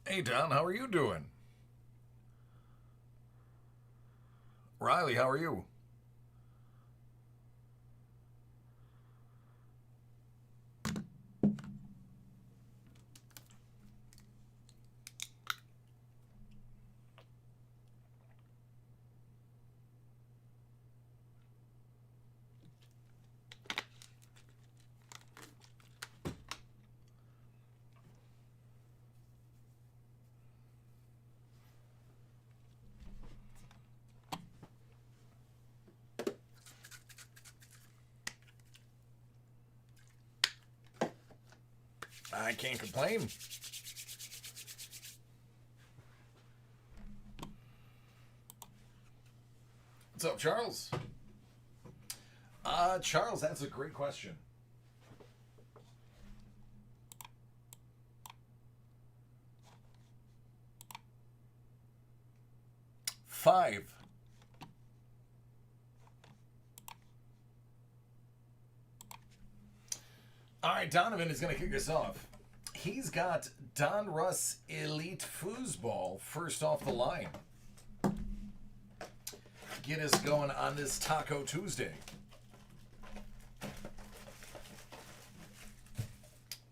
Hey, Don, how are you doing? Riley, how are you? I can't complain. What's up, Charles? Charles, that's a great question. 5. All right, Donovan is going to kick us off. He's got Don Russ Elite Foosball first off the line. Get us going on this Taco Tuesday.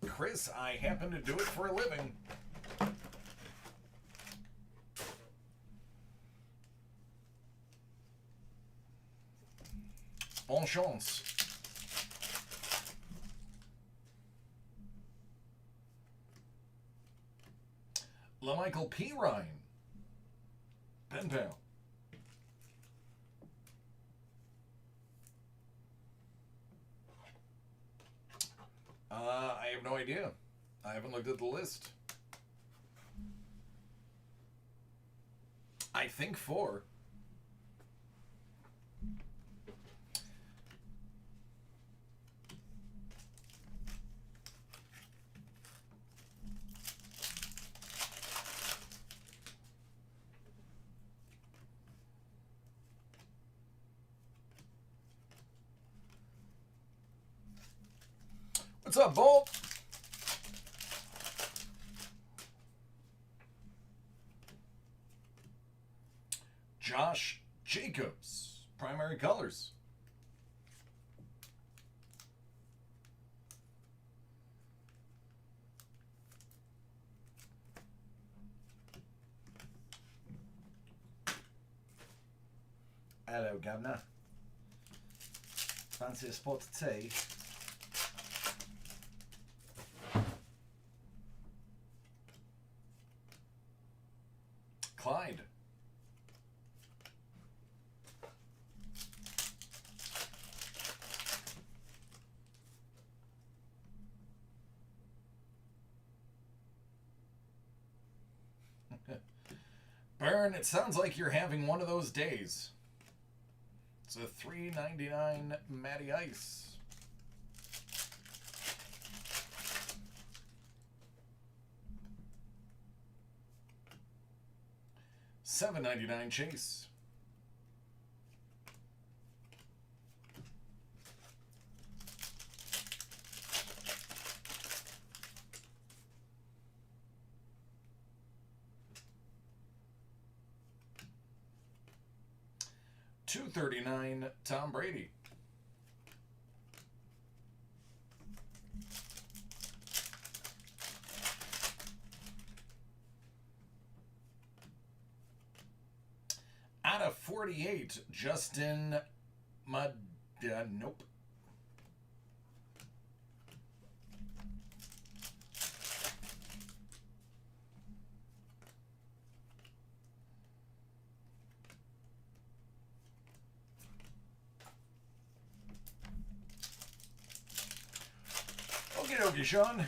Chris, I happen to do it for a living. Bon chance. LaMichael P. Ryan. Pen pal. I have no idea. I haven't looked at the list. I think 4. What's up, Bolt? Josh Jacobs, primary colors. Hello, Governor. Fancy a spot of tea? Clyde. Burn, it sounds like you're having one of those days. It's a $3.99 Matty Ice. $7.99 Chase. $2.39 Tom Brady. Out of 48, Justin Mud. Nope. Okie dokie, Sean.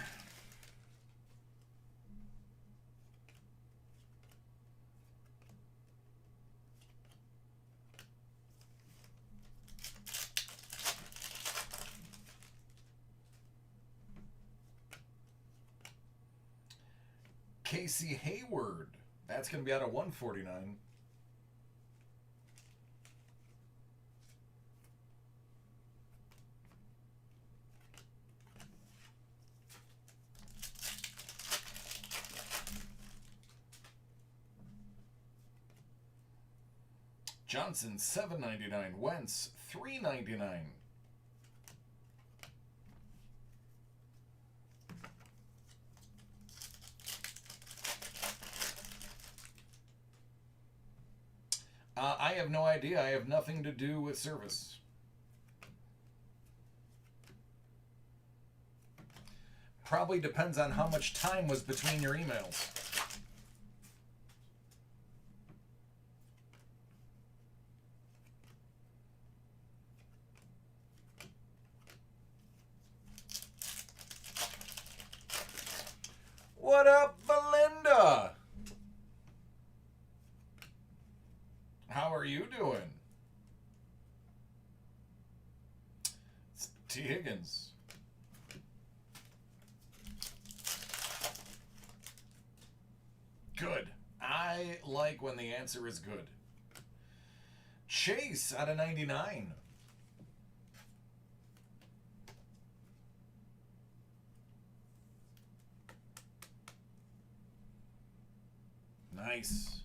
Casey Hayward. That's going to be out of 149. Johnson, $7.99. Wentz, $3.99. I have no idea. I have nothing to do with service. Probably depends on how much time was between your emails. What up, Belinda? How are you doing? It's T. Higgins. Good. I like when the answer is good. Chase out of 99. Nice.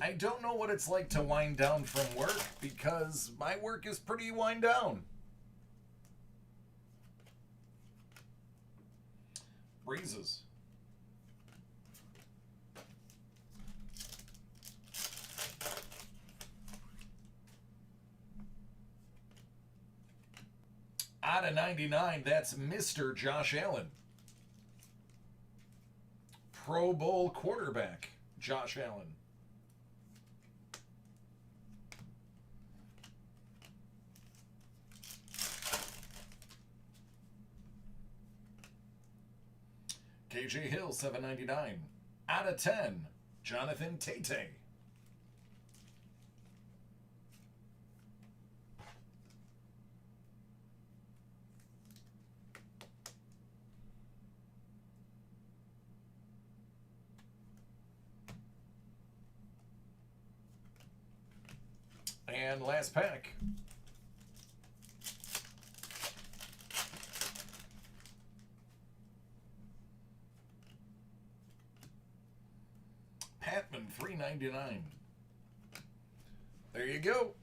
I don't know what it's like to wind down from work because my work is pretty wind down. Breezes. Out of 99, that's Mr. Josh Allen. Pro Bowl quarterback, Josh Allen. KJ Hill, $7.99. Out of 10, Jonathan Tate. And last pack. Patman, $3.99. There you go.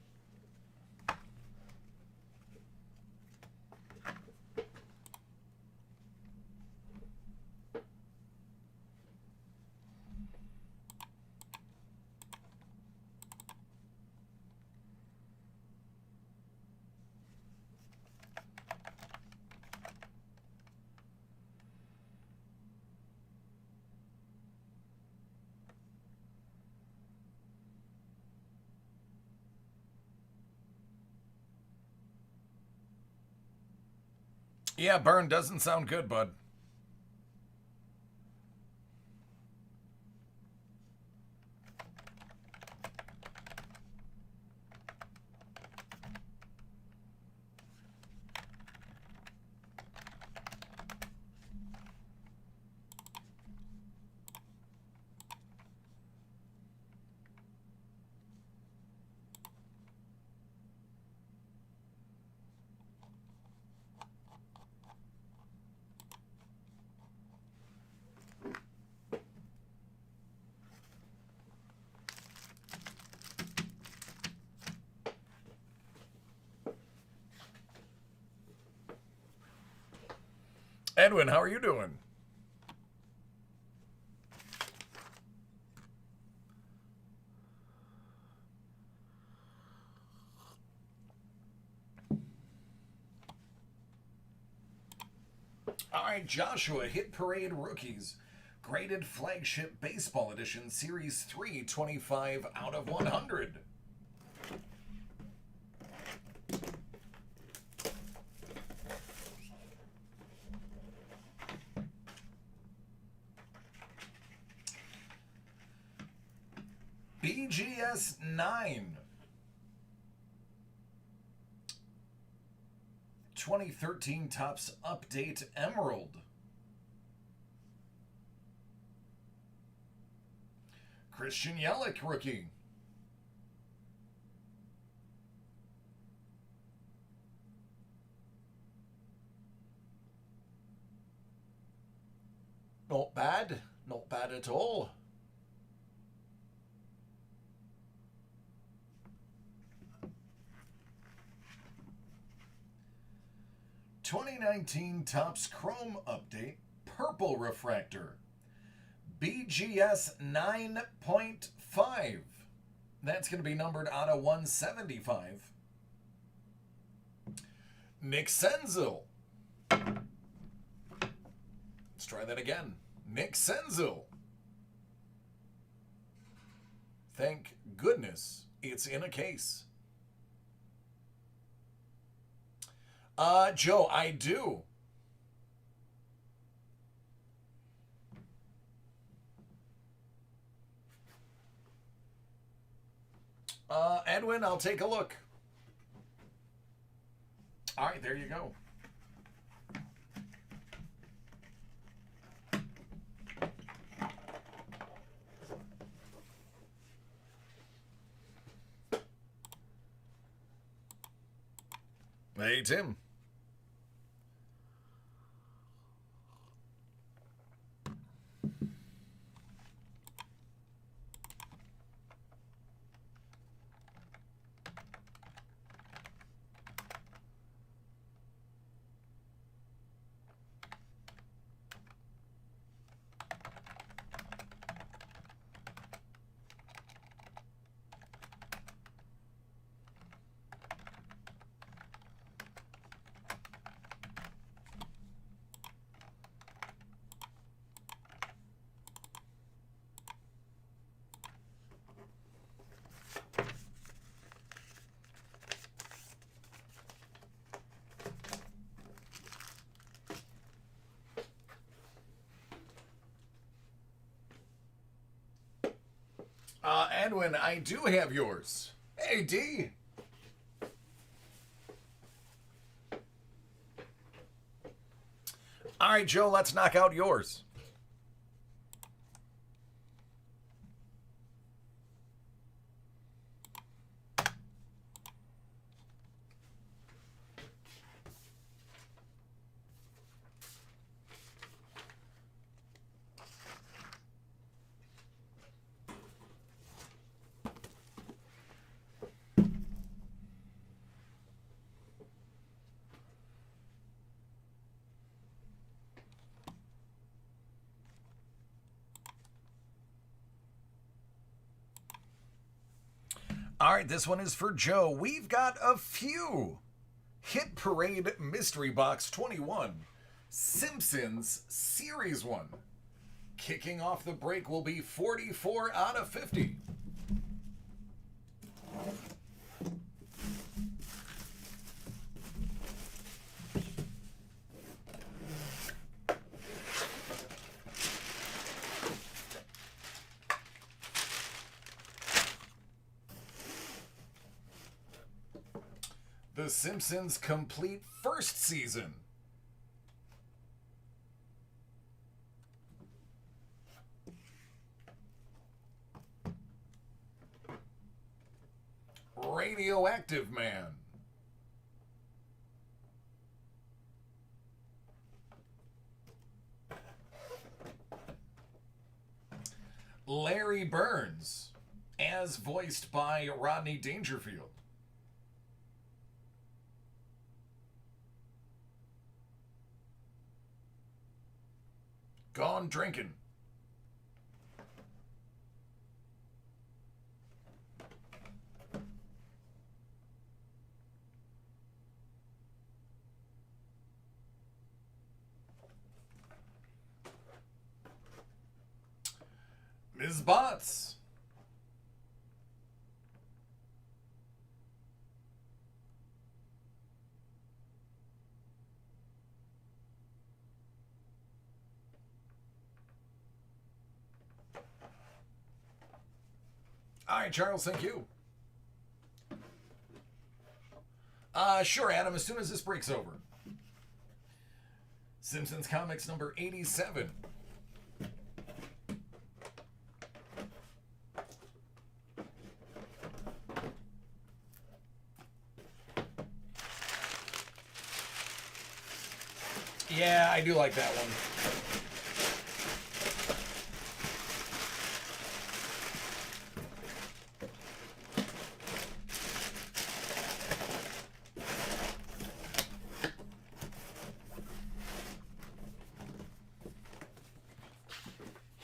Yeah, burn doesn't sound good, bud. Edwin, how are you doing? All right, Joshua, Hit Parade Rookies. Graded Flagship Baseball Edition, Series 3, 25 out of 100. BGS 9. 2013 Topps Update Emerald. Christian Yelich rookie. Not bad. Not bad at all. 2019 Topps Chrome Update, Purple Refractor, BGS 9.5. That's going to be numbered out of 175. Nick Senzel. Let's try that again. Nick Senzel. Thank goodness it's in a case. Joe, I do. Edwin, I'll take a look. All right, there you go. Hey, Tim. Edwin, I do have yours. Hey, D. All right, Joe, let's knock out yours. All right, this one is for Joe. We've got a few. Hit Parade Mystery Box 21. Simpsons Series 1. Kicking off the break will be 44 out of 50. The Simpsons complete first season. Radioactive Man. Larry Burns, as voiced by Rodney Dangerfield. Gone Drinking. Ms. Botts. All right, Charles, thank you. Sure, Adam, as soon as this breaks over. Simpsons Comics number 87. Yeah, I do like that one.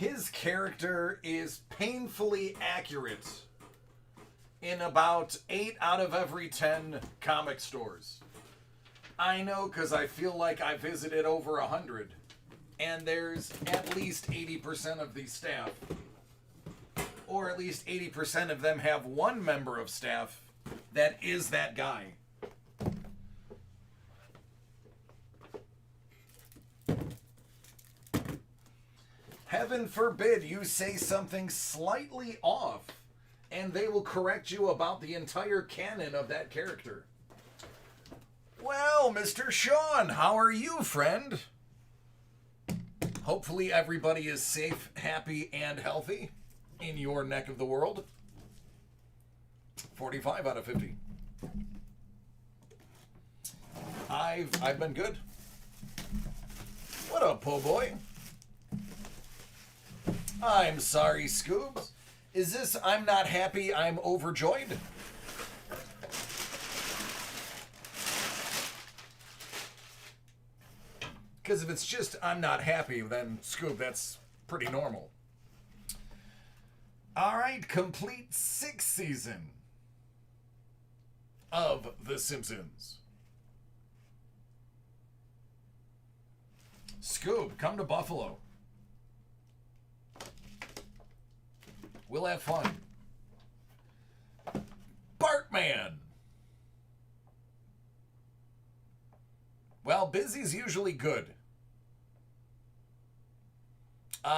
his character is painfully accurate in about 8 out of every 10 comic stores. I know because I feel like I visited over 100, and there's at least 80% of the staff, or at least 80% of them have one member of staff that is that guy. Heaven forbid you say something slightly off, and they will correct you about the entire canon of that character. Well, Mr. Sean, how are you, friend? Hopefully everybody is safe, happy, and healthy in your neck of the world. 45 out of 50. I've been good. What up, po' boy? I'm sorry, Scoobs. Is this I'm not happy, I'm overjoyed? Because if it's just I'm not happy, then Scoob, that's pretty normal. All right, complete 6th season of The Simpsons. Scoob, come to Buffalo. We'll have fun. Bartman. Well, busy's usually good.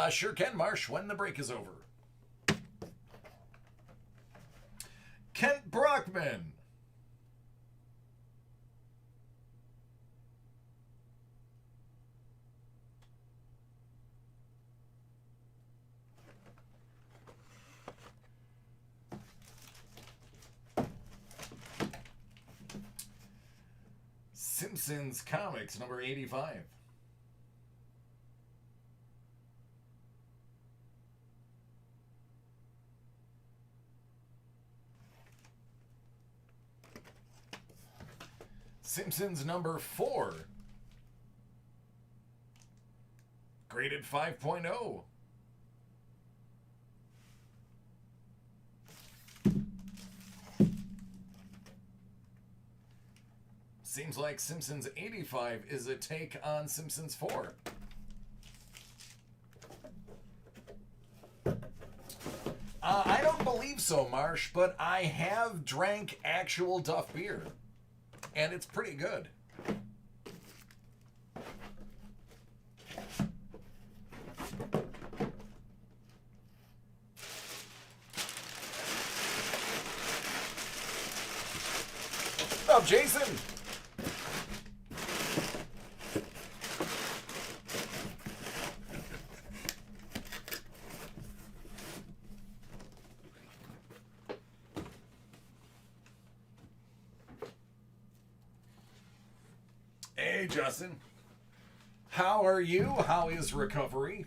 Sure can, Marsh, when the break is over. Kent Brockman. Simpsons Comics, number 85. Simpsons number 4. Graded 5.0. Seems like Simpsons 85 is a take on Simpsons 4. I don't believe so, Marsh, but I have drank actual Duff beer, and it's pretty good. What's up, Jason? Hey, Justin. How are you? How is recovery?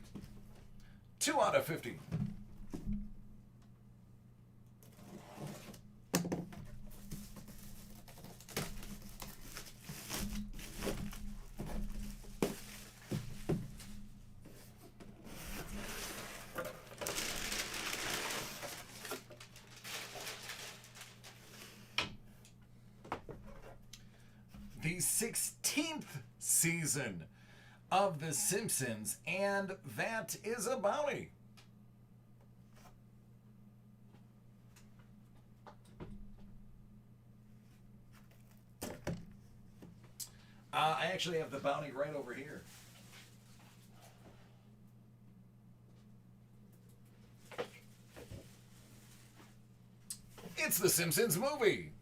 2 out of 50. The 16th season of The Simpsons, and that is a bounty. I actually have the bounty right over here. It's The Simpsons movie.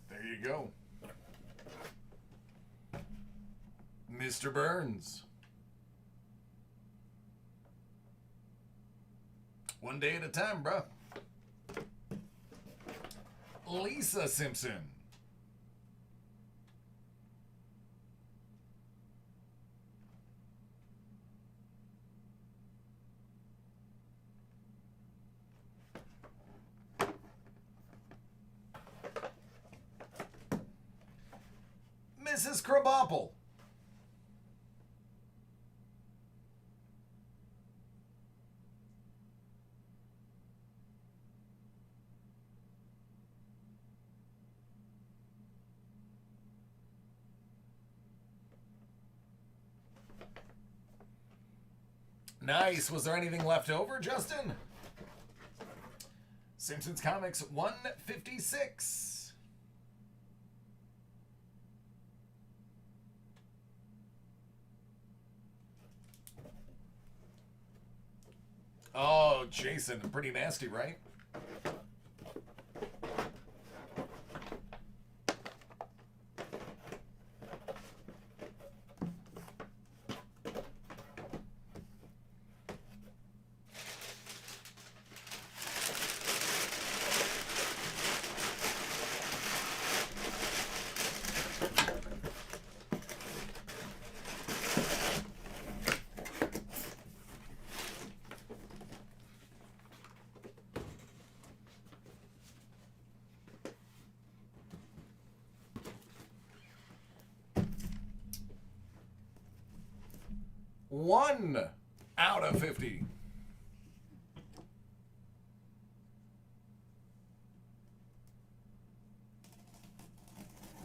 There you go. Mr. Burns. One day at a time, bro. Lisa Simpson. Mrs. Krabappel. Nice. Was there anything left over, Justin? Simpsons Comics 156. Oh, Jason. Pretty nasty, right? One out of 50.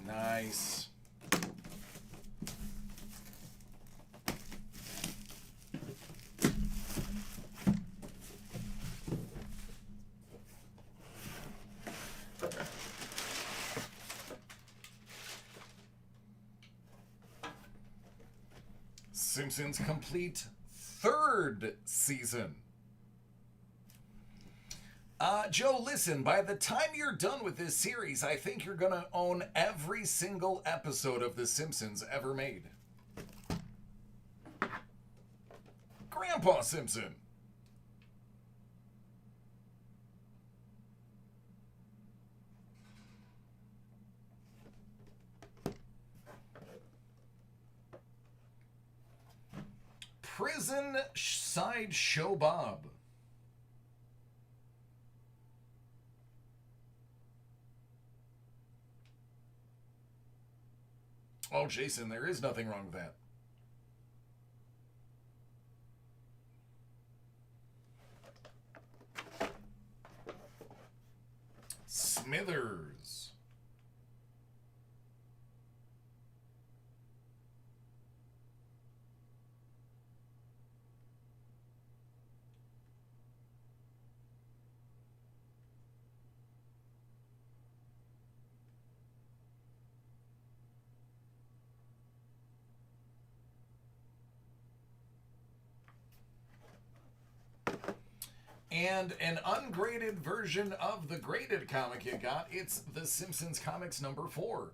Nice. Simpsons complete third season. Joe, listen, by the time you're done with this series, I think you're going to own every single episode of The Simpsons ever made. Grandpa Simpson. Prison Sideshow Bob. Oh, Jason, there is nothing wrong with that. Smithers. And an ungraded version of the graded comic you got. It's The Simpsons Comics number 4.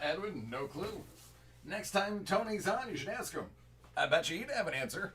Edwin, no clue. Next time Tony's on, you should ask him. I bet you he'd have an answer.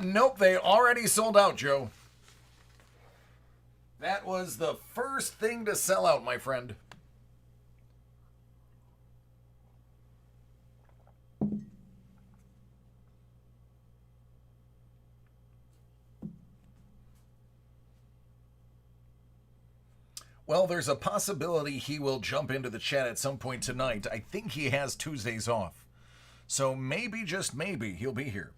Nope, they already sold out, Joe. That was the first thing to sell out, my friend. Well, there's a possibility he will jump into the chat at some point tonight. I think he has Tuesdays off. So maybe, just maybe, he'll be here.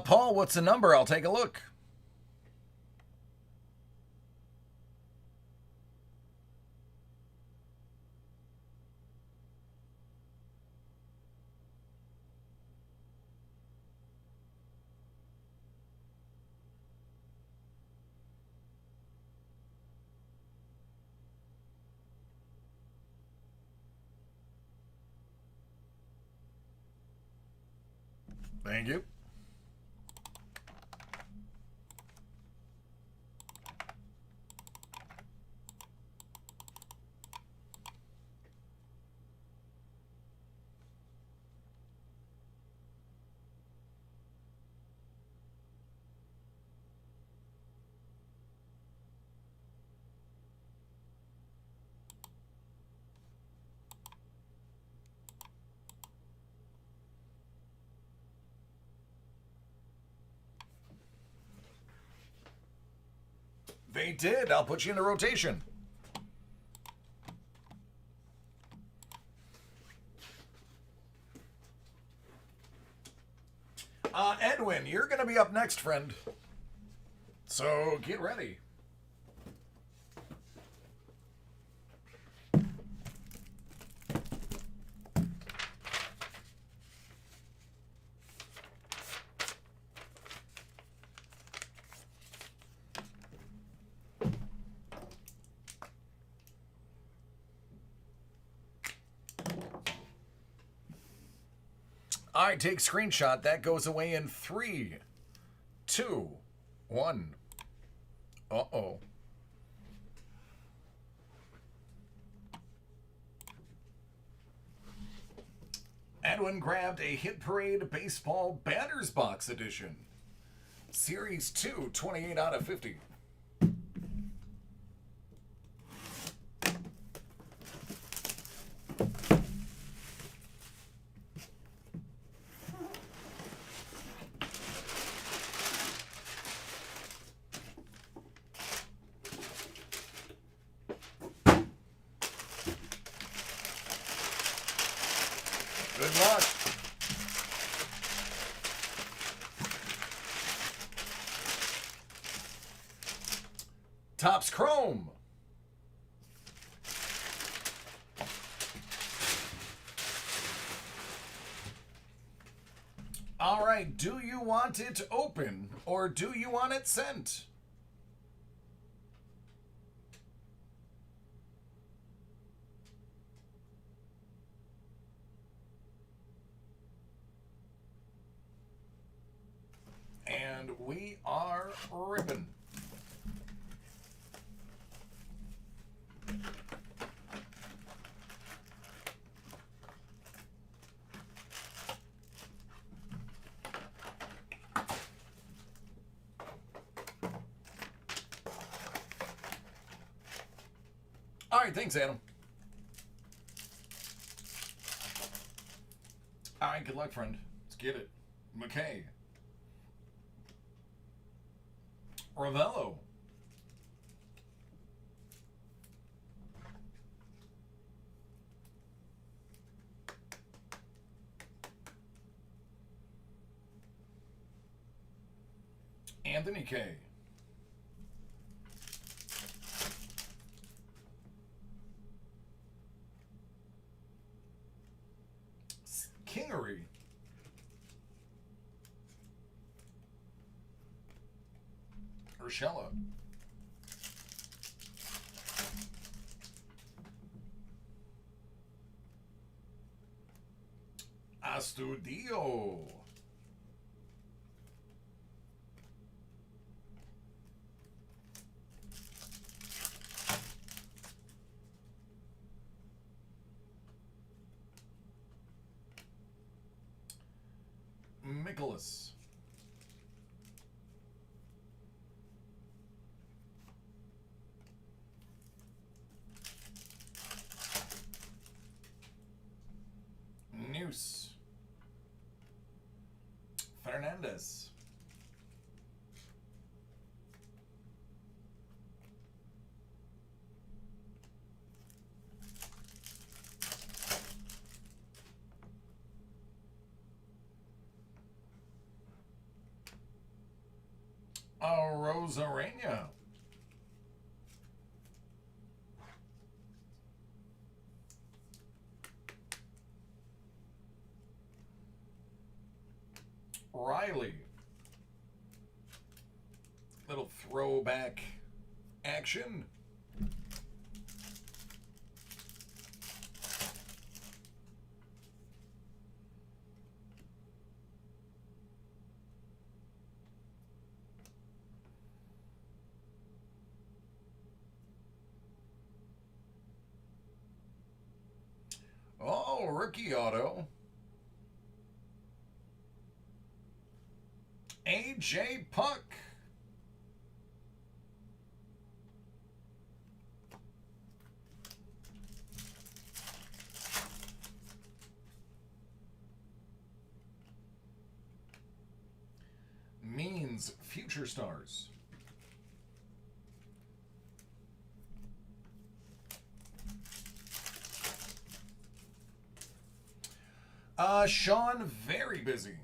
Paul, what's the number? I'll take a look. Thank you. They did. I'll put you in a rotation. Edwin, you're going to be up next, friend. So get ready. All right, take screenshot. That goes away in 3, 2, 1. Uh-oh. Edwin grabbed a Hit Parade Baseball Banners Box Edition. Series 2, 28 out of 50. Good luck. Topps Chrome. All right, do you want it open or do you want it sent? And we are ripping. All right, thanks, Adam. All right, good luck, friend. Let's get it. McKay. Ravello. Anthony K. Kingery. Urshela. Astudio. Nicholas. Noose. Fernandez. Rosarena. Riley. Little throwback action. Oh, rookie auto. AJ Puck. Means future stars. Sean, very busy.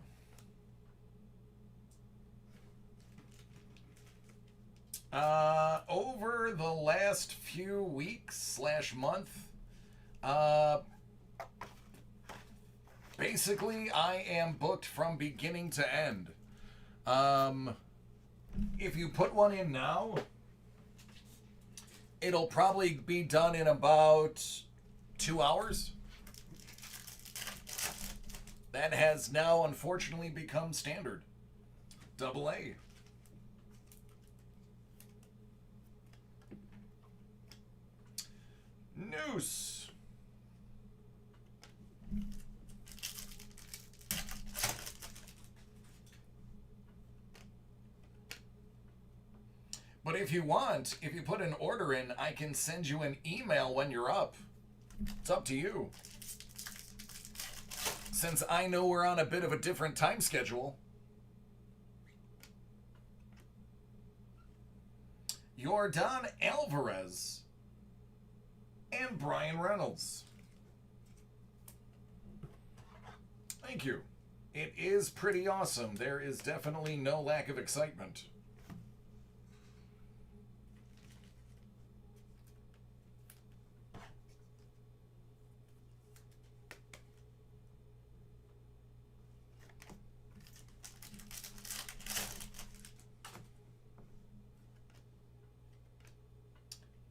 Over the last few weeks / month, basically I am booked from beginning to end. If you put one in now, it'll probably be done in about 2 hours. That has now unfortunately become standard. AA. Noose. But if you want, if you put an order in, I can send you an email when you're up. It's up to you. Since I know we're on a bit of a different time schedule. Yordan Alvarez and Brian Reynolds. Thank you. It is pretty awesome. There is definitely no lack of excitement.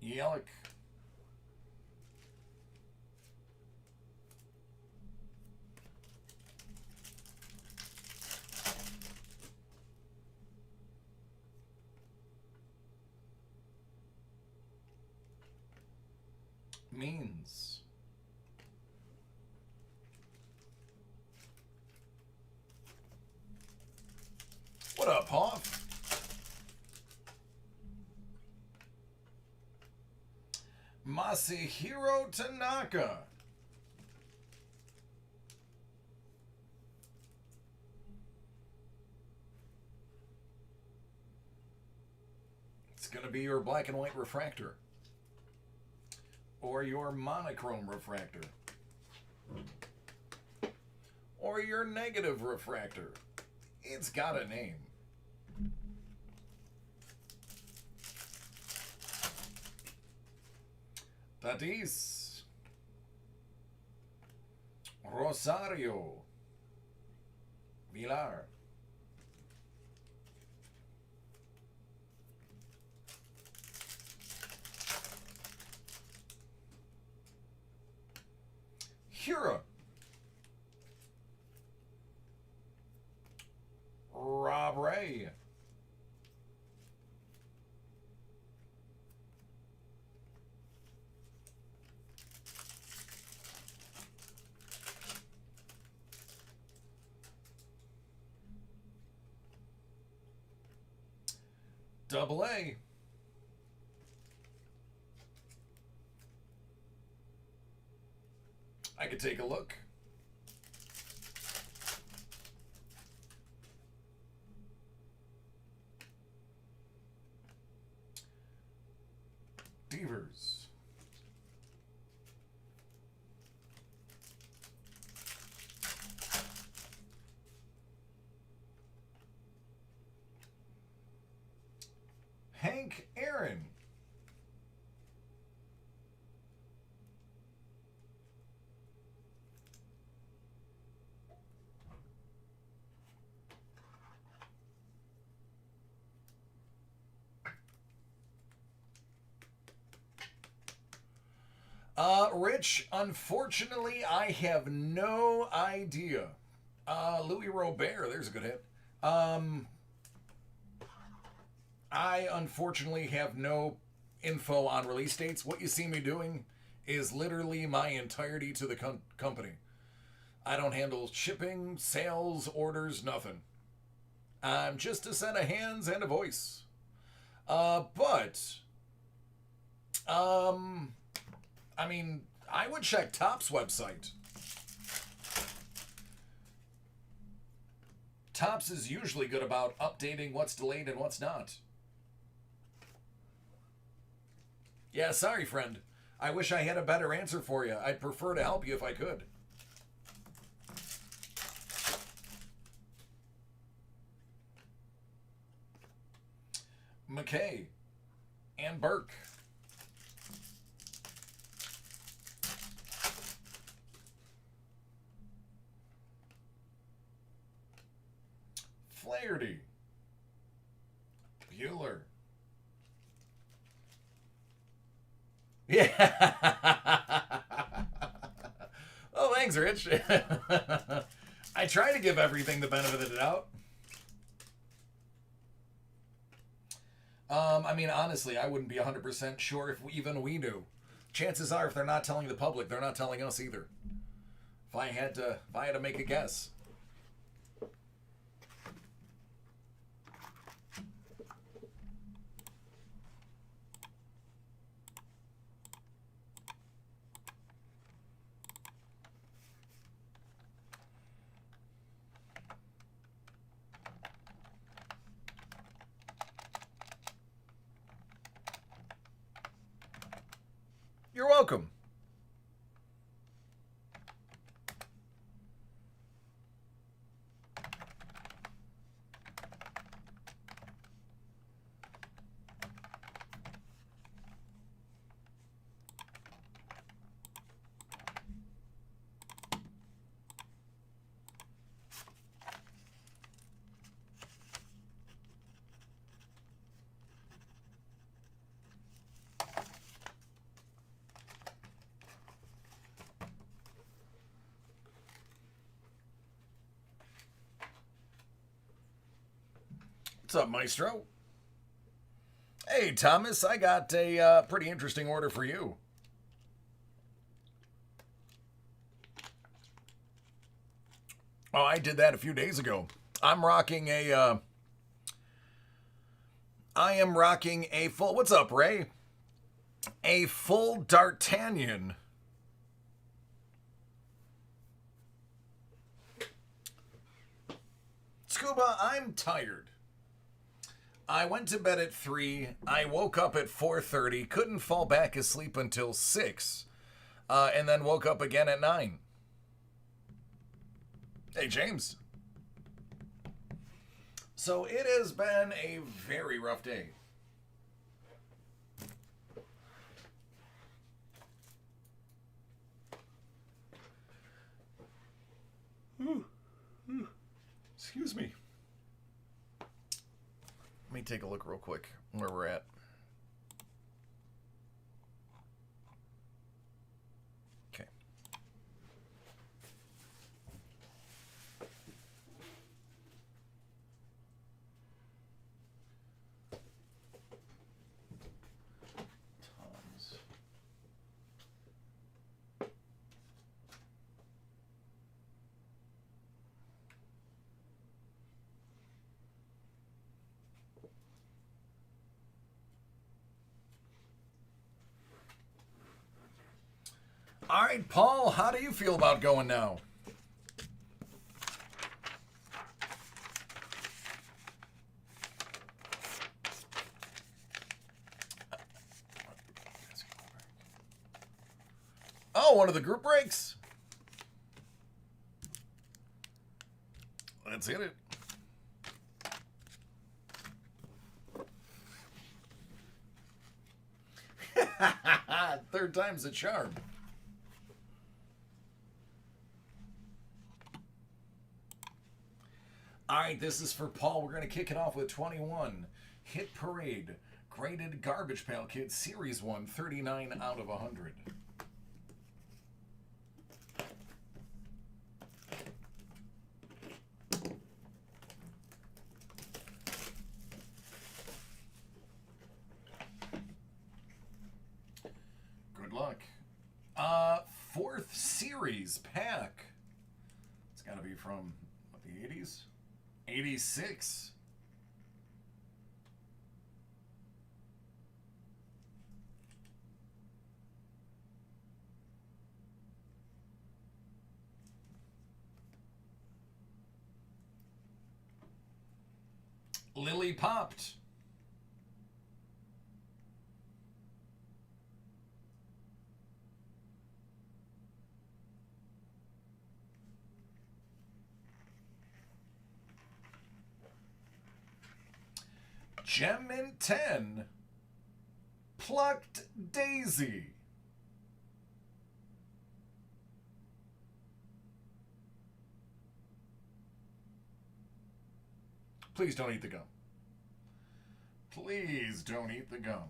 Yelich. Means. What up, Hoff? Masahiro Tanaka. be your black and white refractor. Or your monochrome refractor. Or your negative refractor. It's got a name. Tatis. Rosario. Villar. Hura. Rob Ray. Double A. I could take a look. Devers. Hank Aaron. Rich, unfortunately, I have no idea. Louis Robert, there's a good hit. I unfortunately have no info on release dates. What you see me doing is literally my entirety to the company. I don't handle shipping, sales, orders, nothing. I'm just a set of hands and a voice. I mean, I would check Topps website. Topps is usually good about updating what's delayed and what's not. Yeah, sorry, friend. I wish I had a better answer for you. I'd prefer to help you if I could. McKay and Burke. Flaherty. Bueller. Yeah. Oh, thanks, Rich. I try to give everything the benefit of the doubt. I mean, honestly, I wouldn't be 100% sure if even we knew. Chances are, if they're not telling the public, they're not telling us either. If I had to make a guess. You're welcome. What's up, Maestro? Hey, Thomas, I got a pretty interesting order for you. Oh, I did that a few days ago. I'm rocking a full... What's up, Ray? A full D'Artagnan. Scuba, I'm tired. I went to bed at 3. I woke up at 4:30. Couldn't fall back asleep until 6. And then woke up again at 9. Hey, James. So it has been a very rough day. Excuse me. Let me take a look real quick where we're at. Okay. Tons. All right, Paul, how do you feel about going now? Oh, one of the group breaks. Let's hit it. Third time's a charm. All right, this is for Paul. We're going to kick it off with 21. Hit Parade. Graded Garbage Pail Kids Series 1, 39 out of 100. Good luck. Fourth series pack. It's got to be from what, the 80s? 86. Lily popped. Gem in 10. Plucked Daisy. Please don't eat the gum. Please don't eat the gum.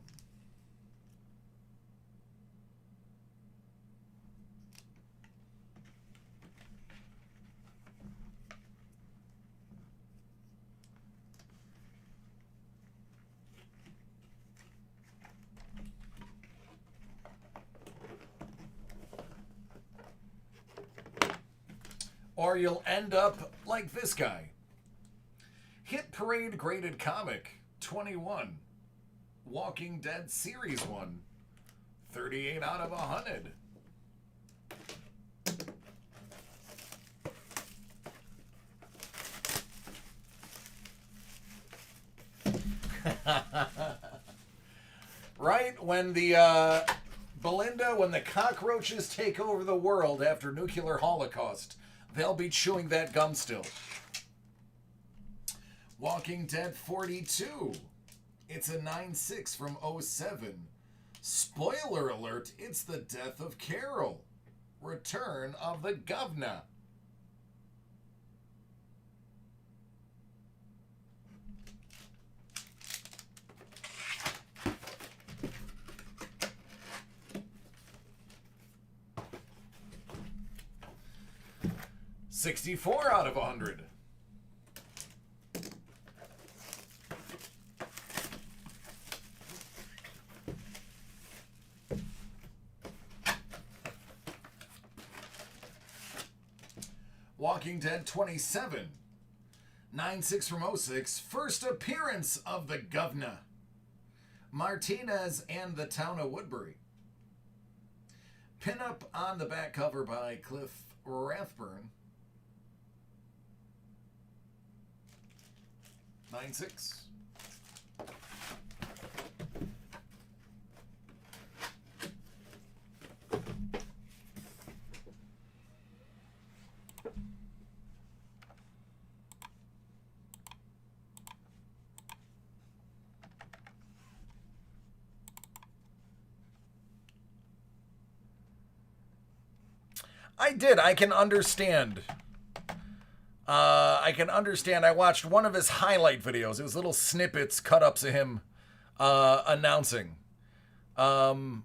Or you'll end up like this guy. Hit Parade Graded Comic, 21. Walking Dead Series 1, 38 out of 100. Right when the Belinda, when the cockroaches take over the world after nuclear holocaust, they'll be chewing that gum still. Walking Dead 42. It's a 9.6 from 07. Spoiler alert, it's the death of Carol. Return of the Governor. $64 out of 100. Walking Dead 27. 9.6 from 06. First appearance of the Governor. Martinez and the Town of Woodbury. Pin-up on the back cover by Cliff Rathburn. 9.6. I did. I can understand. I can understand. I watched one of his highlight videos. It was little snippets, cut-ups of him announcing. I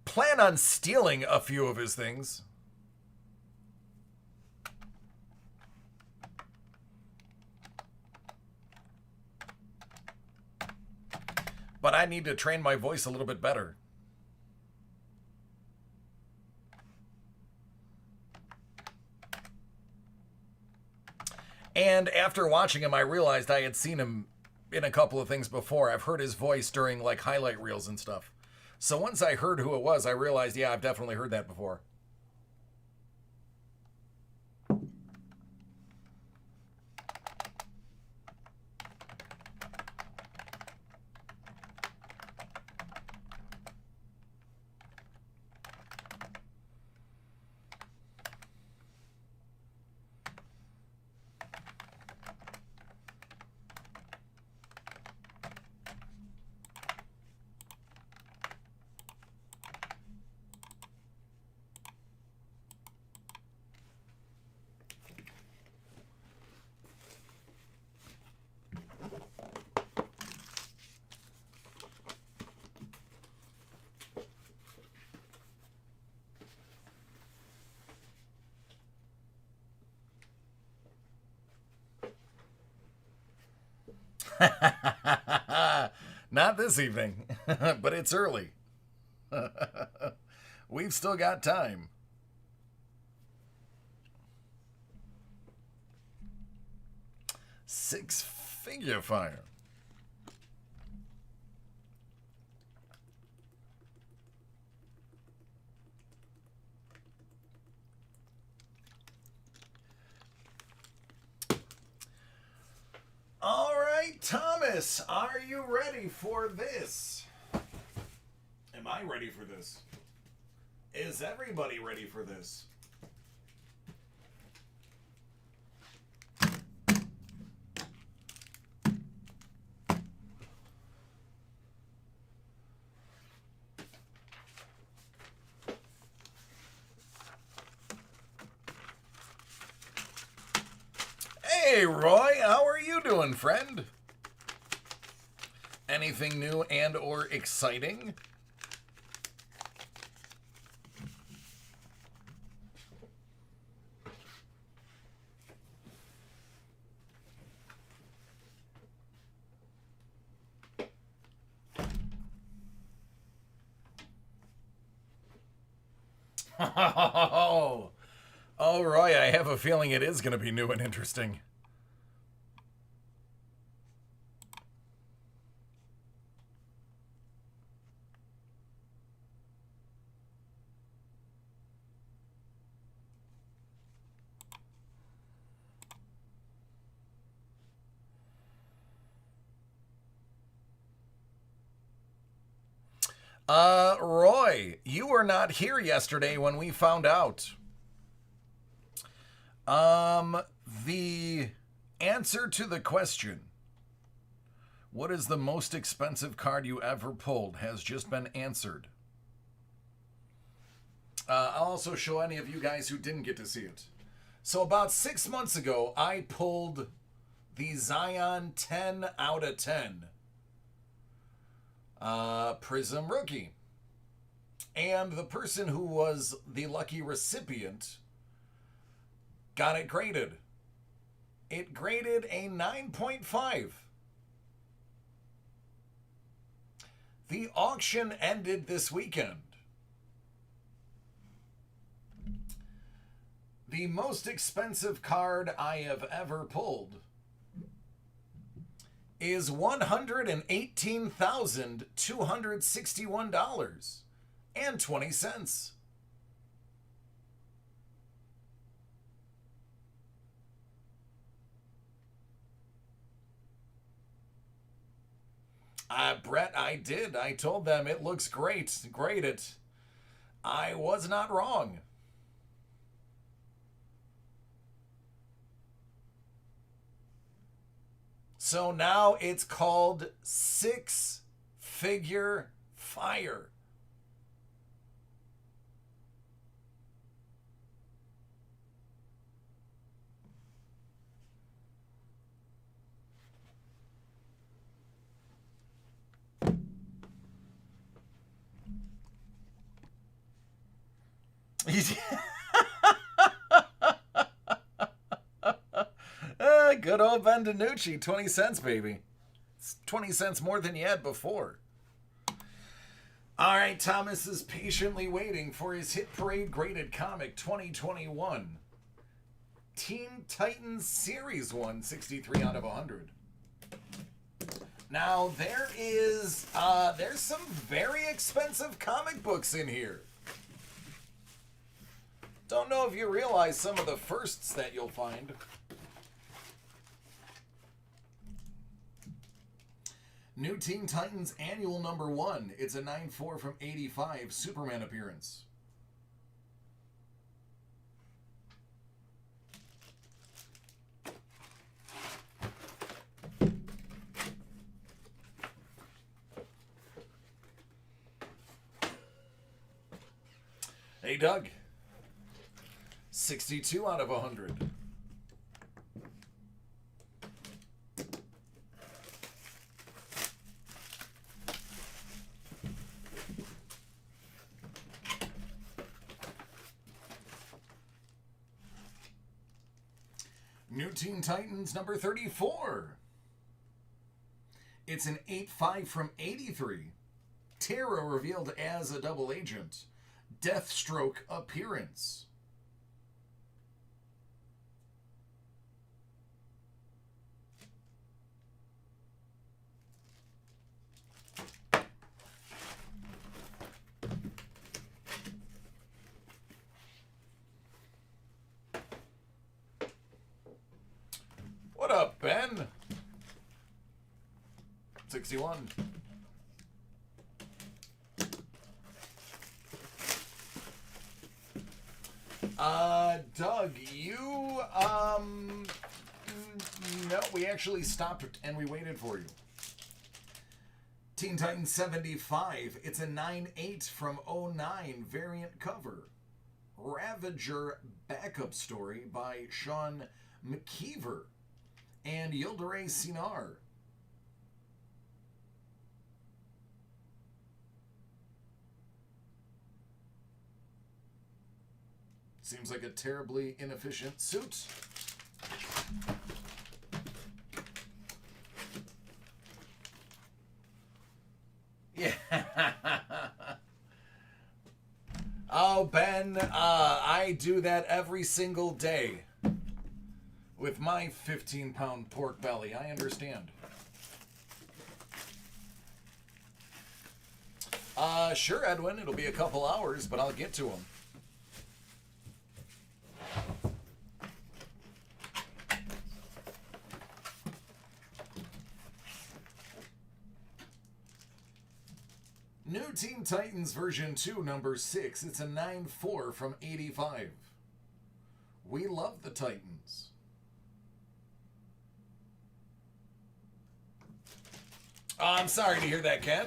plan on stealing a few of his things. But I need to train my voice a little bit better. And after watching him, I realized I had seen him in a couple of things before. I've heard his voice during like highlight reels and stuff. So once I heard who it was, I realized, yeah, I've definitely heard that before. Not this evening, but it's early. We've still got time. Six-figure fire. All right, Thomas, are you ready for this? Am I ready for this? Is everybody ready for this? Hey, Roy, how are you doing, friend? Anything new and or exciting? Oh, Roy, I have a feeling it is going to be new and interesting. Roy, you were not here yesterday when we found out. The answer to the question, what is the most expensive card you ever pulled, has just been answered. I'll also show any of you guys who didn't get to see it. So about 6 months ago, I pulled the Zion 10 out of 10 Prism Rookie. And the person who was the lucky recipient got it graded. It graded a 9.5. The auction ended this weekend. The most expensive card I have ever pulled is $118,261.20. Brett, I did. I told them it looks great. Grade it. I was not wrong. So now it's called Six Figure Fire. Good old Ben DiNucci, 20 cents, baby. It's 20 cents more than you had before. All right, Thomas is patiently waiting for his Hit Parade Graded Comic 2021. Teen Titans Series 1, 63 out of 100. Now, there's some very expensive comic books in here. Don't know if you realize some of the firsts that you'll find. New Teen Titans Annual Number 1. It's a 9.4 from 85 Superman appearance. Hey, Doug. 62 out of 100. New Teen Titans number 34. It's an 8.5 from 83. Terra revealed as a double agent. Deathstroke appearance. What up, Ben? 61. Doug, you, no, we actually stopped and we waited for you. Teen Titans 75, it's a 9.8 from 09 variant cover. Ravager backup story by Sean McKeever and Yildiray Cinar. Seems like a terribly inefficient suit. Yeah. Oh, Ben, I do that every single day with my 15-pound pork belly. I understand. Sure, Edwin. It'll be a couple hours, but I'll get to them. New Teen Titans version 2, number 6. It's a 9.4 from 85. We love the Titans. Oh, I'm sorry to hear that, Ken.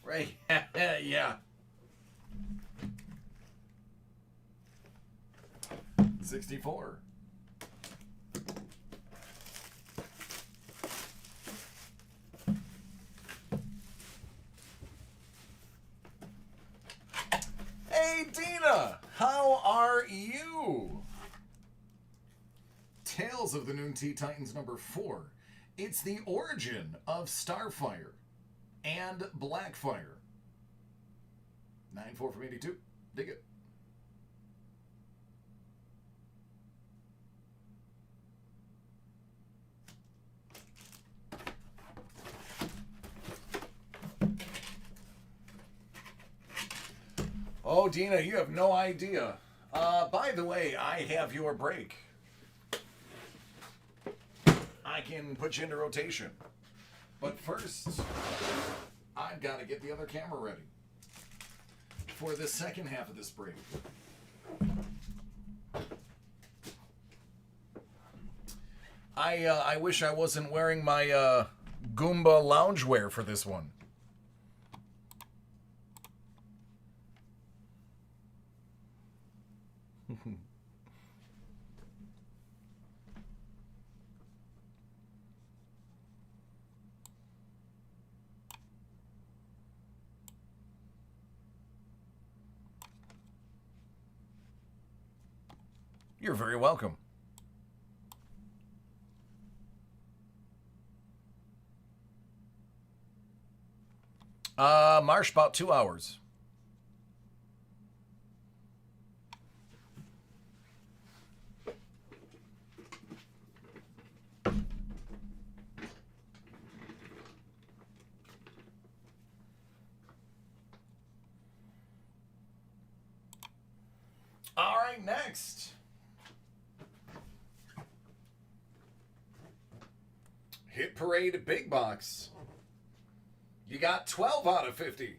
Right. Yeah. 64. Hey, Dina, how are you? Tales of the New Teen Titans number 4. It's the origin of Starfire and Blackfire. 9.4 from 82. Dig it. Oh, Dina, you have no idea. By the way, I have your break. I can put you into rotation. But first, I've got to get the other camera ready for the second half of this break. I wish I wasn't wearing my Goomba loungewear for this one. You're very welcome. Marsh, about 2 hours. All right, next. Hit Parade Big Box. You got 12 out of 50.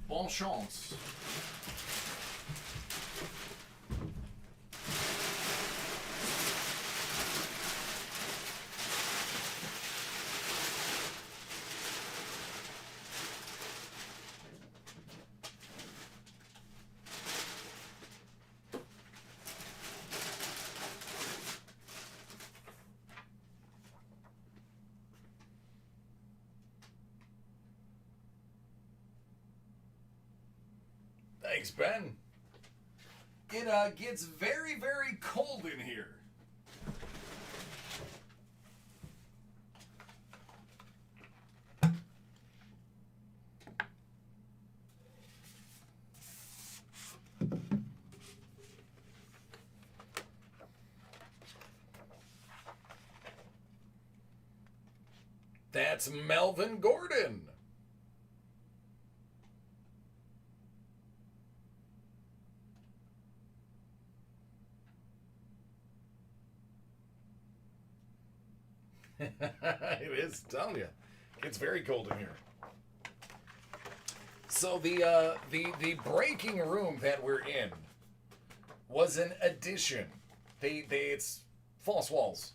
Bonne chance. Thanks, Ben. It gets very, very cold in here. That's Melvin Gordon. It is, I'm telling you. It's very cold in here. So the breaking room that we're in was an addition. It's false walls.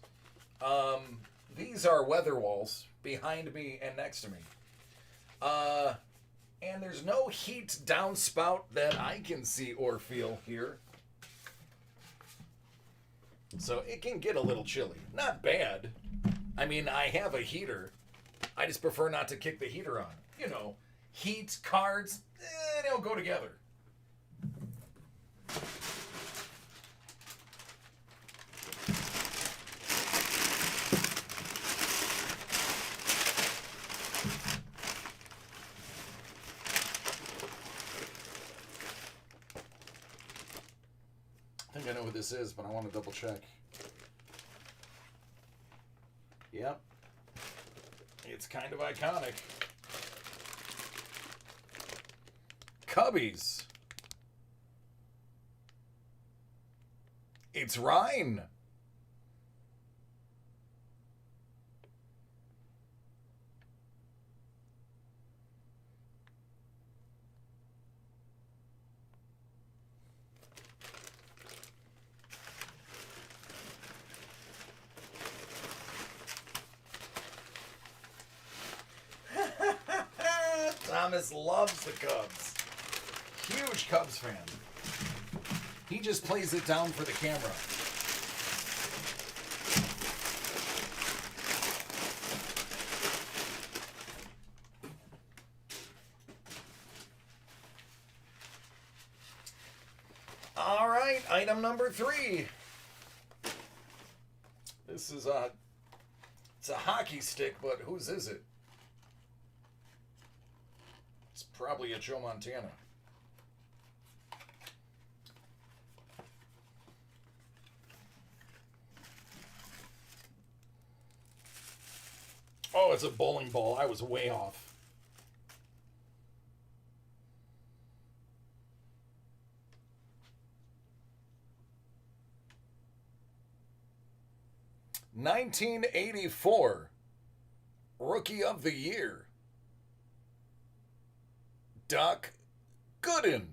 These are weather walls behind me and next to me. And there's no heat downspout that I can see or feel here. So it can get a little chilly. Not bad. I mean, I have a heater. I just prefer not to kick the heater on. You know, heat, cards, they don't go together. I think I know what this is, but I want to double check. Yep. It's kind of iconic. Cubbies. It's Rhine. Thomas loves the Cubs. Huge Cubs fan. He just plays it down for the camera. All right, item number 3. This is it's a hockey stick, but whose is it? It's probably a Joe Montana. Oh, it's a bowling ball. I was way off. $1984 Rookie of the Year, Doc Gooden.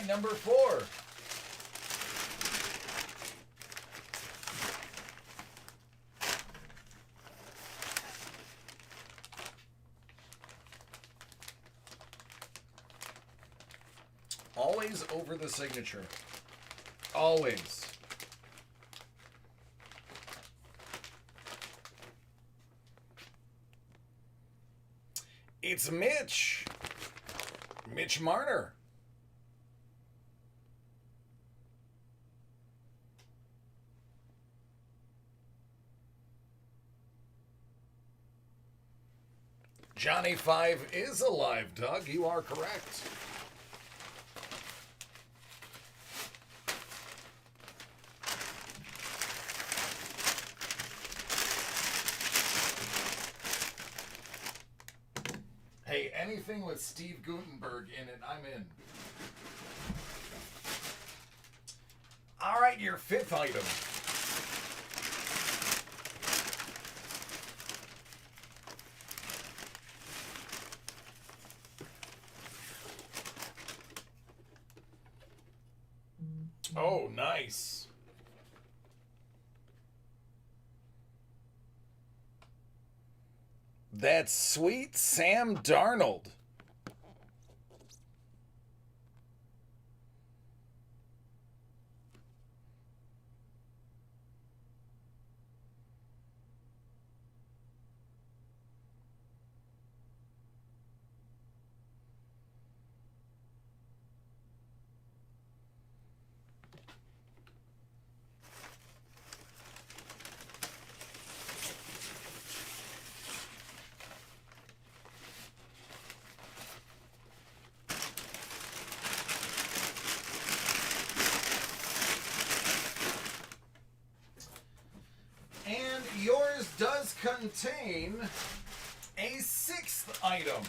right, number 4. Always over the signature. Always. It's Mitch. Mitch Marner. Johnny 5 is alive, Doug. You are correct. Hey, anything with Steve Guttenberg in it, I'm in. All right, your 5th item. Oh, nice. That's sweet Sam Darnold. Yours does contain a 6th item.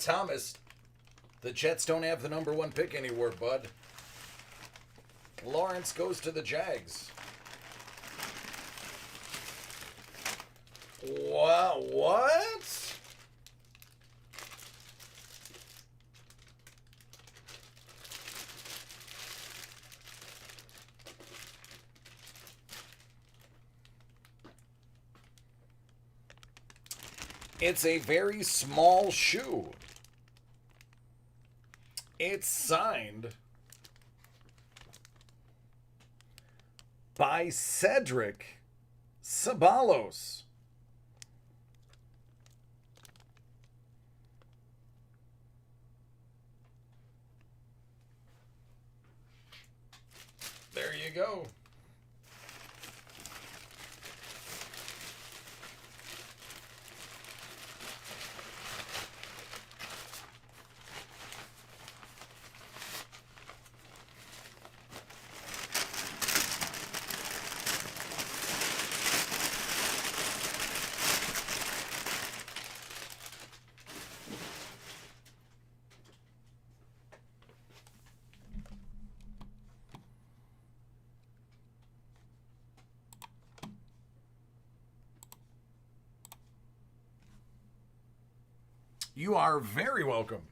Thomas, the Jets don't have the number 1 pick anymore, bud. Lawrence goes to the Jags. Wow, what? It's a very small shoe. It's signed by Cedric Ceballos. There you go. You are very welcome.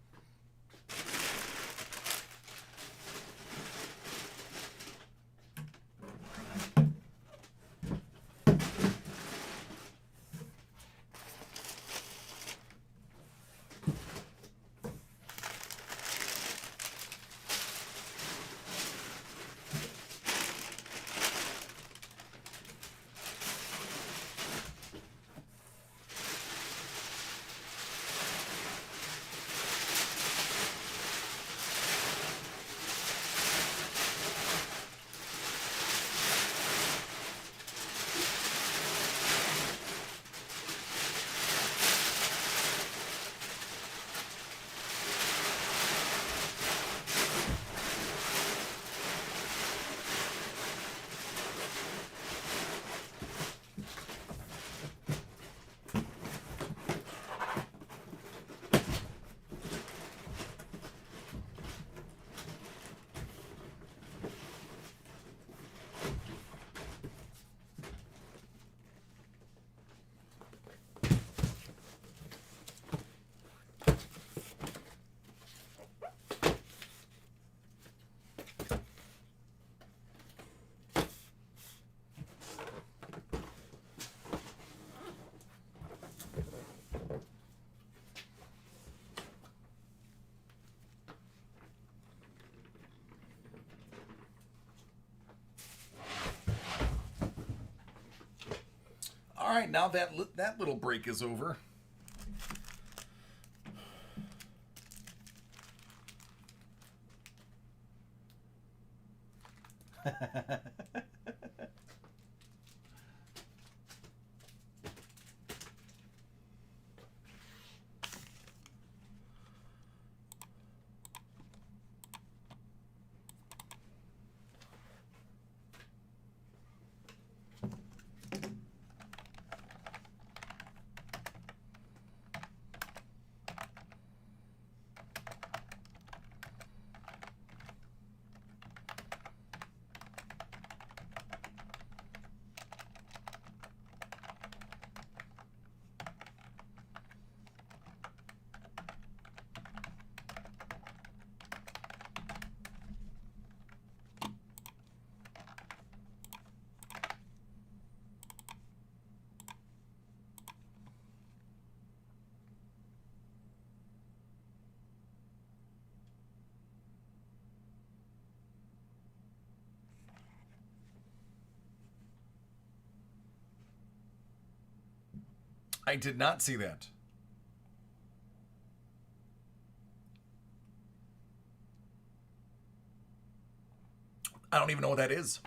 All right, now that little break is over. I did not see that. I don't even know what that is.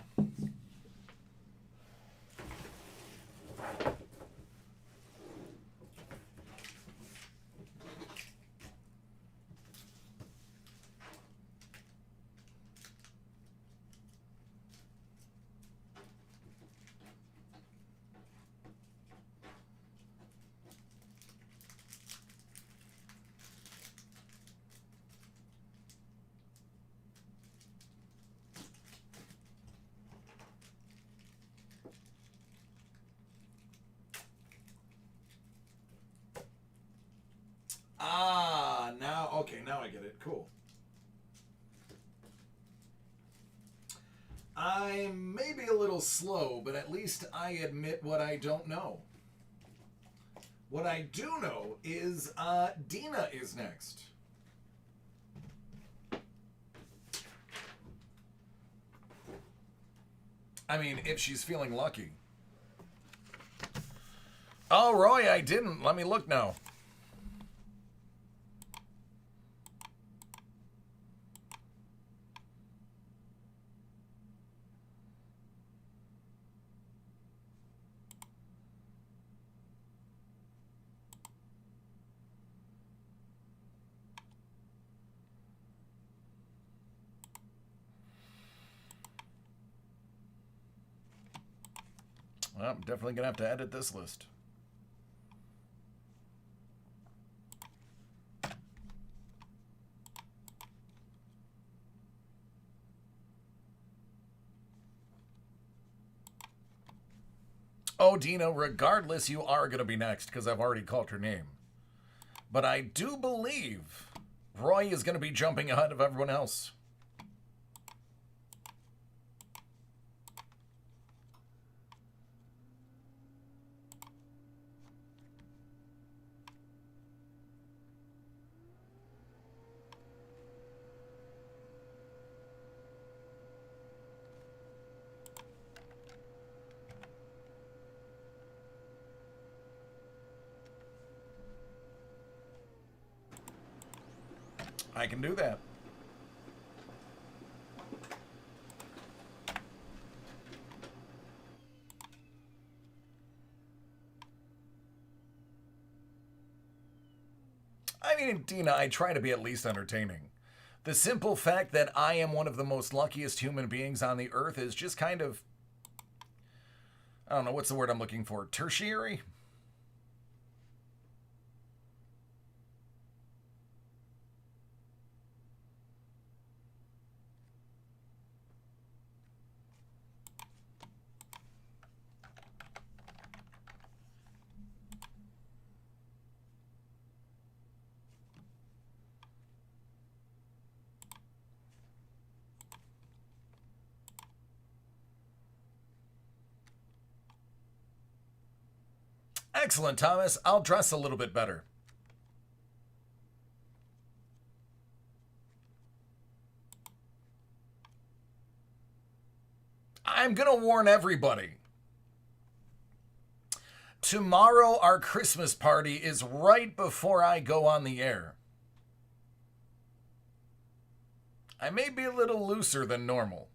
Ah, now, okay, now I get it. Cool. I'm maybe a little slow, but at least I admit what I don't know. What I do know is Dina is next. I mean, if she's feeling lucky. Oh, Roy, I didn't. Let me look now. Well, I'm definitely going to have to edit this list. Oh, Dina, regardless, you are going to be next because I've already called her name. But I do believe Roy is going to be jumping ahead of everyone else. I can do that. I mean, Dina, I try to be at least entertaining. The simple fact that I am one of the most luckiest human beings on the earth is just kind of, I don't know, what's the word I'm looking for? Tertiary? Excellent, Thomas. I'll dress a little bit better. I'm going to warn everybody. Tomorrow, our Christmas party is right before I go on the air. I may be a little looser than normal.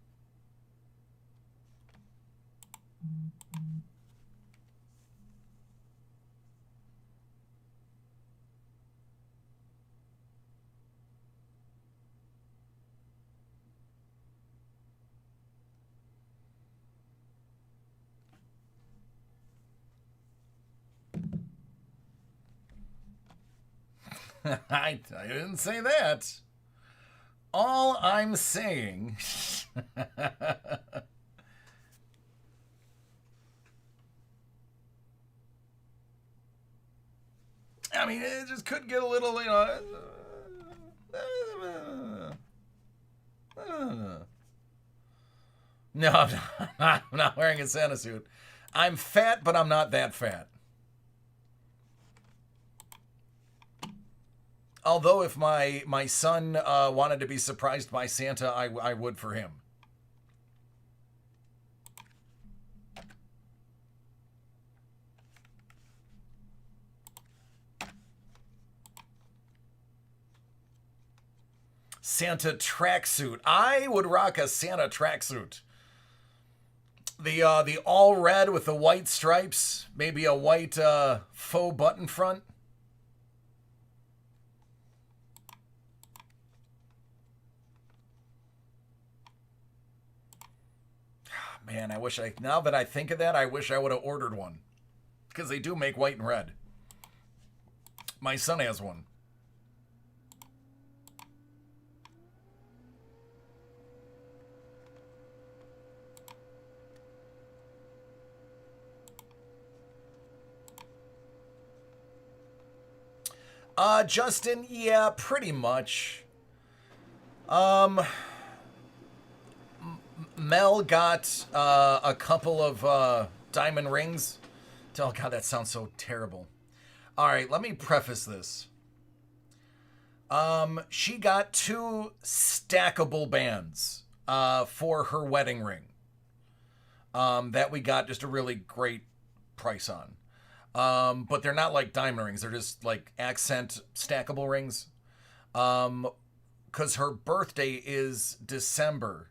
I didn't say that. All I'm saying... I mean, it just could get a little, you know... No, I'm not wearing a Santa suit. I'm fat, but I'm not that fat. Although if my son wanted to be surprised by Santa, I would for him. Santa tracksuit. I would rock a Santa tracksuit. The all red with the white stripes, maybe a white faux button front. Man, now that I think of that, I wish I would have ordered one. Because they do make white and red. My son has one. Justin, yeah, pretty much. Mel got a couple of diamond rings. Oh, God, that sounds so terrible. All right, let me preface this. She got 2 stackable bands for her wedding ring that we got just a really great price on. But they're not like diamond rings. They're just like accent stackable rings. Because her birthday is December.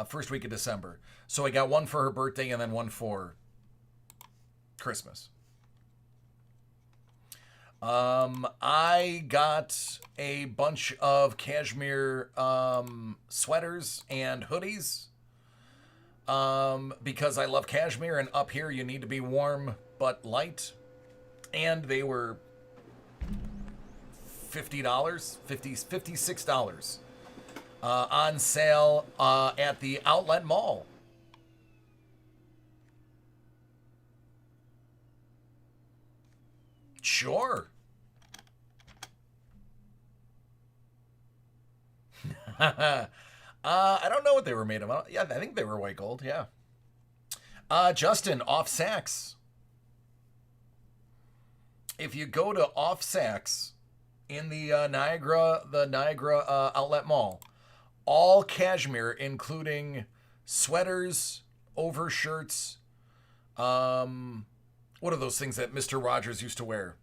First week of December. So I got one for her birthday and then one for Christmas. I got a bunch of cashmere sweaters and hoodies because I love cashmere, and up here you need to be warm but light. And they were $50, $56 on sale at the outlet mall. Sure. I don't know what they were made of. Yeah, I think they were white gold. Yeah. Justin, off Saks. If you go to off Saks in the Niagara outlet mall, all cashmere, including sweaters, overshirts. What are those things that Mr. Rogers used to wear?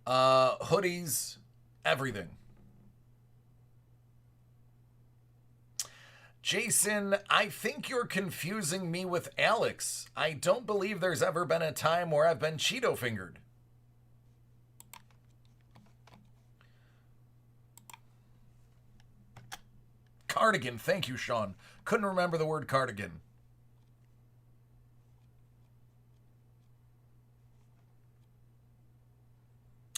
Hoodies, everything. Jason, I think you're confusing me with Alex. I don't believe there's ever been a time where I've been Cheeto fingered. Cardigan, thank you, Sean. Couldn't remember the word cardigan.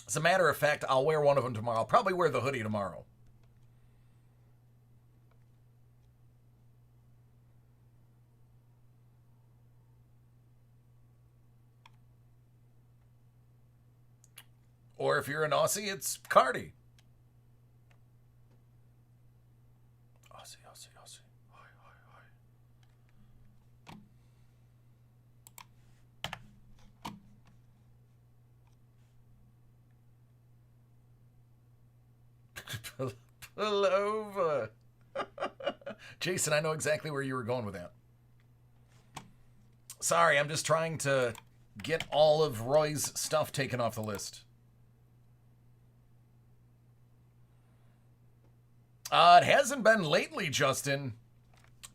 As a matter of fact, I'll wear one of them tomorrow. I'll probably wear the hoodie tomorrow. Or if you're an Aussie, it's Cardi. Aussie, Aussie, Aussie. Hi, hi, hi. Pull over. Jason, I know exactly where you were going with that. Sorry, I'm just trying to get all of Roy's stuff taken off the list. It hasn't been lately, Justin.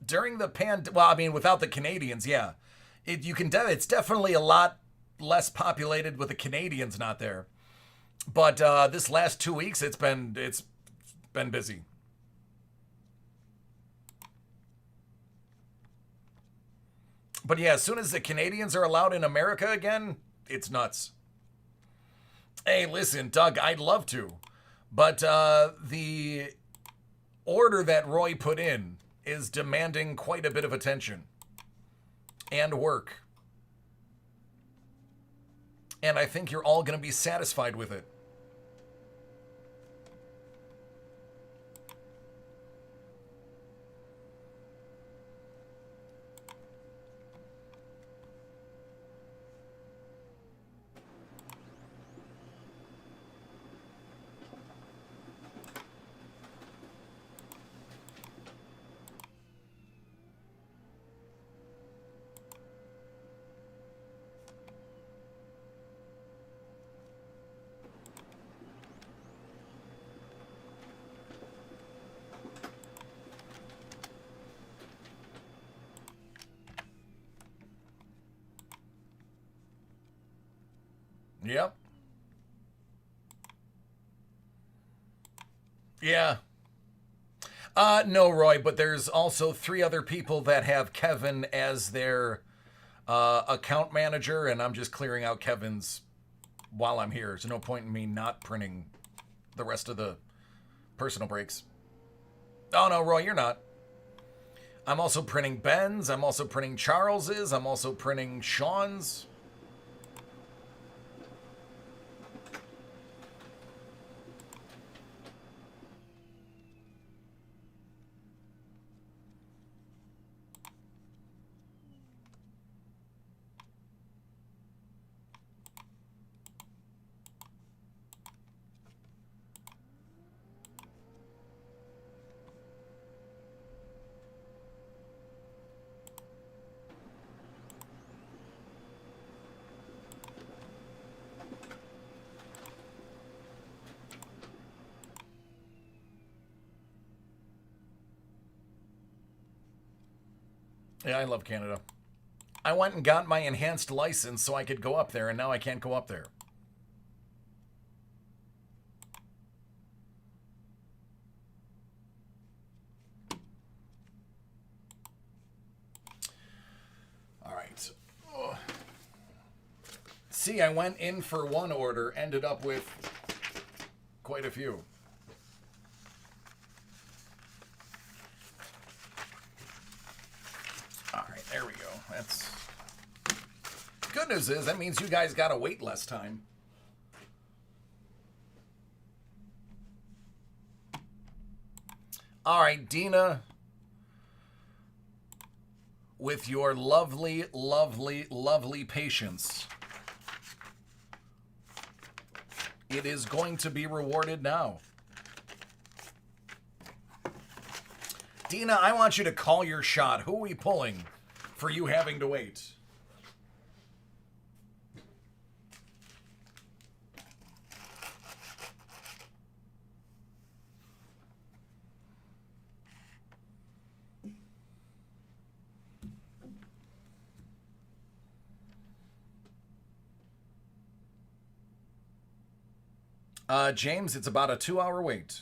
During the well, I mean, without the Canadians, yeah. It's definitely a lot less populated with the Canadians not there. But this last 2 weeks, it's been busy. But yeah, as soon as the Canadians are allowed in America again, it's nuts. Hey, listen, Doug, I'd love to. But the order that Roy put in is demanding quite a bit of attention and work. And I think you're all going to be satisfied with it. Yep. Yeah. No, Roy, but there's also 3 other people that have Kevin as their account manager, and I'm just clearing out Kevin's while I'm here. There's no point in me not printing the rest of the personal breaks. Oh, no, Roy, you're not. I'm also printing Ben's. I'm also printing Charles's. I'm also printing Sean's. Yeah, I love Canada. I went and got my enhanced license so I could go up there, and now I can't go up there. All right. Ugh. See, I went in for one order, ended up with quite a few. All right, there we go. That's good news is that means you guys got to wait less time. All right, Dina, with your lovely, lovely, lovely patience, it is going to be rewarded now. Dina, I want you to call your shot. Who are we pulling for you having to wait? James, it's about a 2-hour wait.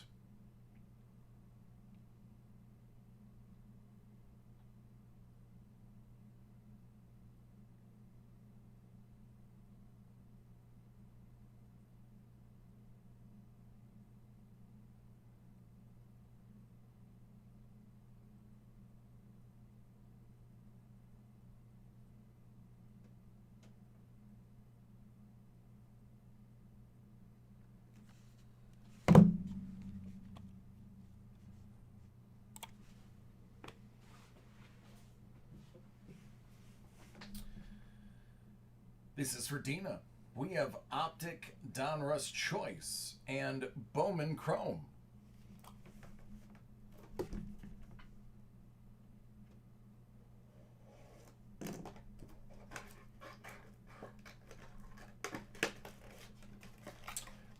This is for Dina. We have Optic Donruss Choice and Bowman Chrome.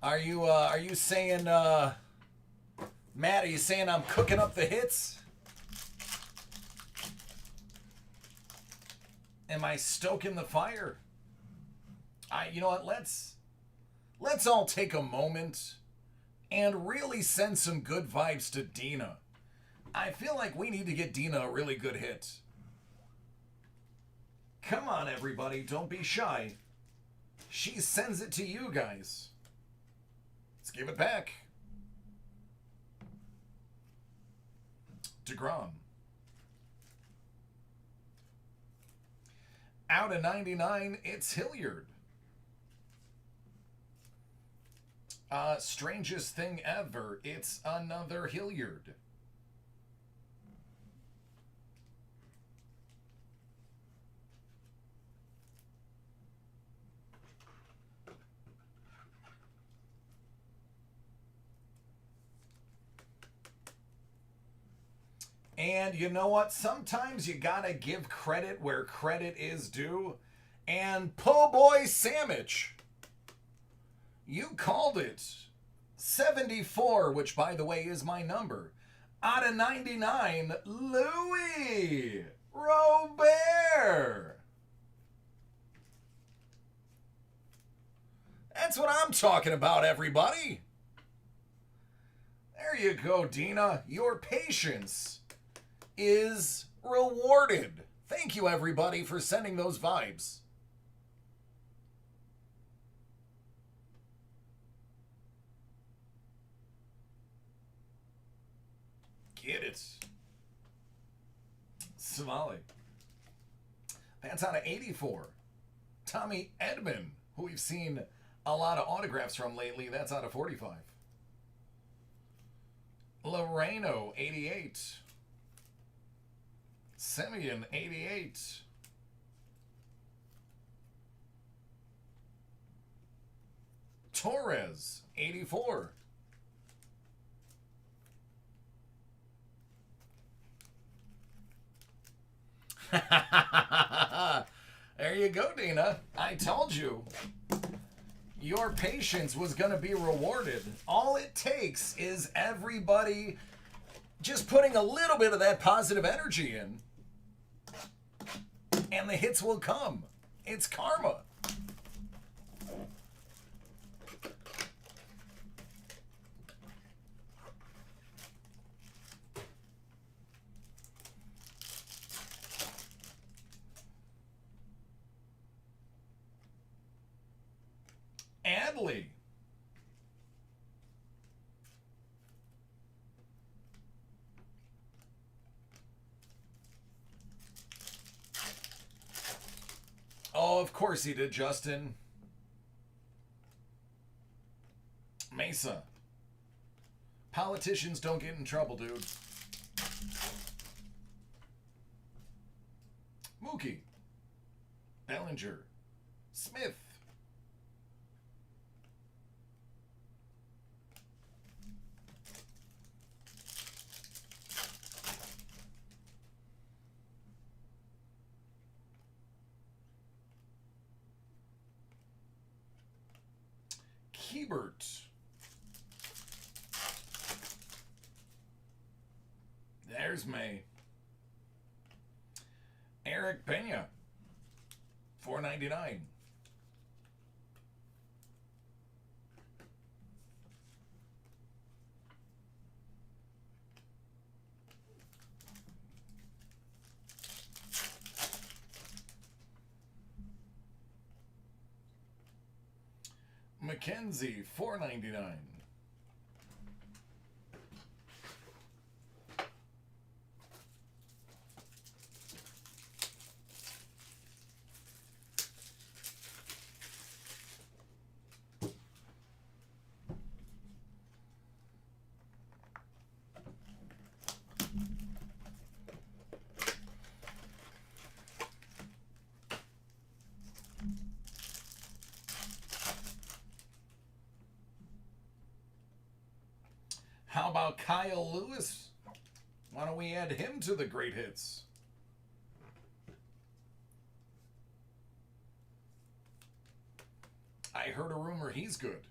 Are you saying Matt, are you saying I'm cooking up the hits? Am I stoking the fire? You know what? Let's all take a moment and really send some good vibes to Dina. I feel like we need to get Dina a really good hit. Come on, everybody, don't be shy. She sends it to you guys. Let's give it back. DeGrom. Out of 99, it's Hilliard. Strangest thing ever, it's another Hilliard. And you know what? Sometimes you gotta give credit where credit is due. And po' boy sandwich, you called it. 74, which by the way is my number. Out of 99, Louis Robert. That's what I'm talking about, everybody. There you go, Dina. Your patience is rewarded. Thank you, everybody, for sending those vibes. Get it. Somali. That's out of 84. Tommy Edmond, who we've seen a lot of autographs from lately, that's out of 45. Loreno, 88. Semyon, 88. Torres, 84. There you go, Dina. I told you. Your patience was going to be rewarded. All it takes is everybody just putting a little bit of that positive energy in, and the hits will come. It's karma. Adley. Oh, of course he did, Justin. Mesa. Politicians don't get in trouble, dude. Mookie. Bellinger. Smith. Hebert. There's May. Eric Pena. $4.99. Mackenzie, $4.99. How about Kyle Lewis? Why don't we add him to the great hits? I heard a rumor he's good.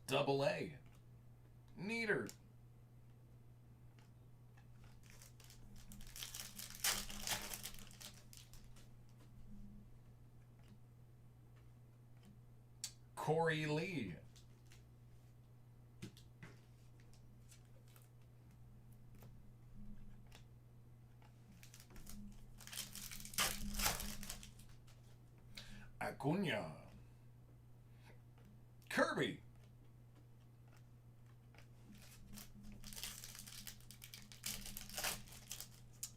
Double A. Neater. Corey Lee. Acuna. Kirby.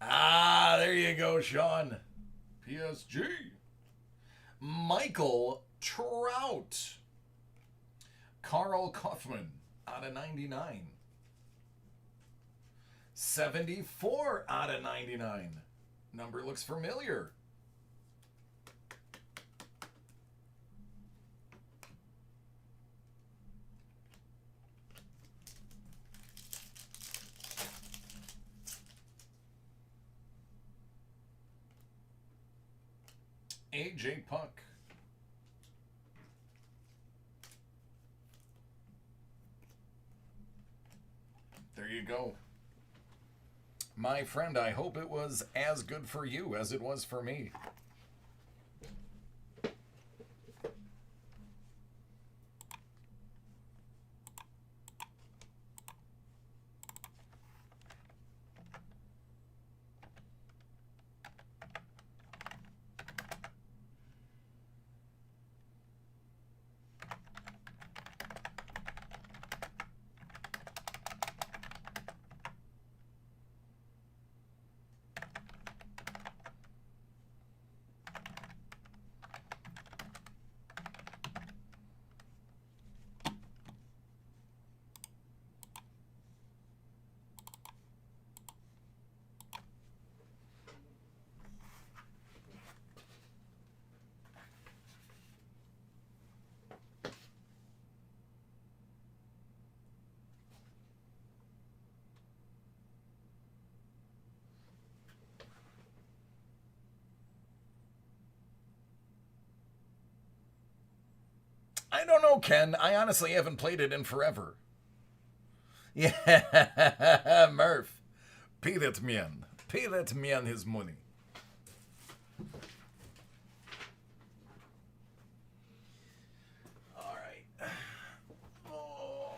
Ah, there you go, Sean. PSG. Michael Trout. Carl Kaufman out of 99. 74 out of 99. Number looks familiar. AJ Puck. There you go. My friend, I hope it was as good for you as it was for me. I don't know, Ken. I honestly haven't played it in forever. Yeah, Murph. Pay that man. Pay that man his money. All right. Oh.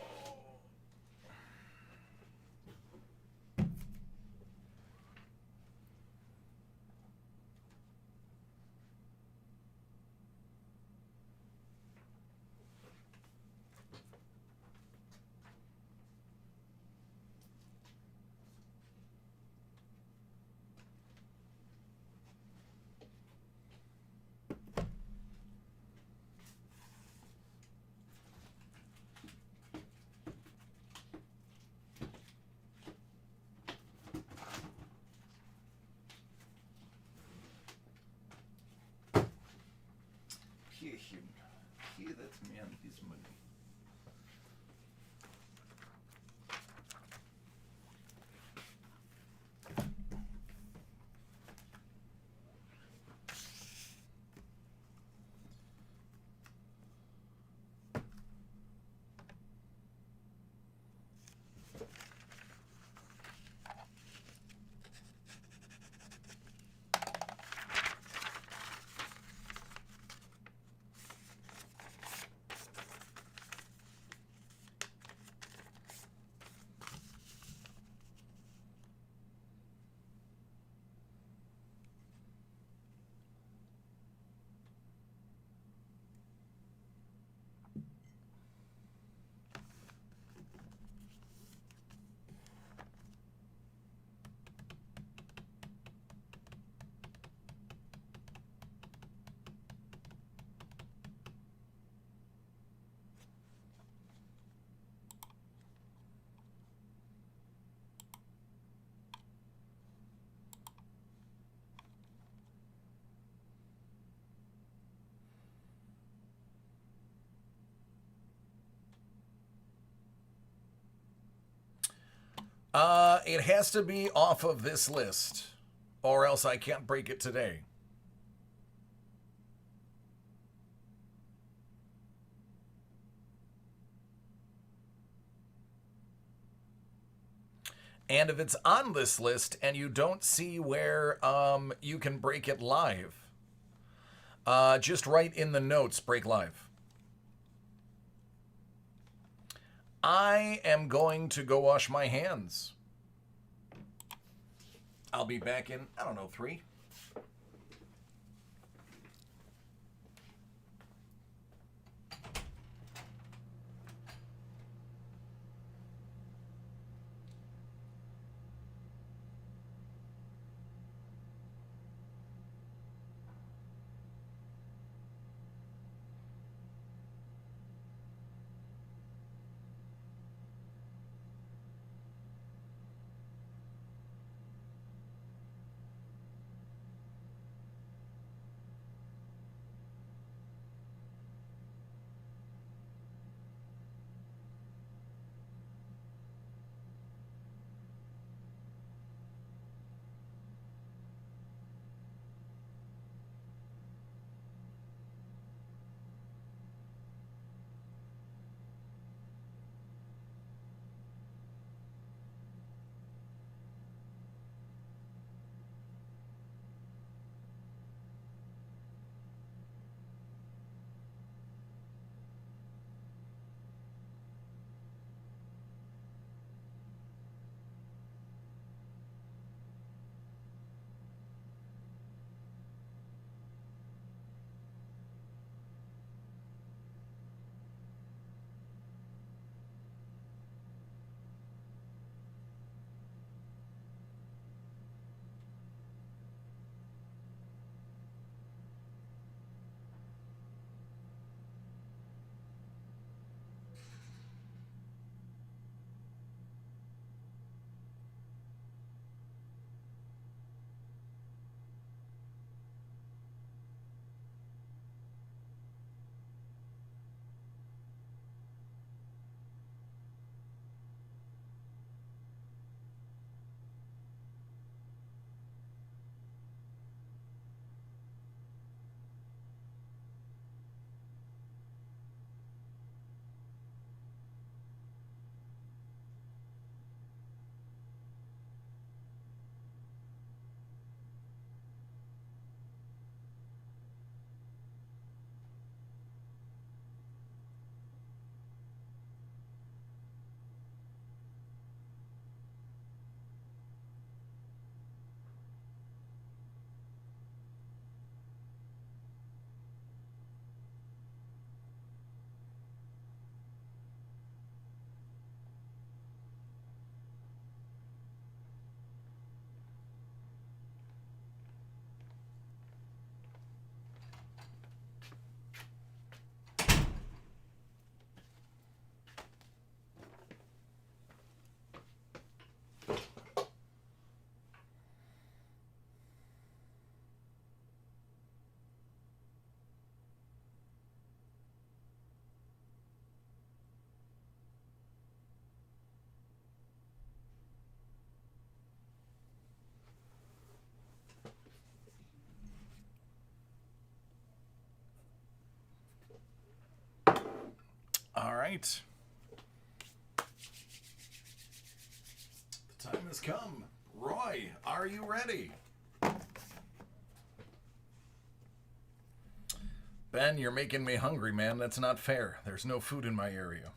Pay him. Pay that man his money. It has to be off of this list, or else I can't break it today. And if it's on this list and you don't see where you can break it live, just write in the notes, break live. I am going to go wash my hands. I'll be back in, I don't know, 3. All right. The time has come. Roy, are you ready? Ben, you're making me hungry, man. That's not fair. There's no food in my area.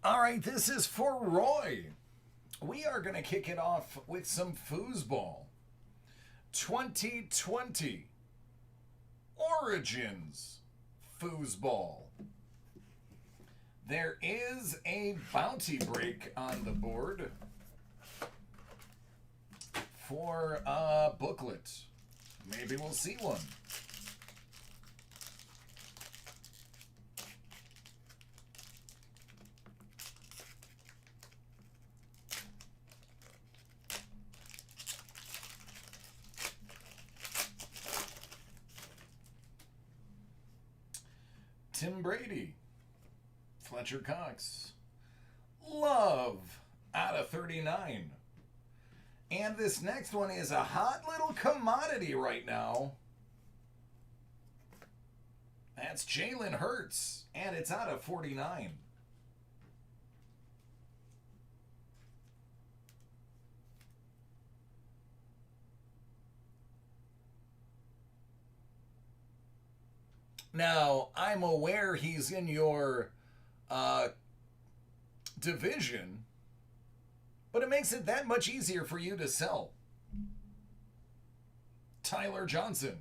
All right, this is for Roy. We are going to kick it off with some foosball. 2020 Origins foosball. There is a bounty break on the board for a booklet. Maybe we'll see one. Tim Brady, Fletcher Cox, Love out of 39. And this next one is a hot little commodity right now. That's Jalen Hurts, and it's out of 49. Now, I'm aware he's in your division, but it makes it that much easier for you to sell. Tyler Johnson.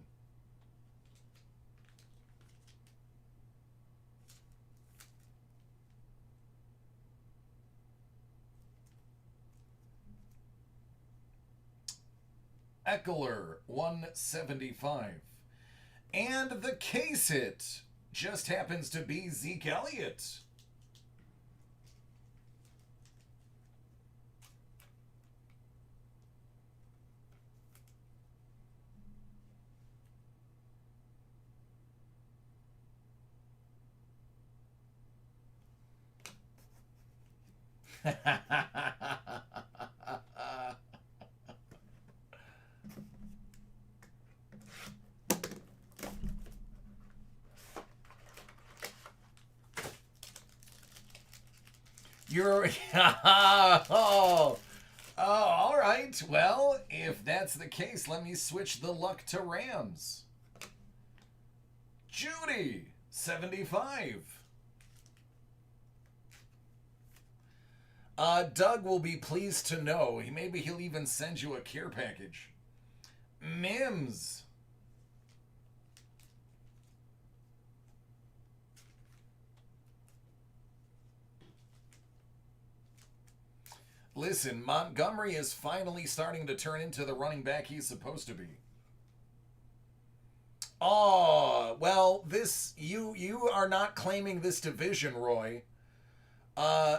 Eckler, 175. And the case hit just happens to be Zeke Elliott. You're oh, all right. Well, if that's the case, let me switch the luck to Rams. Judy, 75. Doug will be pleased to know. Maybe he'll even send you a care package. Mims. Listen, Montgomery is finally starting to turn into the running back he's supposed to be. Oh, well, this you are not claiming this division, Roy.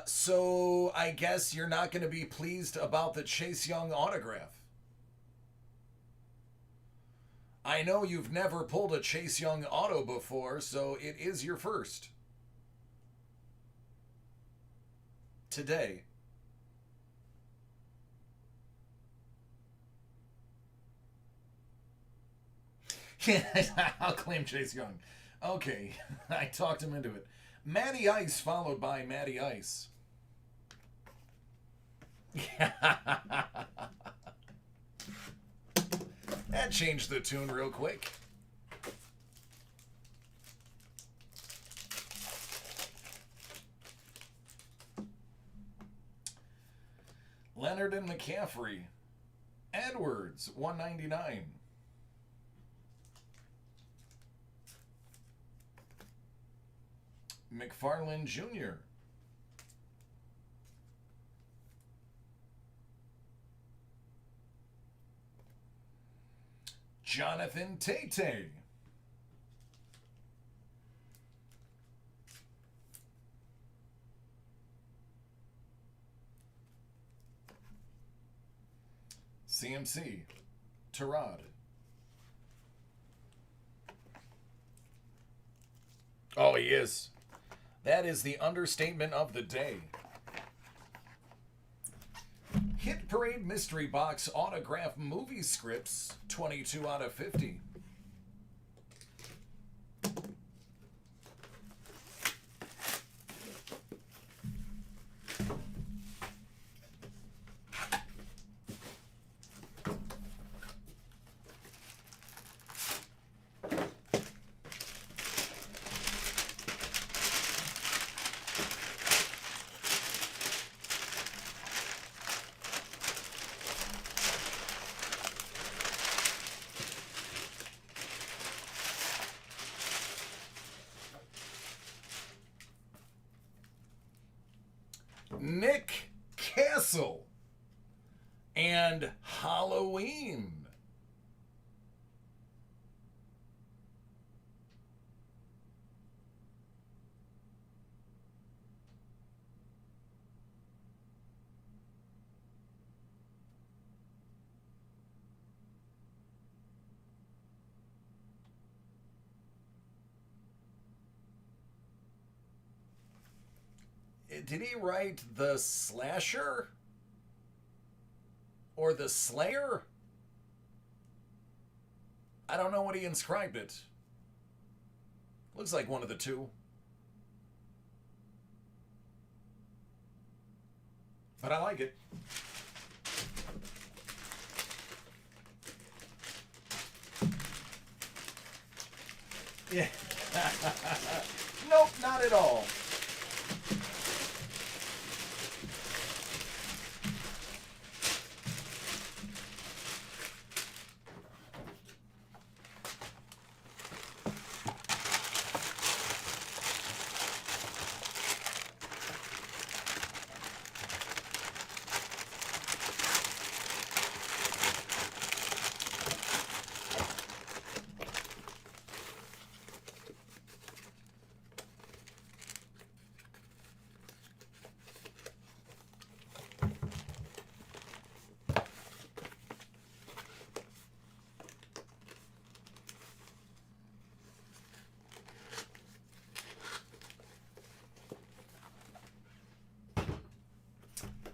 So I guess you're not going to be pleased about the Chase Young autograph. I know you've never pulled a Chase Young auto before, so it is your first. Today. I'll claim Chase Young. Okay, I talked him into it. Matty Ice followed by Matty Ice. That changed the tune real quick. Leonard and McCaffrey. Edwards, 199. McFarland Jr. Jonathan Tate. CMC. Terad. Oh, he is. That is the understatement of the day. Hit Parade Mystery Box Autograph Movie Scripts, 22 out of 50. Nick Castle and Halloween. Did he write the Slasher? Or the Slayer? I don't know what he inscribed it. Looks like one of the two. But I like it. Yeah. Nope, not at all.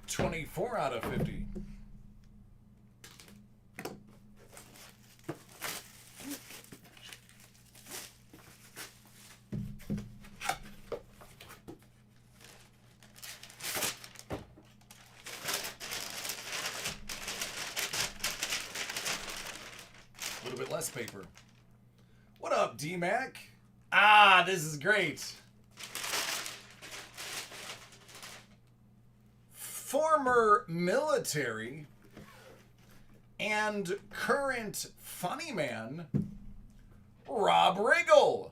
$24 out of 50. A little bit less paper. What up, D-Mac? Ah, this is great. Former military and current funny man, Rob Riggle.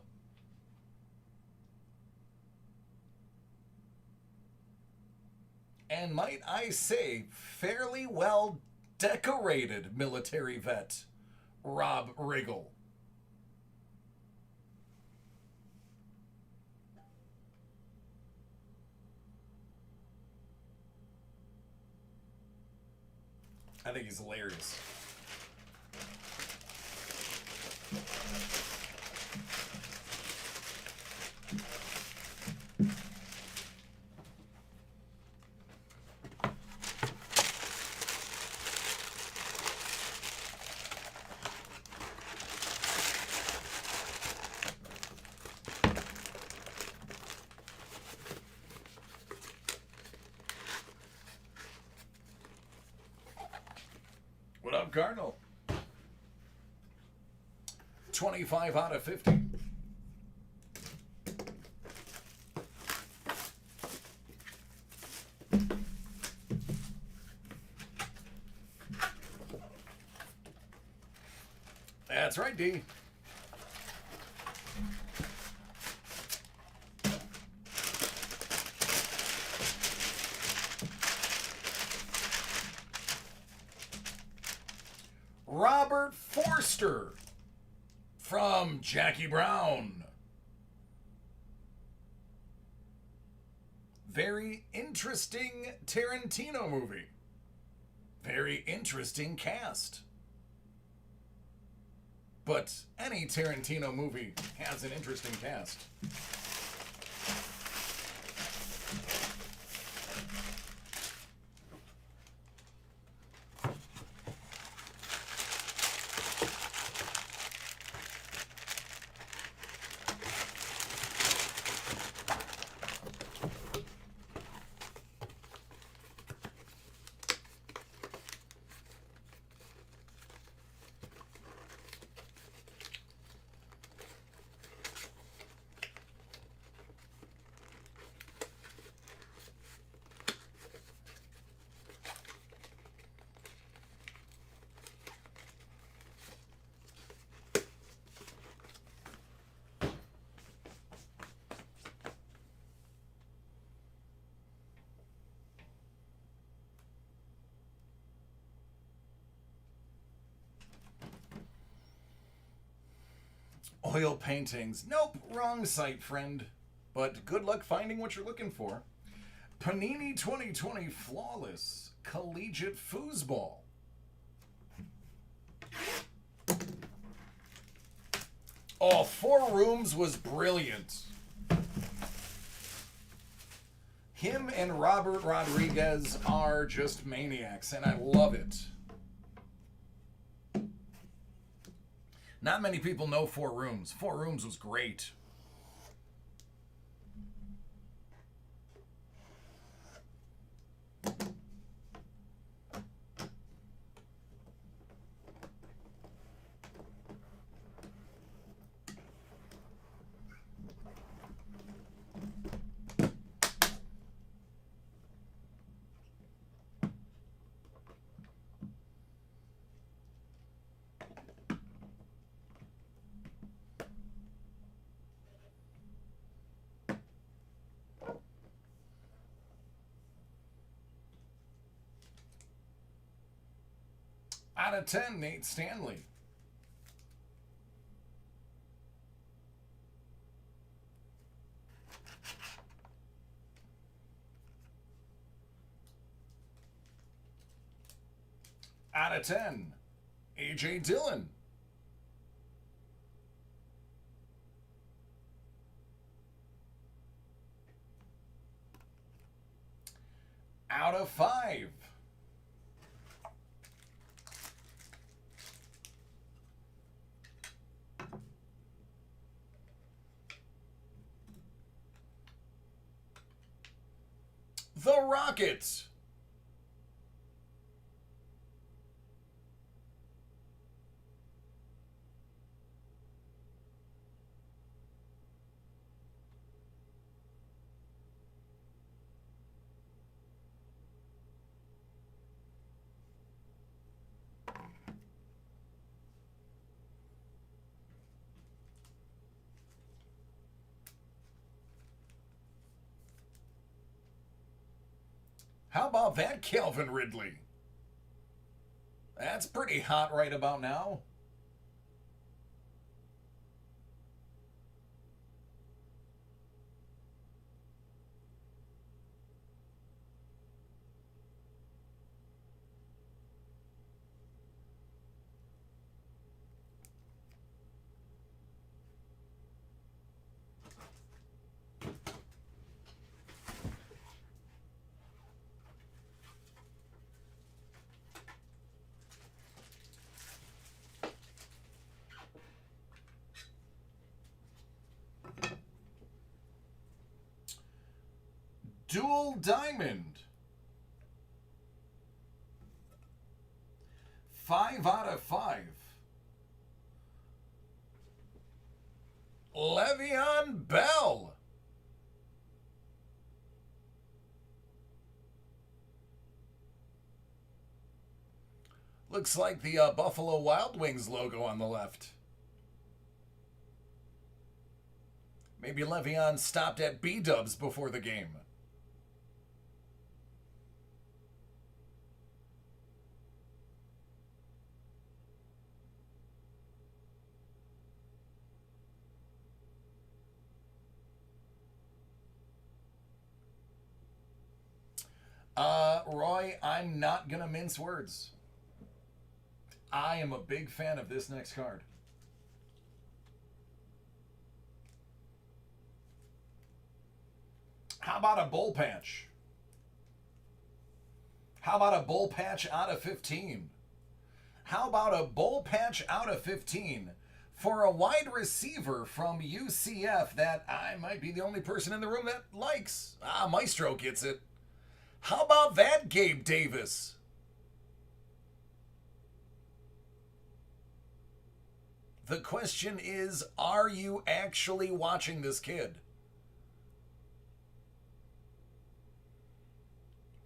And might I say, fairly well decorated military vet, Rob Riggle. I think he's hilarious. What up, Cardinal? 25 out of 50. That's right, D. Robert Forster from Jackie Brown. Very interesting Tarantino movie. Very interesting cast. But any Tarantino movie has an interesting cast. Oil paintings. Nope, wrong site, friend. But good luck finding what you're looking for. Panini 2020 Flawless Collegiate Foosball. Oh, Four Rooms was brilliant. Him and Robert Rodriguez are just maniacs, and I love it. Not many people know Four Rooms. Four Rooms was great. Out of 10, Nate Stanley. Out of 10, A.J. Dillon. Out of 5, the Rockets. How about that, Calvin Ridley? That's pretty hot right about now. Dual Diamond. 5 out of 5. Le'Veon Bell. Looks like the Buffalo Wild Wings logo on the left. Maybe Le'Veon stopped at B-dubs before the game. Roy, I'm not going to mince words. I am a big fan of this next card. How about a bowl patch? How about a bowl patch out of 15? How about a bowl patch out of 15 for a wide receiver from UCF that I might be the only person in the room that likes? Maestro gets it. How about that, Gabe Davis? The question is, are you actually watching this kid?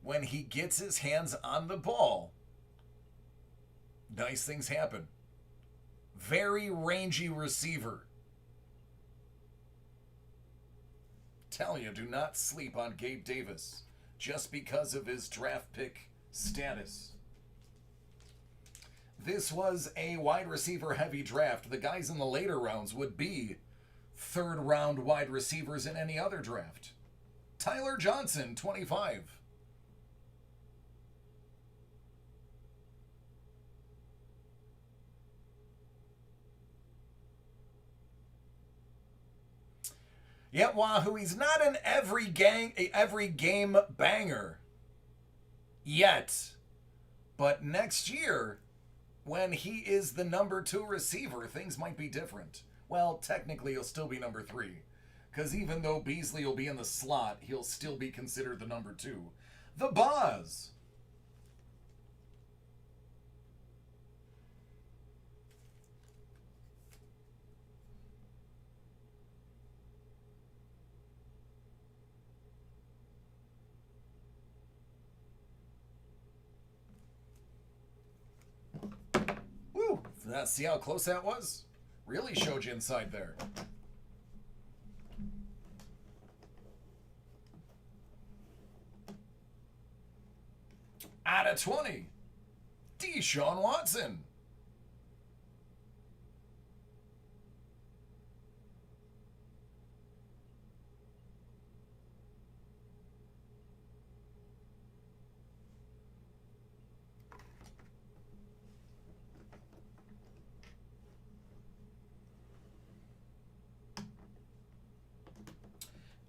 When he gets his hands on the ball, nice things happen. Very rangy receiver. Tell you, do not sleep on Gabe Davis just because of his draft pick status. This was a wide receiver heavy draft. The guys in the later rounds would be third round wide receivers in any other draft. Tyler Johnson, 25. Yeah, Wahoo, he's not an every game banger yet. But next year, when he is the number 2 receiver, things might be different. Well, technically, he'll still be number 3. Because even though Beasley will be in the slot, he'll still be considered the number 2. The Boz. Woo! See how close that was? Really showed you inside there. Out of 20, Deshaun Watson.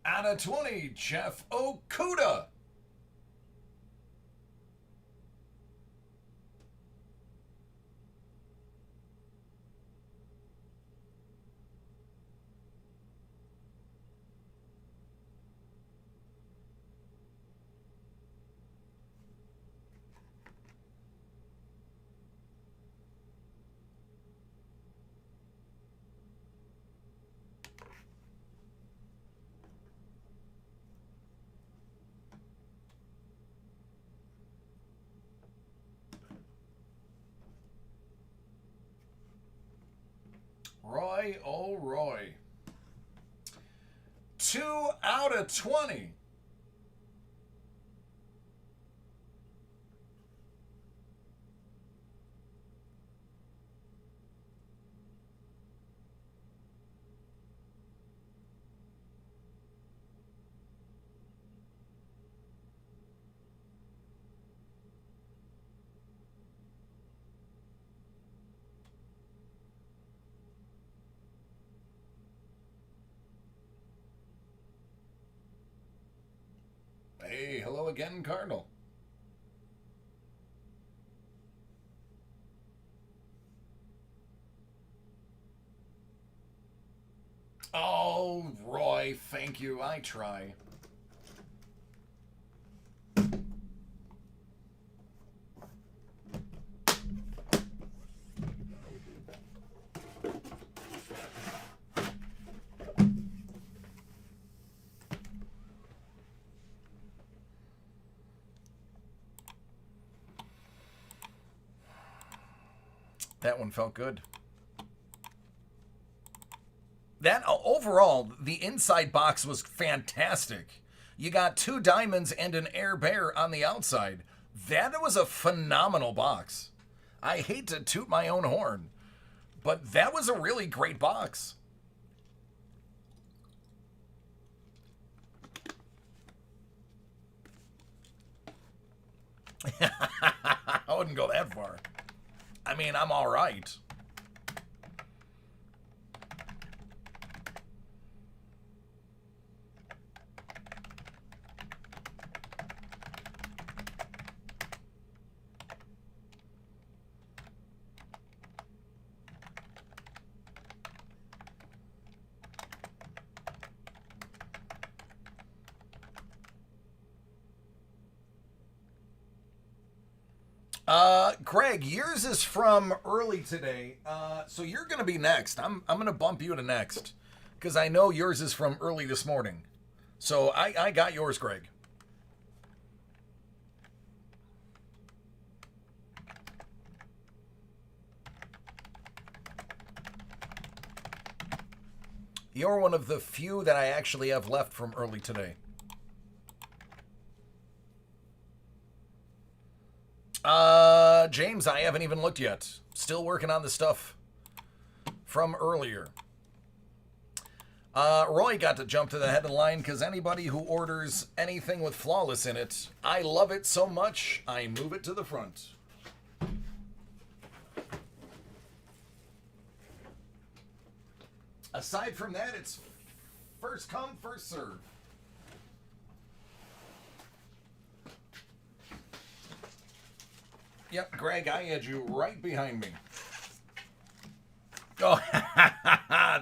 Out of 20, Jeff Okuda. Roy O'Roy. 2 out of 20. Hey, hello again, Cardinal. Oh, Roy, thank you. I try. That one felt good. That overall, the inside box was fantastic. You got 2 diamonds and an air bear on the outside. That was a phenomenal box. I hate to toot my own horn, but that was a really great box. I wouldn't go that far. I mean, I'm all right. Greg, yours is from early today, so you're going to be next. I'm going to bump you to next because I know yours is from early this morning. So I got yours, Greg. You're one of the few that I actually have left from early today. James, I haven't even looked yet. Still working on the stuff from earlier. Roy got to jump to the head of the line because anybody who orders anything with flawless in it, I love it so much, I move it to the front. Aside from that, it's First come, first serve. Yep, Greg, I had you right behind me. Oh,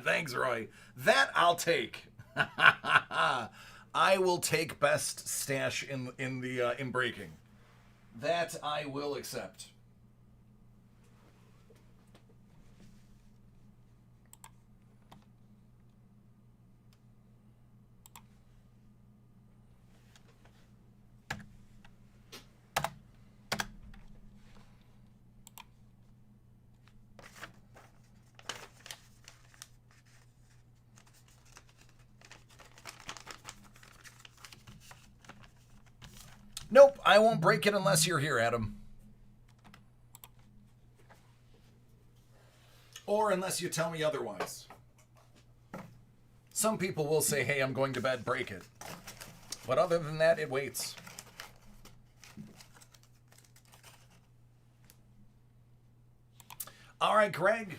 thanks, Roy. That I'll take. I will take best stash in breaking. That I will accept. Nope, I won't break it unless you're here, Adam. Or unless you tell me otherwise. Some people will say, hey, I'm going to bed, break it. But other than that, it waits. All right, Greg.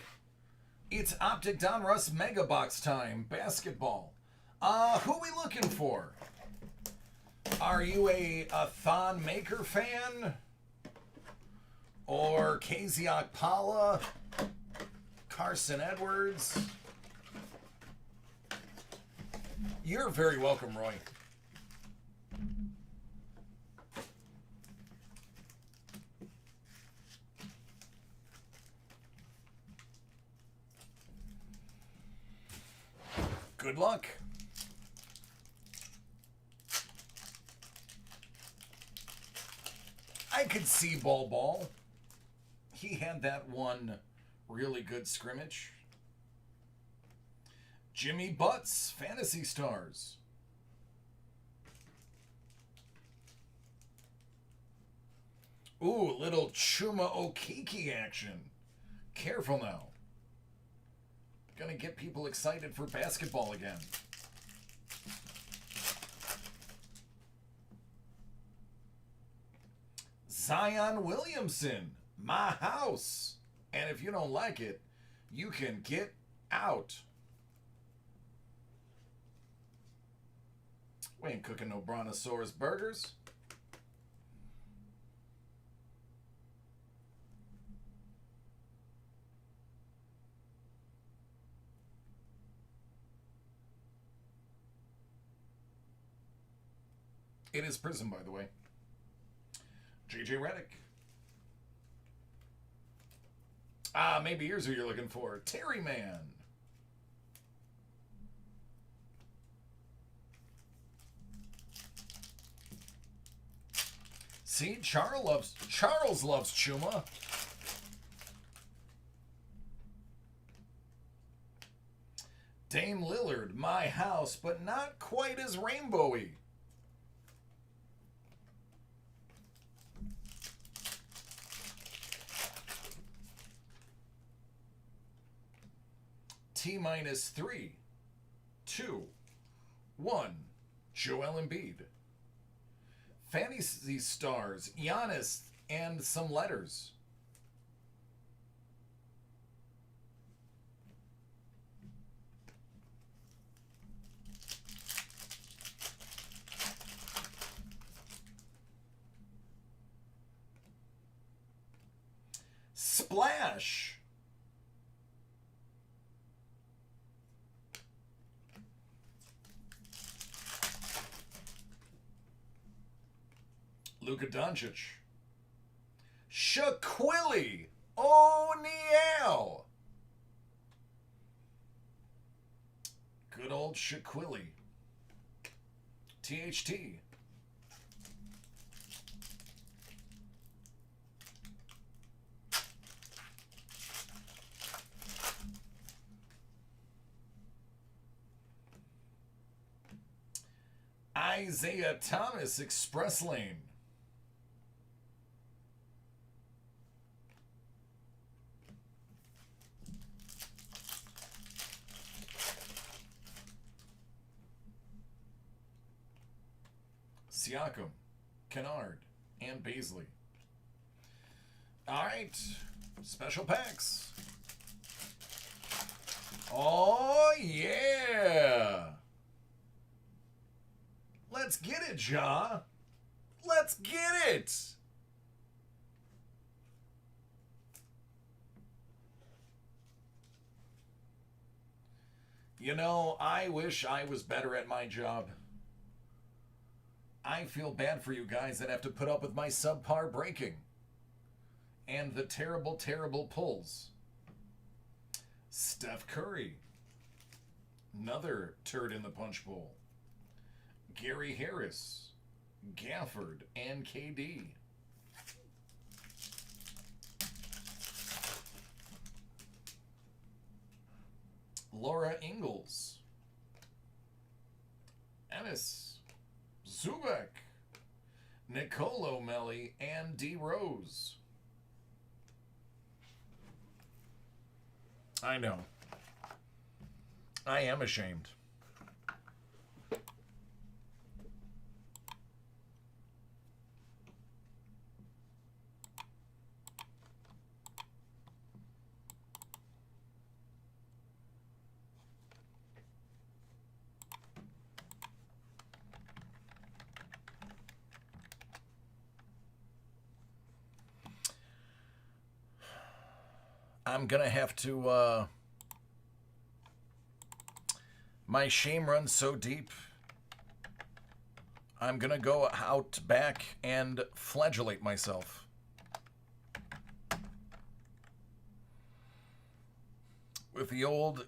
It's Optic Donruss Mega Box time. Basketball. Who we looking for? Are you a Thon Maker fan? Or KZ Okpala? Carson Edwards? You're very welcome, Roy. Good luck. I could see Ball. He had that one really good scrimmage. Jimmy Butts, Fantasy Stars. Ooh, little Chuma Okiki action. Careful now. Gonna get people excited for basketball again. Zion Williamson, my house. And if you don't like it, you can get out. We ain't cooking no Brontosaurus burgers. It is Prism, by the way. JJ Redick. Maybe here's who you're looking for. Terry Man. See, Charles loves Chuma. Dame Lillard, my house, but not quite as rainbowy. T-3, 2, 1. Joel Embiid. Fantasy Stars, Giannis, and some letters. Splash. Luka Doncic. Shaquille O'Neal. Good old Shaquille. THT. Isaiah Thomas, Express Lane. Siakam, Kennard, and Baisley. All right, special packs. Oh, yeah. Let's get it, Ja. Let's get it. You know, I wish I was better at my job. I feel bad for you guys that have to put up with my subpar breaking. And the terrible, terrible pulls. Steph Curry. Another turd in the punch bowl. Gary Harris. Gafford and KD. Laura Ingalls. Ennis. Zubek. Nicolo Melli and D. Rose. I know. I am ashamed. I'm gonna have to, my shame runs so deep, I'm gonna go out back and flagellate myself. With the old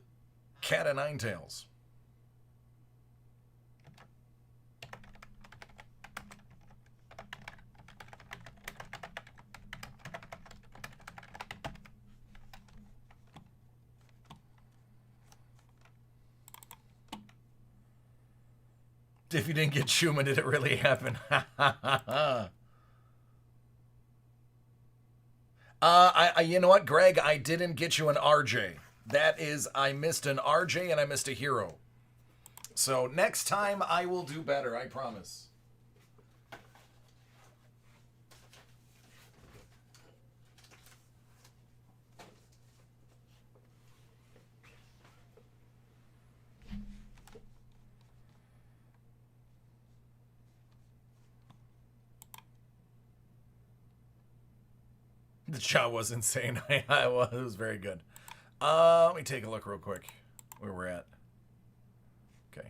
cat o' nine tails. If you didn't get Schumann, did it really happen? You know what, Greg? I didn't get you an RJ. That is, I missed an RJ and I missed a hero. So next time I will do better, I promise. The shot was insane. It was very good. Let me take a look real quick where we're at. Okay.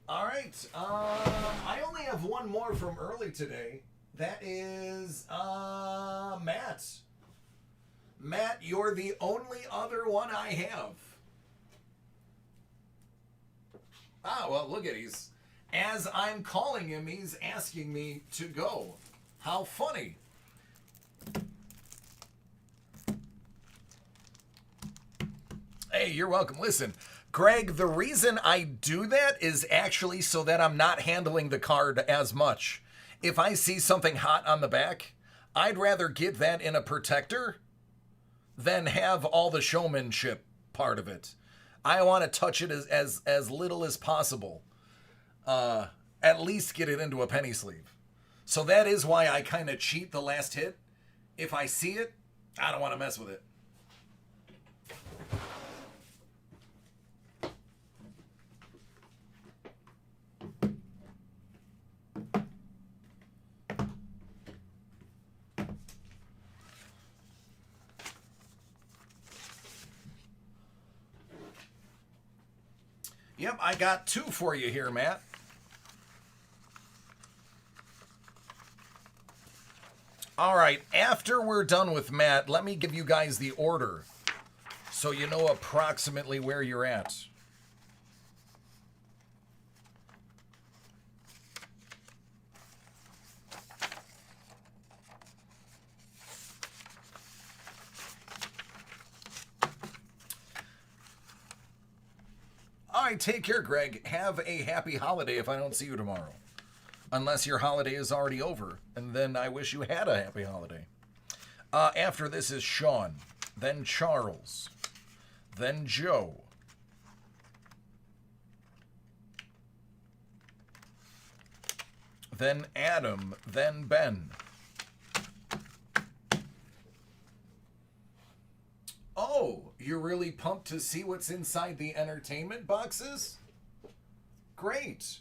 All right. I only have one more from early today. That is Matt. Matt, you're the only other one I have. Ah, well, look at he's. As I'm calling him, he's asking me to go. How funny. Hey, you're welcome. Listen, Greg, the reason I do that is actually so that I'm not handling the card as much. If I see something hot on the back, I'd rather get that in a protector than have all the showmanship part of it. I want to touch it as little as possible. At least get it into a penny sleeve. So that is why I kind of cheat the last hit. If I see it, I don't want to mess with it. Yep, I got two for you here, Matt. All right, after we're done with Matt, let me give you guys the order so you know approximately where you're at. All right, take care, Greg. Have a happy holiday if I don't see you tomorrow. Unless your holiday is already over, and then I wish you had a happy holiday. After this is Sean, then Charles, then Joe, then Adam, then Ben. Oh, you're really pumped to see what's inside the entertainment boxes? Great.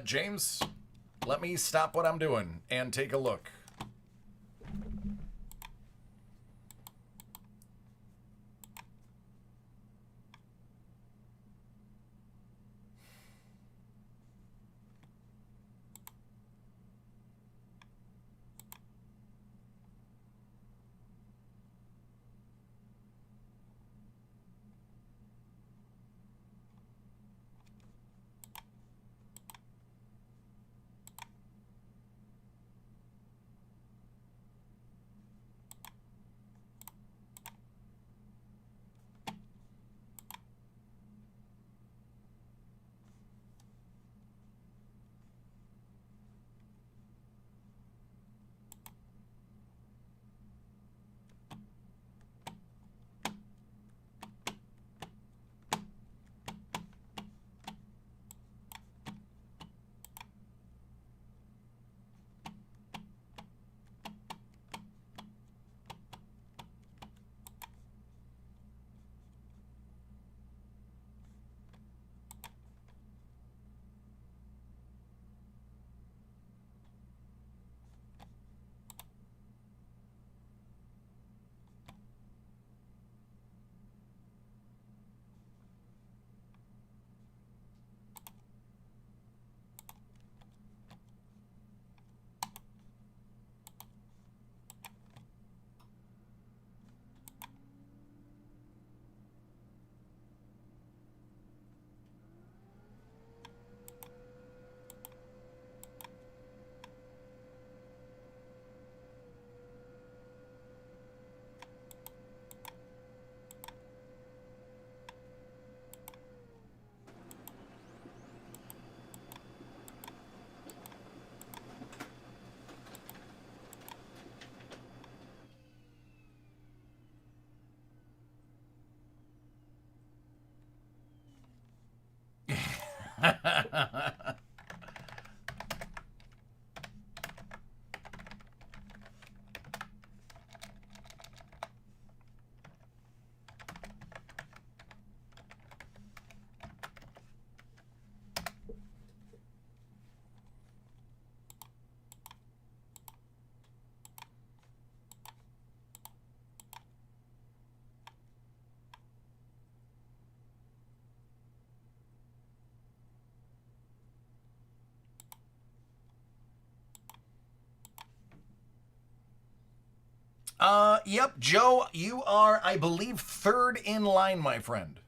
James, let me stop what I'm doing and take a look. Yep, Joe, you are, I believe, third in line, my friend.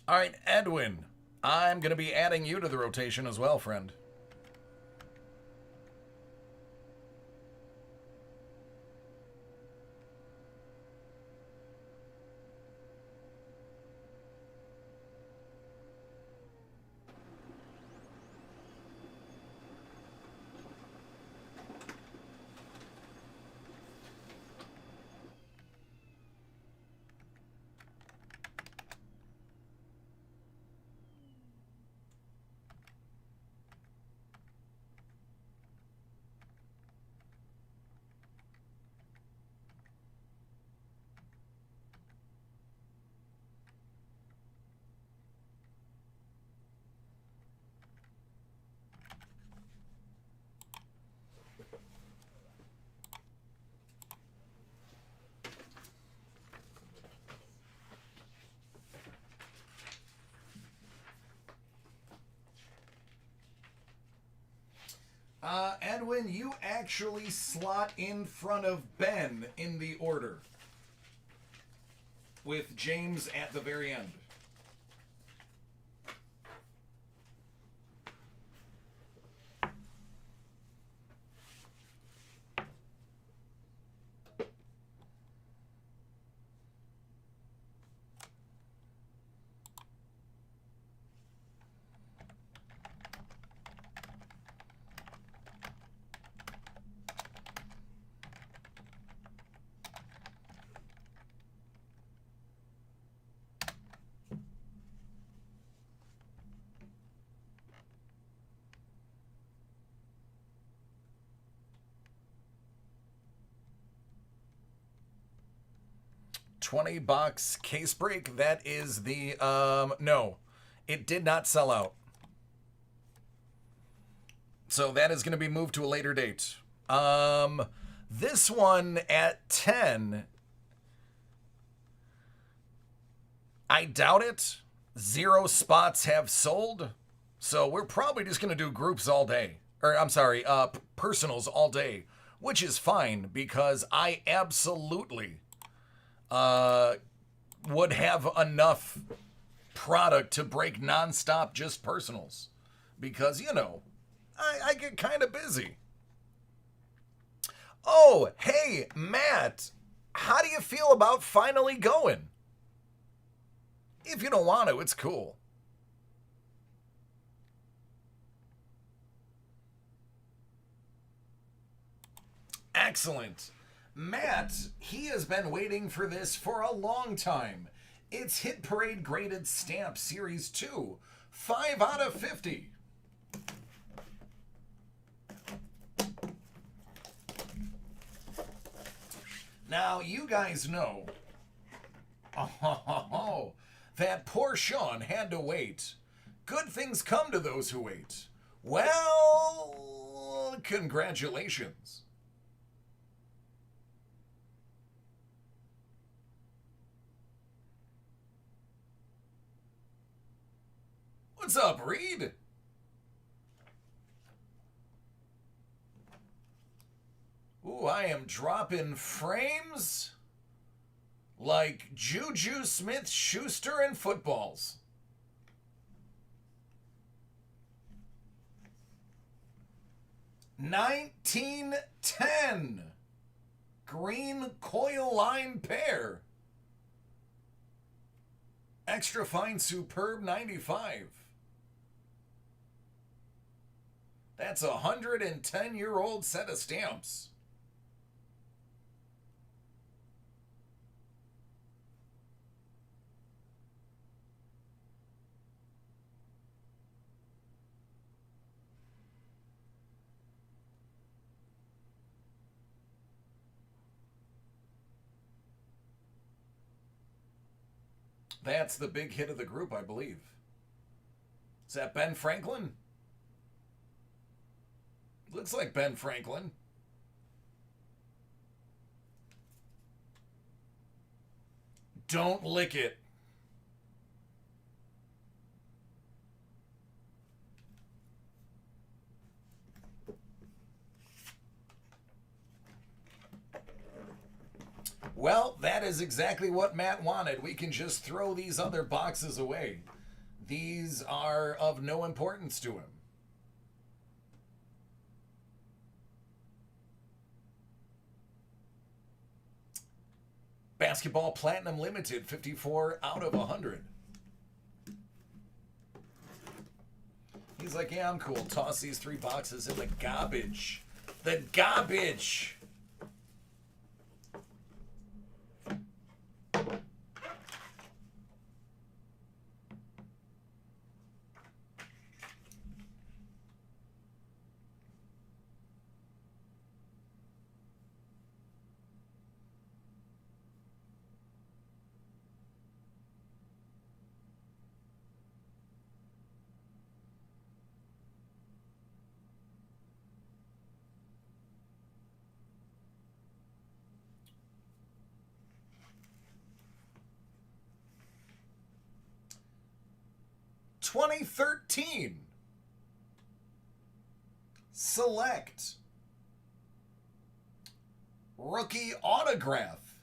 All right, Edwin, I'm going to be adding you to the rotation as well, friend. Edwin, you actually slot in front of Ben in the order, with James at the very end. $20 case break. That is the no, it did not sell out. So that is going to be moved to a later date. This one at 10. I doubt it. 0 spots have sold. So we're probably just going to do groups all day. Or I'm sorry, personals all day, which is fine because I absolutely would have enough product to break nonstop just personals because, you know, I get kind of busy. Oh, hey, Matt, how do you feel about finally going? If you don't want to, it's cool. Excellent. Matt, he has been waiting for this for a long time. It's Hit Parade Graded Stamp Series 2. 5 out of 50. Now, you guys know that poor Sean had to wait. Good things come to those who wait. Well, congratulations. What's up, Reed? Ooh, I am dropping frames like Juju Smith-Schuster and footballs. $19.10 green coil line pair. Extra fine superb 95. That's a 110-year-old set of stamps. That's the big hit of the group, I believe. Is that Ben Franklin? Looks like Ben Franklin. Don't lick it. Well, that is exactly what Matt wanted. We can just throw these other boxes away. These are of no importance to him. Basketball Platinum Limited, 54 out of 100. He's like, yeah, I'm cool. Toss these 3 boxes in the garbage. The garbage! $2013 Select. Rookie autograph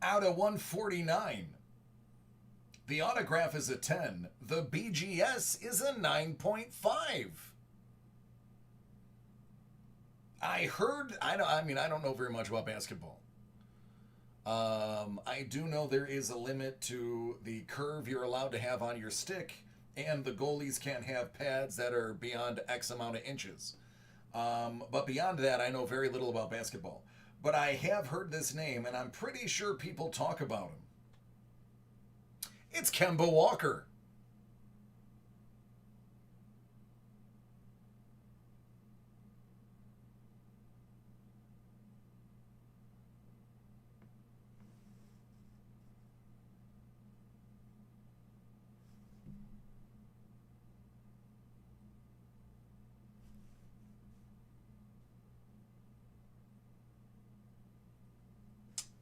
out of 149. The autograph is a 10. The BGS is a 9.5. I heard, I don't know very much about basketball. I do know there is a limit to the curve you're allowed to have on your stick, and the goalies can't have pads that are beyond X amount of inches. But beyond that, I know very little about basketball. But I have heard this name, and I'm pretty sure people talk about him. It's Kemba Walker.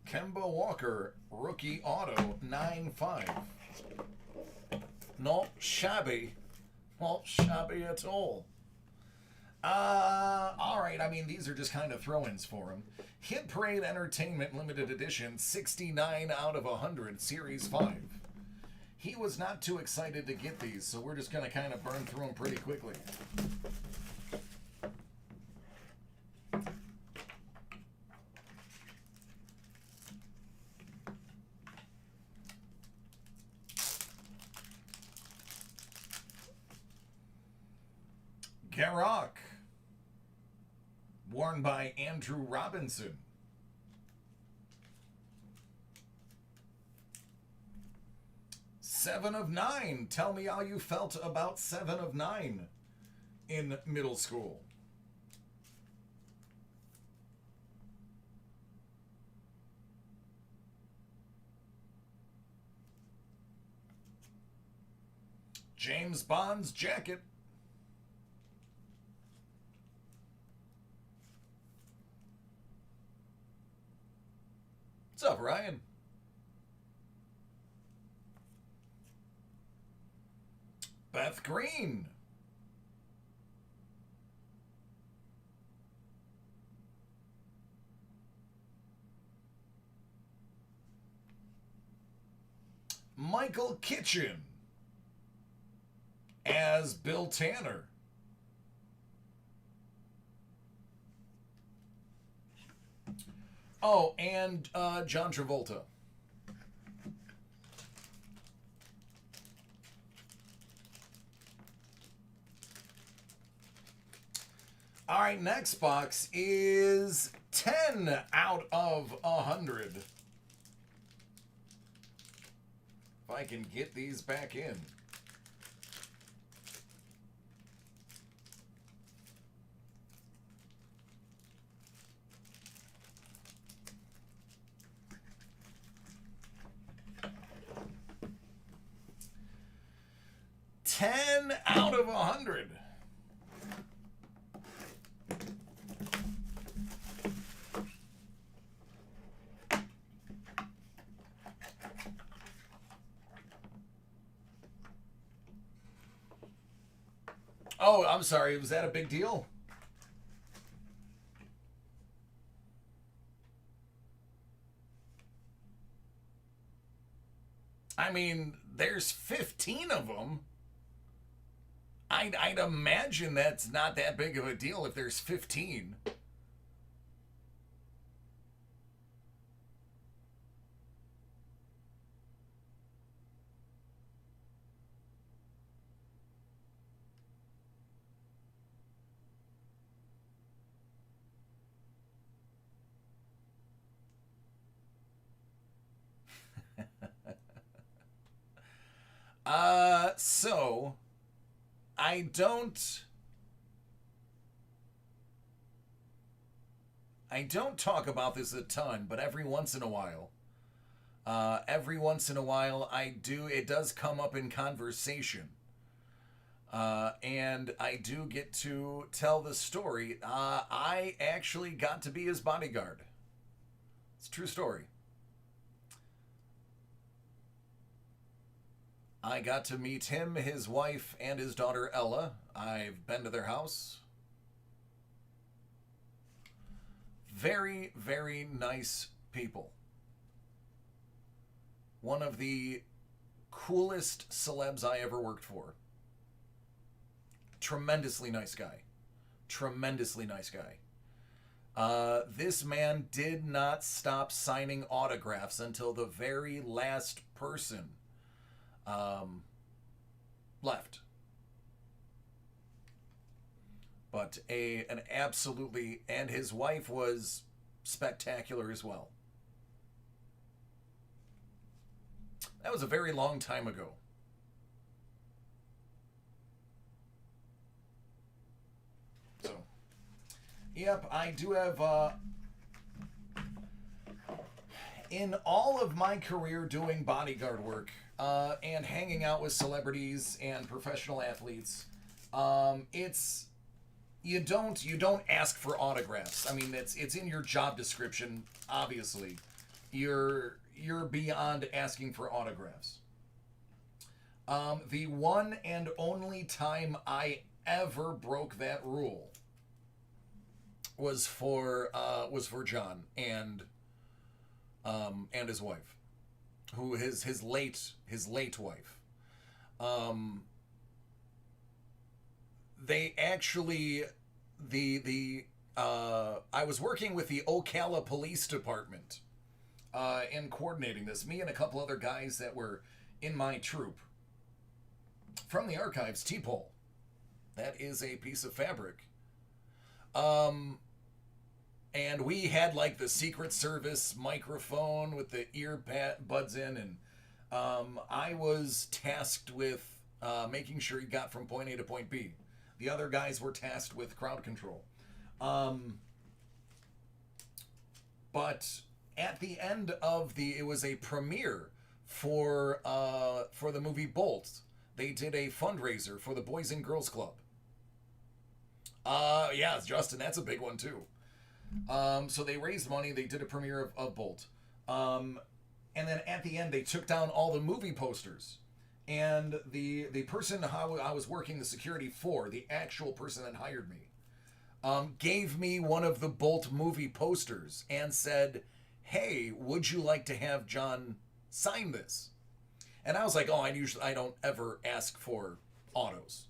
Kemba Walker, rookie auto, 9.5. Not shabby. Not shabby at all. Alright, I mean, these are just kind of throw-ins for him. Hit Parade Entertainment Limited Edition, 69 out of 100, Series 5. He was not too excited to get these, so we're just going to kind of burn through them pretty quickly. Garrock, worn by Andrew Robinson. Seven of 9. Tell me how you felt about 7 of 9 in middle school. James Bond's jacket. What's up, Ryan? Beth Green. Michael Kitchen as Bill Tanner. Oh, and John Travolta. All right, next box is 10 out of 100. If I can get these back in. Ten out of 100. Oh, I'm sorry. Was that a big deal? I mean, there's 15 of them. I'd imagine that's not that big of a deal if there's 15. So I don't talk about this a ton, but every once in a while, it does come up in conversation. And I do get to tell the story. I actually got to be his bodyguard. It's a true story. I got to meet him, his wife, and his daughter Ella. I've been to their house. Very, very nice people. One of the coolest celebs I ever worked for. Tremendously nice guy. Tremendously nice guy. This man did not stop signing autographs until the very last person left. But an absolutely, and his wife was spectacular as well. That was a very long time ago. So, yep, I do have, in all of my career doing bodyguard work, and hanging out with celebrities and professional athletes, it's, you don't ask for autographs. I mean, it's in your job description, obviously. You're beyond asking for autographs. The one and only time I ever broke that rule was for John and his wife, who his late wife. They actually I was working with the Ocala Police Department in coordinating this. Me and a couple other guys that were in my troop. From the archives, T-pole. That is a piece of fabric. And we had like the Secret Service microphone with the buds in, and I was tasked with making sure he got from point A to point B. The other guys were tasked with crowd control. But at the end of it was a premiere for the movie Bolt. They did a fundraiser for the Boys and Girls Club. Yeah, Justin, that's a big one too. So they raised money. They did a premiere of Bolt. And then at the end, they took down all the movie posters. And the person I was working the security for, the actual person that hired me, gave me one of the Bolt movie posters and said, "Hey, would you like to have John sign this?" And I was like, "Oh, I don't ever ask for autos.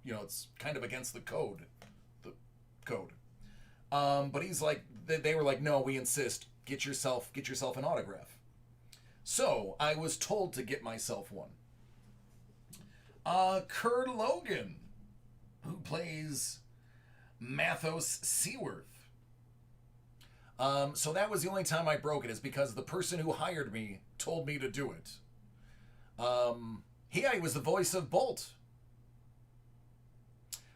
It's kind of against the code." But he's like, they were like, "No, we insist. Get yourself an autograph." So I was told to get myself one. Kurt Logan, who plays Mathos Seaworth. So that was the only time I broke it, is because the person who hired me told me to do it. He was the voice of Bolt.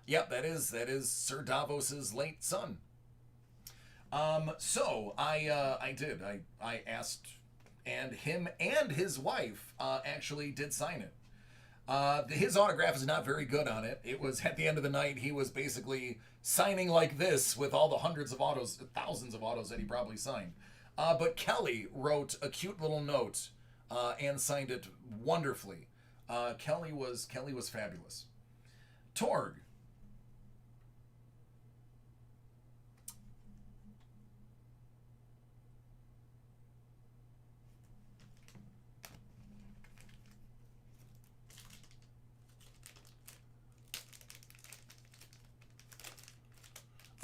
Yep, that is Sir Davos's late son. So I did. I asked, and him and his wife actually did sign it. His autograph is not very good on it. It was at the end of the night, he was basically signing like this with all the hundreds of autos, thousands of autos that he probably signed. But Kelly wrote a cute little note and signed it wonderfully. Kelly was fabulous. Torg.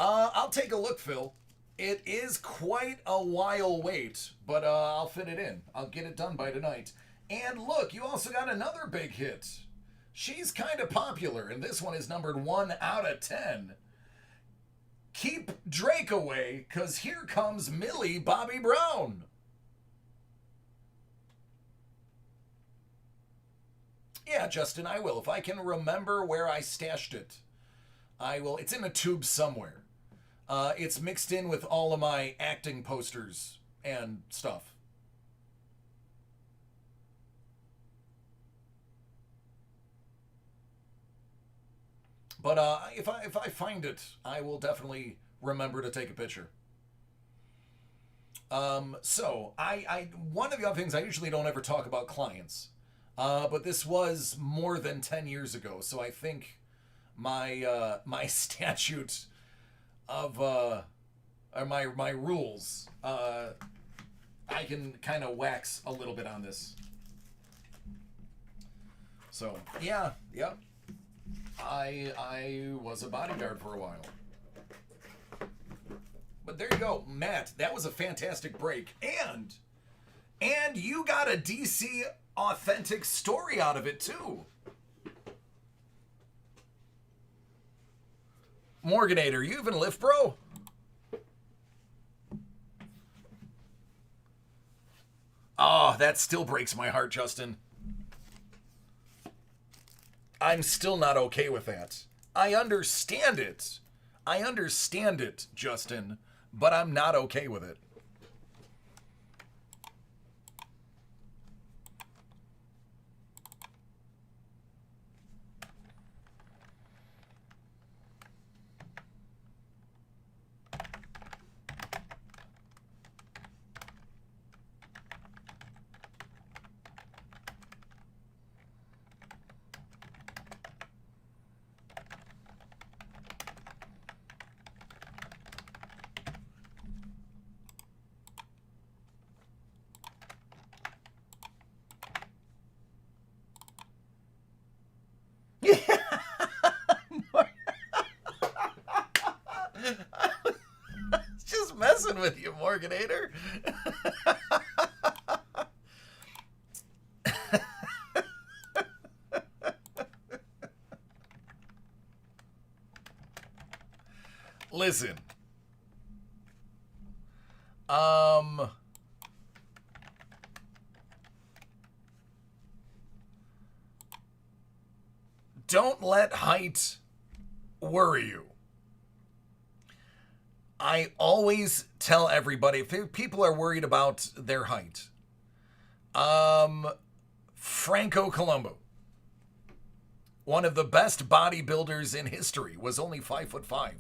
I'll take a look, Phil. It is quite a while wait, but I'll fit it in. I'll get it done by tonight. And look, you also got another big hit. She's kind of popular, and this one is numbered 1 out of 10. Keep Drake away, because here comes Millie Bobby Brown. Yeah, Justin, I will. If I can remember where I stashed it, I will. It's in a tube somewhere. It's mixed in with all of my acting posters and stuff. But if I find it, I will definitely remember to take a picture. So I one of the other things, I usually don't ever talk about clients, but this was more than 10 years ago, so I think my statute of or my rules, I can kind of wax a little bit on this. So yeah, yep. I was a bodyguard for a while. But there you go, Matt. That was a fantastic break, and you got a DC authentic story out of it too. Morganator, you even lift, bro? Oh, that still breaks my heart, Justin. I'm still not okay with that. I understand it. I understand it, Justin, but I'm not okay with it. Just messing with you, Morganator. Listen. Don't let height worry you. I always tell everybody, if people are worried about their height, Franco Columbu, one of the best bodybuilders in history, was only 5'5".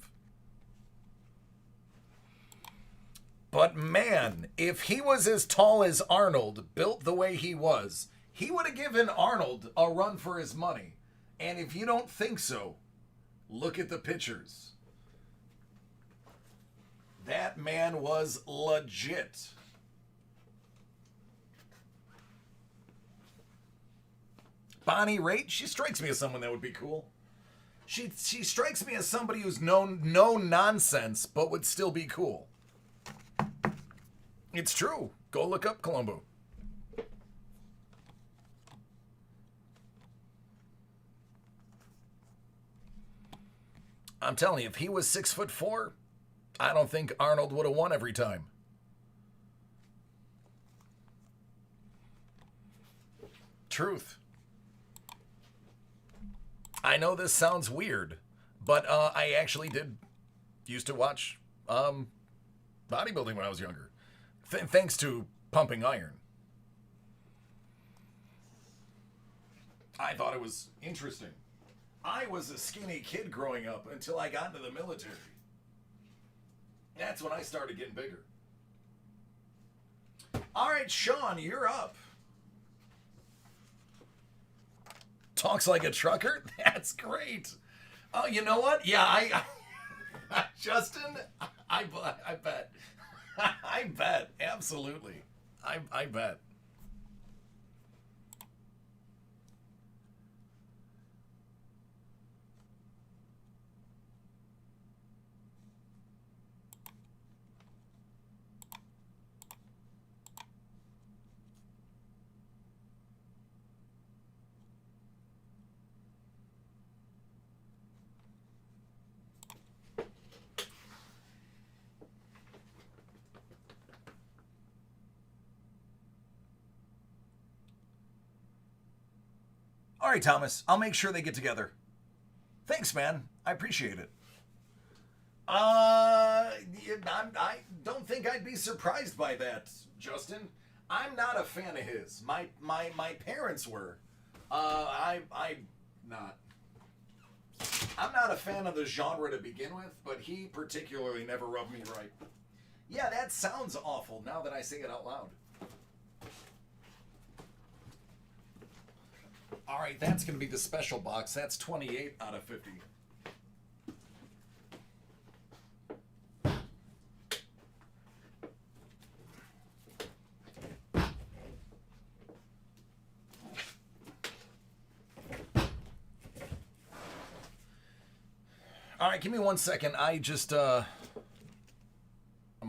But man, if he was as tall as Arnold, built the way he was, he would have given Arnold a run for his money. And if you don't think so, look at the pictures. That man was legit. Bonnie Raitt, she strikes me as someone that would be cool. She strikes me as somebody who's no nonsense, but would still be cool. It's true. Go look up Columbu. I'm telling you, if he was 6'4", I don't think Arnold would have won every time. Truth. I know this sounds weird, but I actually used to watch bodybuilding when I was younger. Thanks to pumping iron. I thought it was interesting. I was a skinny kid growing up until I got into the military. That's when I started getting bigger. All right, Sean, you're up. Talks like a trucker? That's great. Oh, you know what? Yeah, I Justin, I bet. I bet. Absolutely. I bet. All right, Thomas. I'll make sure they get together. Thanks, man. I appreciate it. I don't think I'd be surprised by that, Justin. I'm not a fan of his. My parents were. I'm not. I'm not a fan of the genre to begin with, but he particularly never rubbed me right. Yeah, that sounds awful now that I say it out loud. All right, that's going to be the special box. That's 28 out of 50. All right, give me 1 second. I'm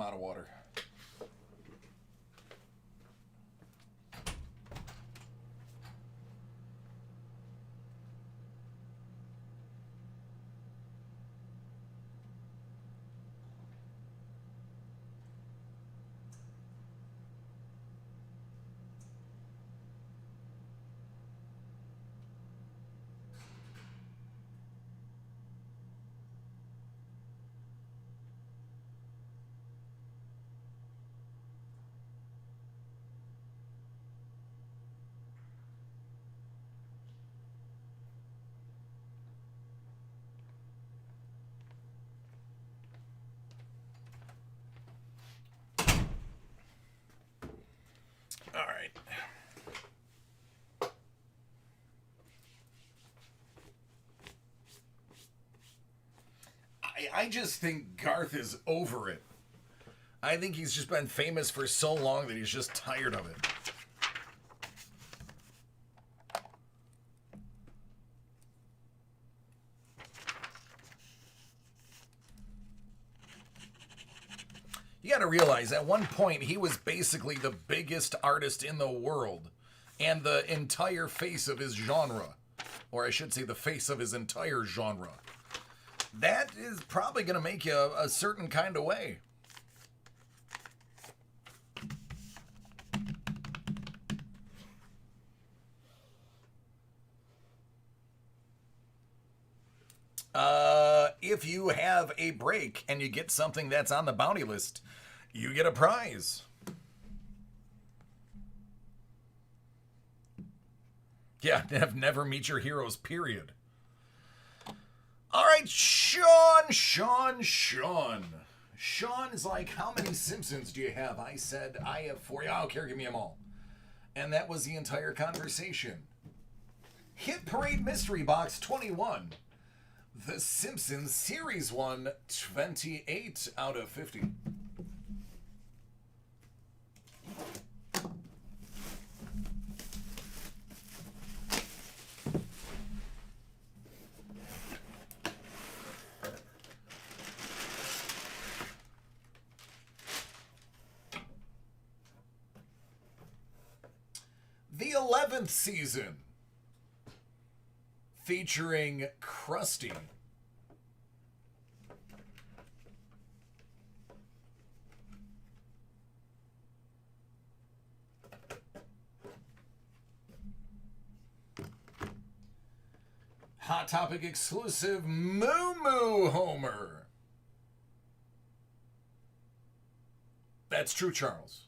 out of water. All right. I just think Garth is over it. I think he's just been famous for so long that he's just tired of it. You got to realize, at one point, he was basically the biggest artist in the world and the entire face of his genre. Or I should say the face of his entire genre. That is probably going to make you a certain kind of way. If you have a break and you get something that's on the bounty list, you get a prize. Yeah, never meet your heroes, period. All right, Sean. Sean is like, how many Simpsons do you have? I said, I have 4. Oh, care, give me them all. And that was the entire conversation. Hit Parade Mystery Box 21. The Simpsons Series 1, 28 out of 50. The 11th season, featuring Krusty. Hot Topic exclusive Moo Moo Homer. That's true, Charles.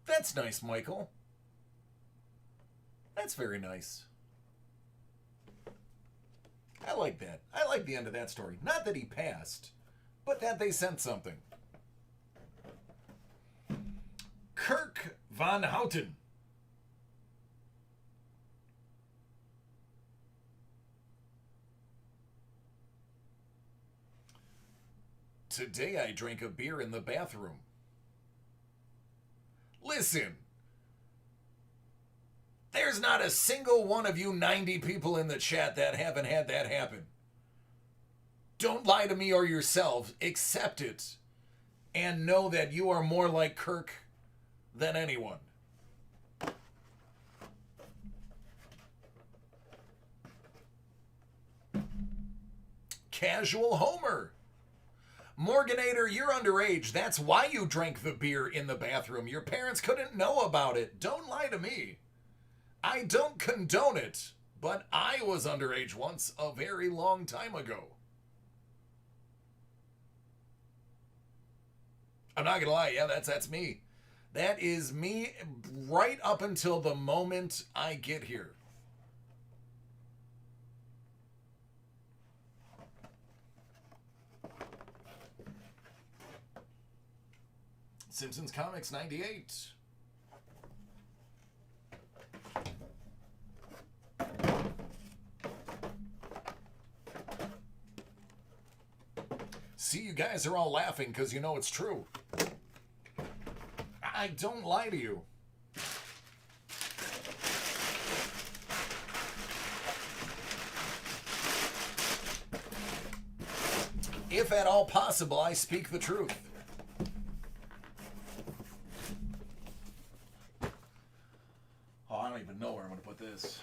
That's nice, Michael. That's very nice. I like that. I like the end of that story. Not that he passed, but that they sent something. Kirk Von Houten. Today I drank a beer in the bathroom. Listen, there's not a single one of you 90 people in the chat that haven't had that happen. Don't lie to me or yourselves. Accept it. And know that you are more like Kirk than anyone. Casual Homer. Morganator, you're underage. That's why you drank the beer in the bathroom. Your parents couldn't know about it. Don't lie to me. I don't condone it, but I was underage once a very long time ago. I'm not gonna lie, yeah, that's me. That is me right up until the moment I get here. Simpsons Comics 98. See, you guys are all laughing because you know it's true. I don't lie to you. If at all possible, I speak the truth. Oh, I don't even know where I'm going to put this.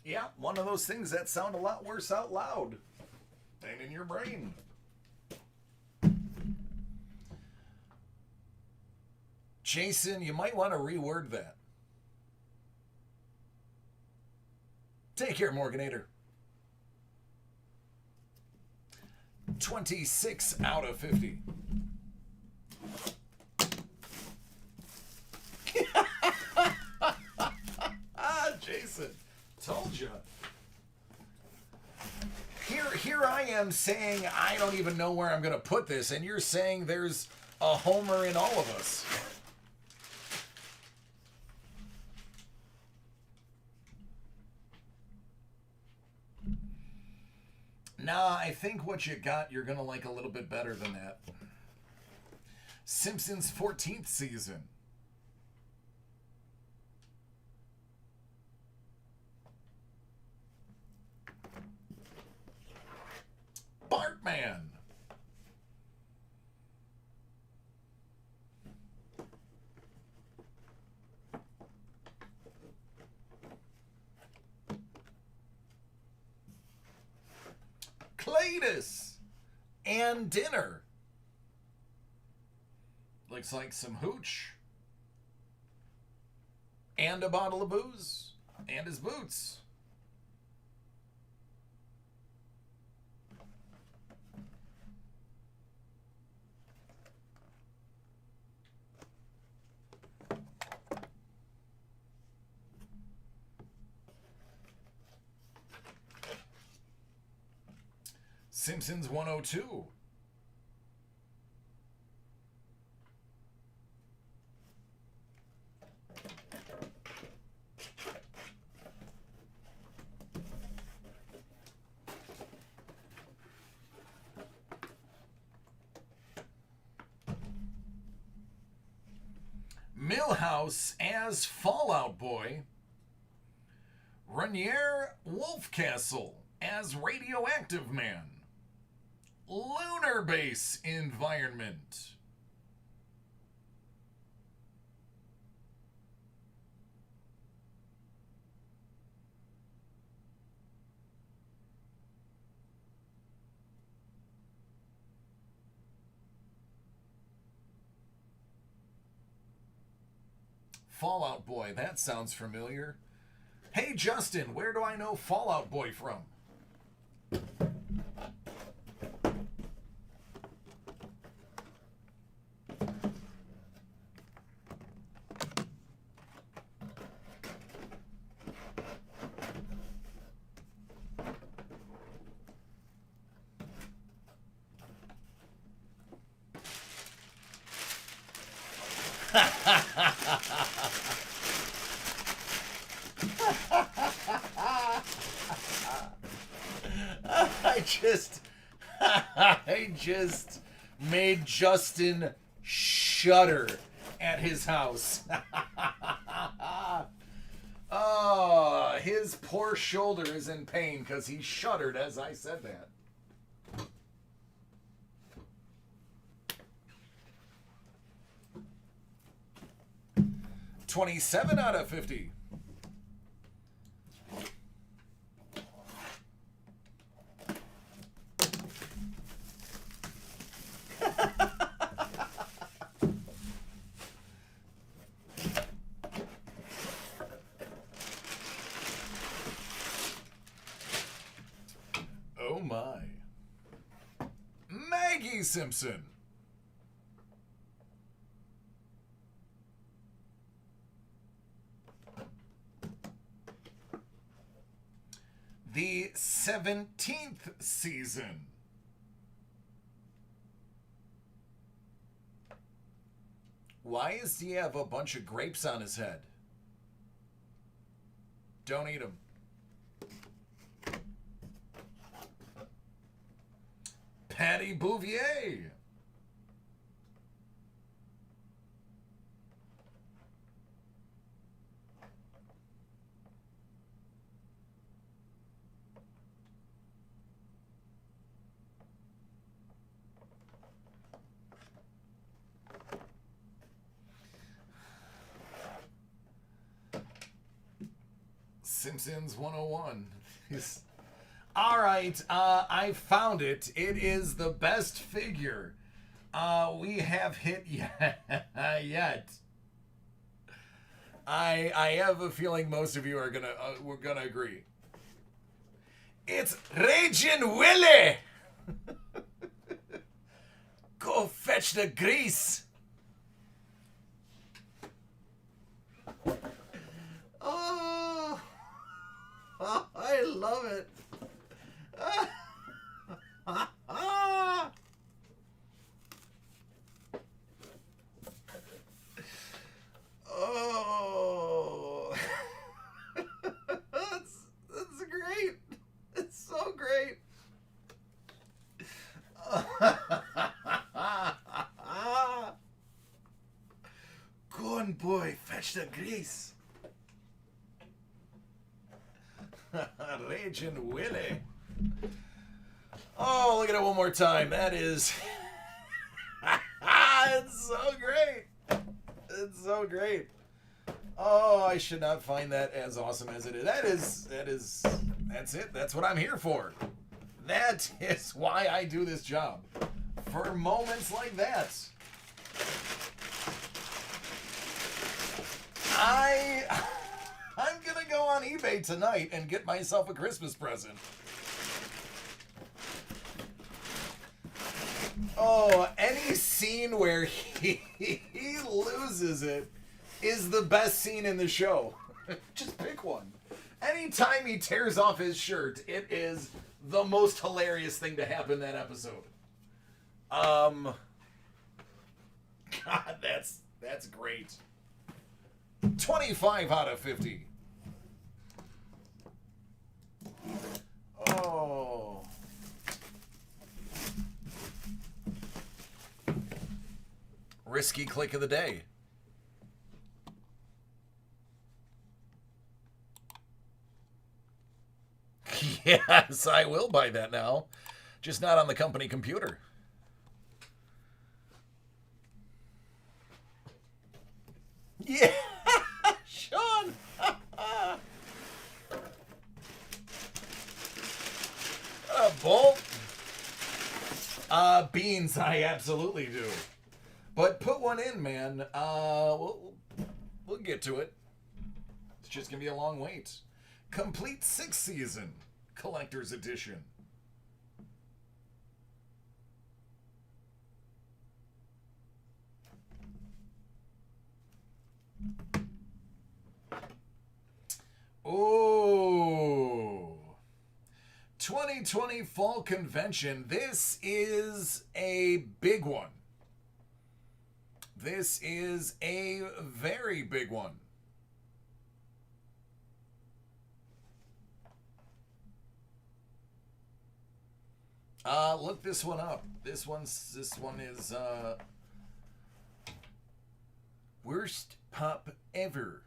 Yeah, one of those things that sound a lot worse out loud than in your brain. Jason, you might want to reword that. Take care, Morganator. 26 out of 50. Jason, told you. Here I am saying I don't even know where I'm going to put this, and you're saying there's a Homer in all of us. Nah, I think what you got, you're going to like a little bit better than that. Simpsons 14th season. Bartman. Cletus. And dinner. Looks like some hooch. And a bottle of booze. And his boots. Simpsons 102. Millhouse as Fallout Boy. Rainier Wolfcastle as Radioactive Man. Lunar Base Environment. Fallout Boy, that sounds familiar. Hey Justin, where do I know Fallout Boy from? I just made Justin shudder at his house. Oh, his poor shoulder is in pain because he shuddered as I said that. $27 out of 50. Oh my. Maggie Simpson. The 17th season. Why does he have a bunch of grapes on his head? Don't eat them. Patty Bouvier. Simpsons 101. All right, I found it. It is the best figure we have hit yet. I have a feeling most of you are we're gonna agree. It's Raging Willie. Go fetch the grease. Oh, I love it. Oh, that's great. It's so great. Go on, boy, fetch the grease. Raging Willie. Oh, look at it one more time. That is... it's so great. It's so great. Oh, I should not find that as awesome as it is. That's it. That's what I'm here for. That is why I do this job. For moments like that. I'm gonna go on eBay tonight and get myself a Christmas present. Oh, any scene where he loses it is the best scene in the show. Just pick one. Anytime he tears off his shirt, it is the most hilarious thing to happen in that episode. God, that's great. 25 out of 50. Oh. Risky click of the day. Yes, I will buy that now. Just not on the company computer. Yeah, Sean. Bolt. Beans, I absolutely do. But put one in, man. We'll get to it. It's just gonna be a long wait. Complete 6th season, collector's edition. Oh, 2020 Fall Convention. This is a big one. This is a very big one. Look this one up. This one is worst pop ever.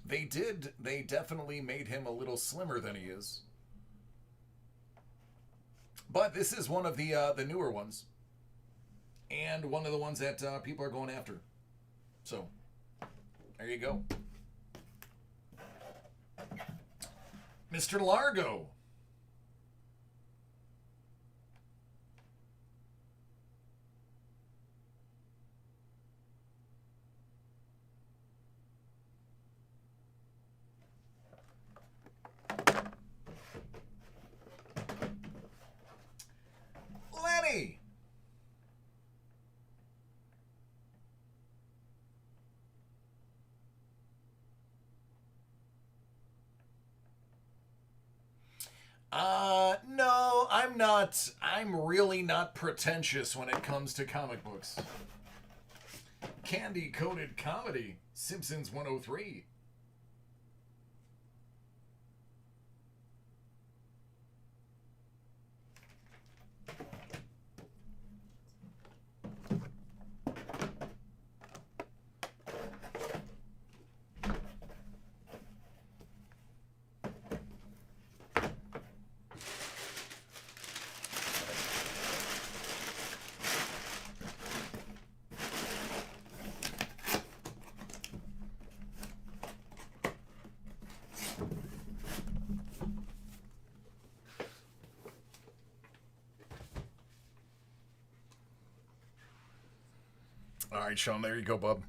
They definitely made him a little slimmer than he is. But this is one of the newer ones. And one of the ones that people are going after. So, there you go. Mr. Largo. Lenny. No, I'm not. I'm really not pretentious when it comes to comic books. Candy-coated comedy, Simpsons 103. All right, Sean, there you go, bub.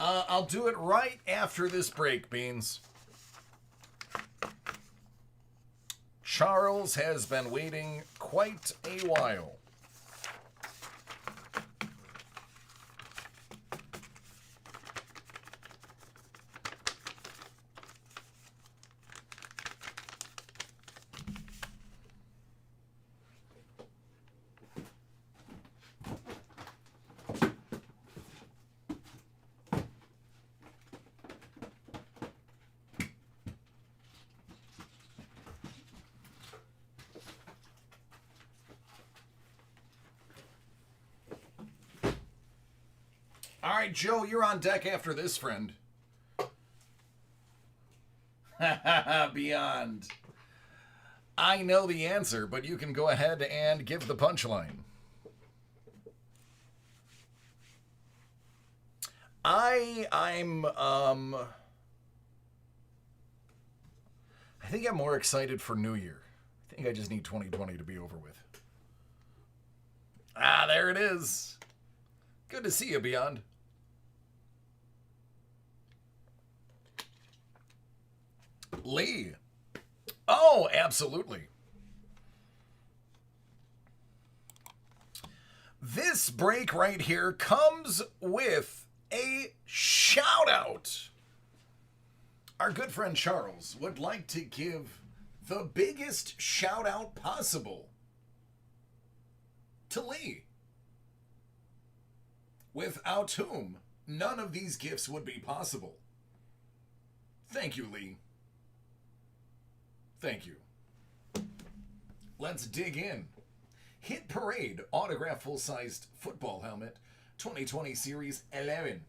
I'll do it right after this break, Beans. Charles has been waiting quite a while. All right, Joe, you're on deck after this, friend. Beyond. I know the answer, but you can go ahead and give the punchline. I think I'm more excited for New Year. I think I just need 2020 to be over with. Ah, there it is. Good to see you, Beyond. Lee. Oh, absolutely. This break right here comes with a shout out. Our good friend Charles would like to give the biggest shout out possible to Lee, without whom none of these gifts would be possible. Thank you, Lee. Thank you. Let's dig in. Hit Parade autograph full-sized football helmet, 2020 Series 11.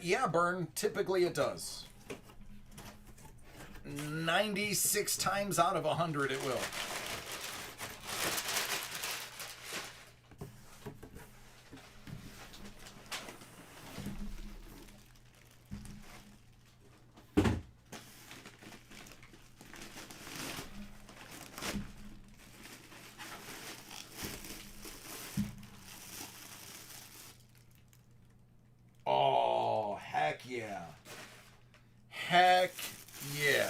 Yeah, Burn. Typically it does. 96 times out of 100 it will. Oh, heck yeah. Heck yeah.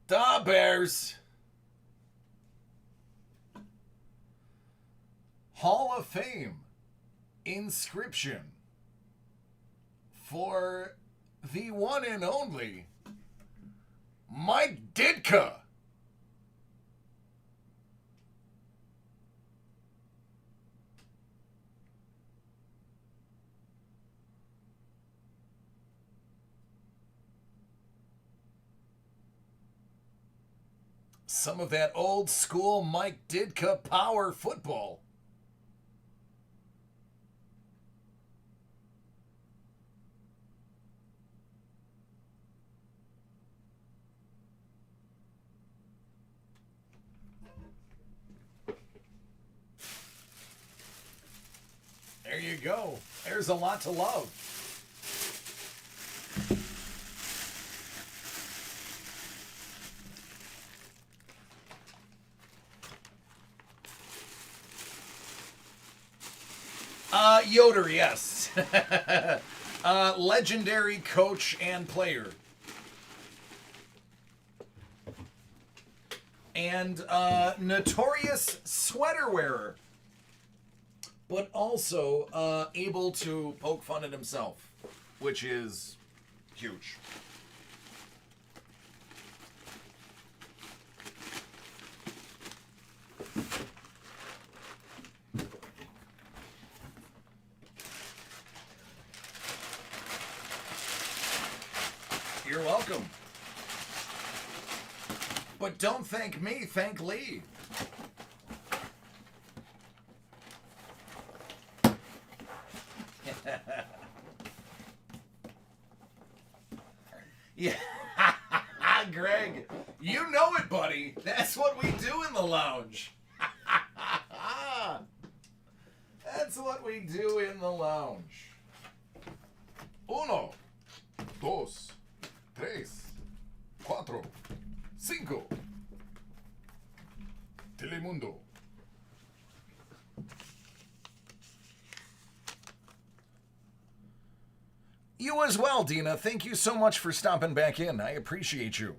Da Bears. Hall of Fame inscription for the one and only Mike Ditka. Some of that old school Mike Ditka power football. go. There's a lot to love. Yoder, yes. Legendary coach and player. And notorious sweater wearer. But also able to poke fun at himself, which is huge. You're welcome. But don't thank me, thank Lee. Yeah. Greg, you know it, buddy. That's what we do in the lounge. That's what we do in the lounge. Uno, dos, tres, cuatro, cinco. Telemundo. You as well, Dina. Thank you so much for stopping back in. I appreciate you.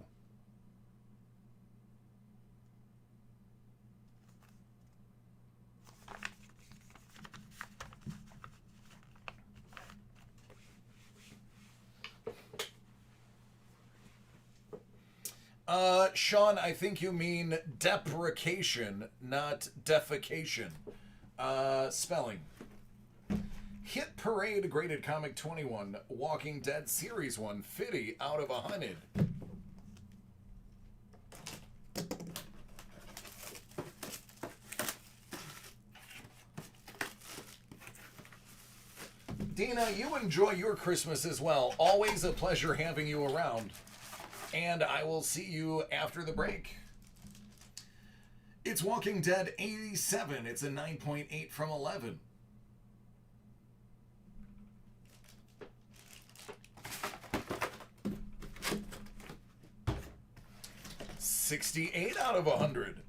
Sean, I think you mean deprecation, not defecation. Spelling. Hit Parade graded comic 21, Walking Dead series 1, 50 out of 100. Dina, you enjoy your Christmas as well. Always a pleasure having you around. And I will see you after the break. It's Walking Dead 87. It's a 9.8 from 11. $68 out of 100.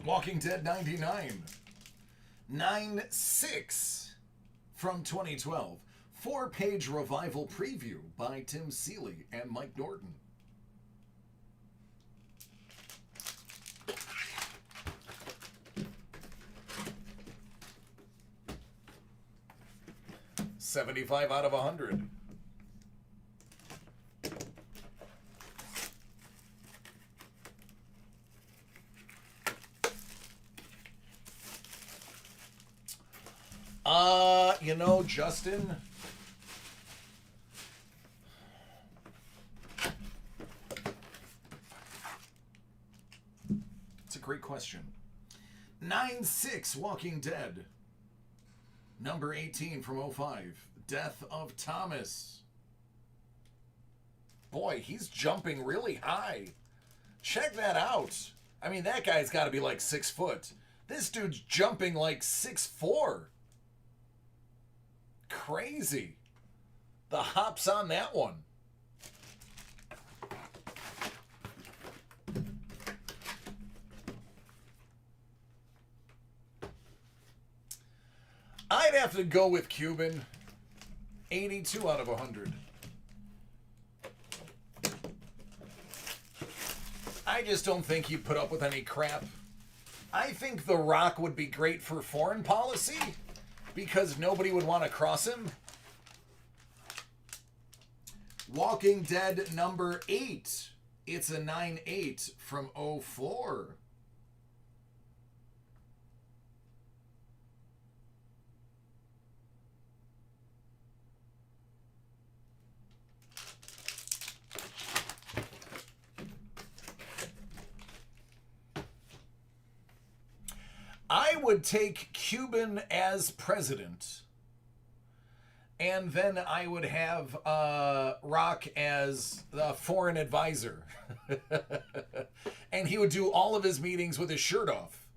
Walking Dead 99. 9.6 from 2012. 4-page revival preview by Tim Seeley and Mike Norton. $75 out of 100. You know, Justin, it's a great question. 9.6 Walking Dead. Number 18 from 05. Death of Thomas. Boy, he's jumping really high. Check that out. I mean, that guy's got to be like 6 foot. This dude's jumping like 6'4". Crazy. The hops on that one. I'd have to go with Cuban. 82 out of 100. I just don't think he'd put up with any crap. I think The Rock would be great for foreign policy because nobody would want to cross him. Walking Dead number 8. It's a 9.8 from 04. I would take Cuban as president, And then I would have Rock as the foreign advisor. And he would do all of his meetings with his shirt off.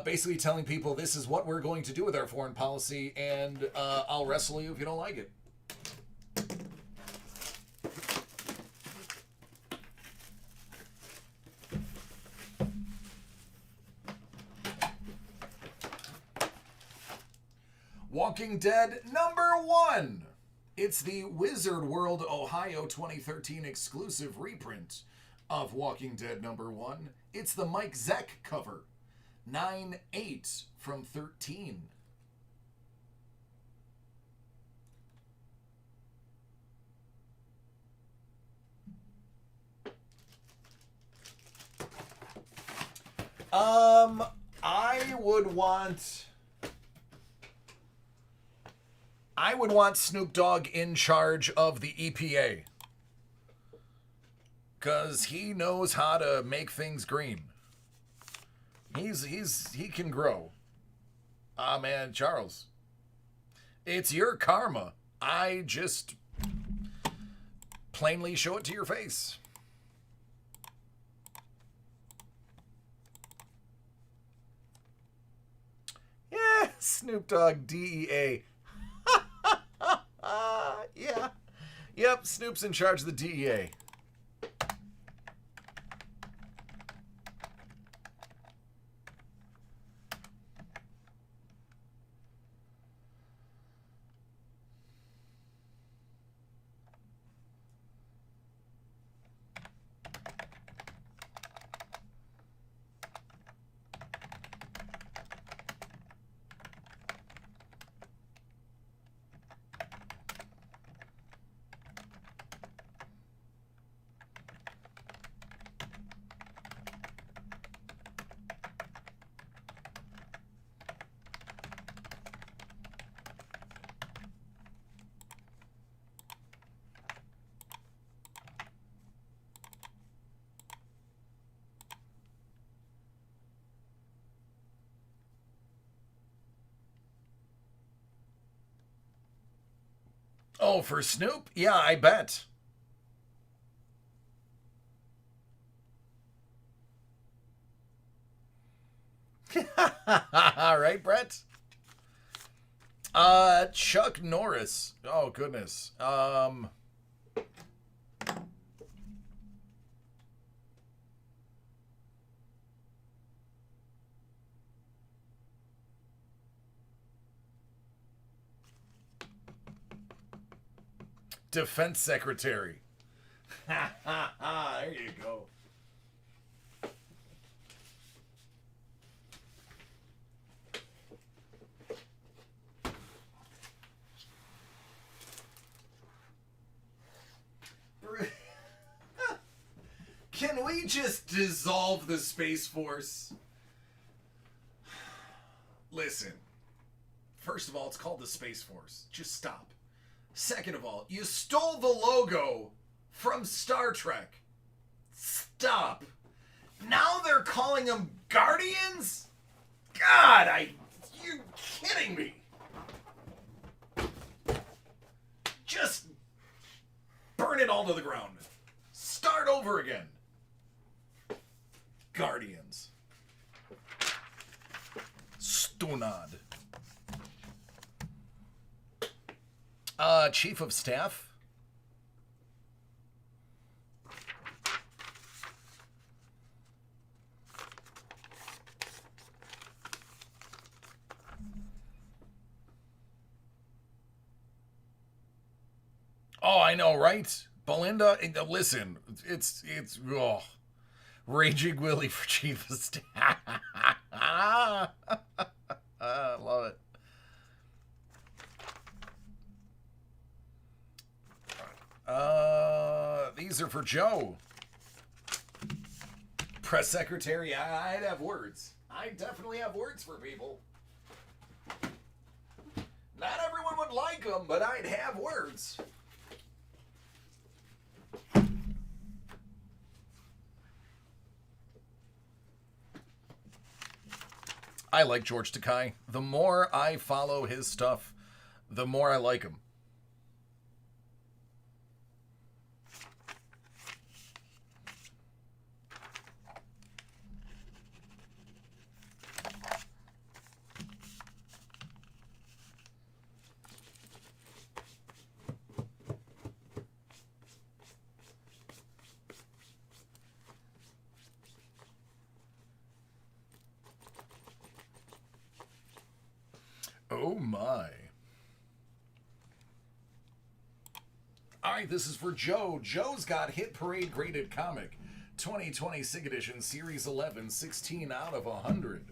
Basically telling people this is what we're going to do with our foreign policy, and I'll wrestle you if you don't like it. Walking Dead #1. It's the Wizard World Ohio 2013 exclusive reprint of Walking Dead #1. It's the Mike Zeck cover. 9/8 from 13. I would want Snoop Dogg in charge of the EPA. 'Cause he knows how to make things green. He can grow. Ah, man, Charles. It's your karma. I just plainly show it to your face. Yeah, Snoop Dogg, DEA. Yeah. Yep, Snoop's in charge of the DEA. Oh, for Snoop? Yeah, I bet. All right, Brett. Chuck Norris. Oh, goodness. Defense Secretary. There you go. Can we just dissolve the Space Force? Listen. First of all, it's called the Space Force. Just stop. Second of all, you stole the logo from Star Trek. Stop. Now they're calling them Guardians? God, you're kidding me. Just burn it all to the ground. Start over again. Guardians. Stunad. Chief of Staff. Oh, I know, right? Belinda, listen, it's Raging Willie for Chief of Staff. I love it. These are for Joe. Press secretary, I'd have words. I definitely have words for people. Not everyone would like them, but I'd have words. I like George Takei. The more I follow his stuff, the more I like them. Oh my. Alright, this is for Joe. Joe's got Hit Parade Graded Comic 2020 SIG Edition Series 11, 16 out of 100.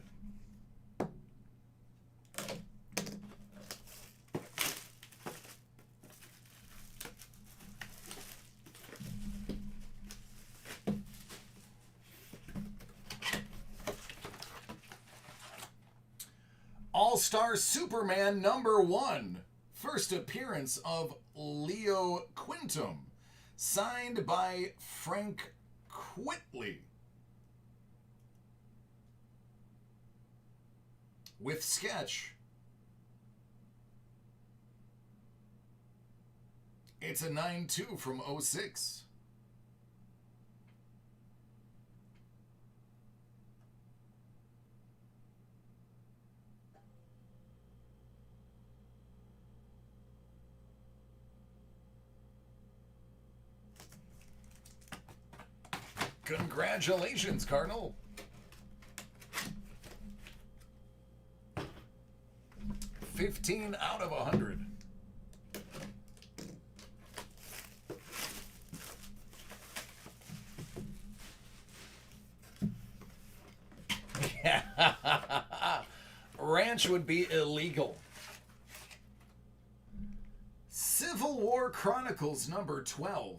All-Star Superman #1. First appearance of Leo Quintum. Signed by Frank Quitely. With sketch. It's a 9-2 from 06. Congratulations, Cardinal. $15 out of 100. Ranch would be illegal. Civil War Chronicles #12.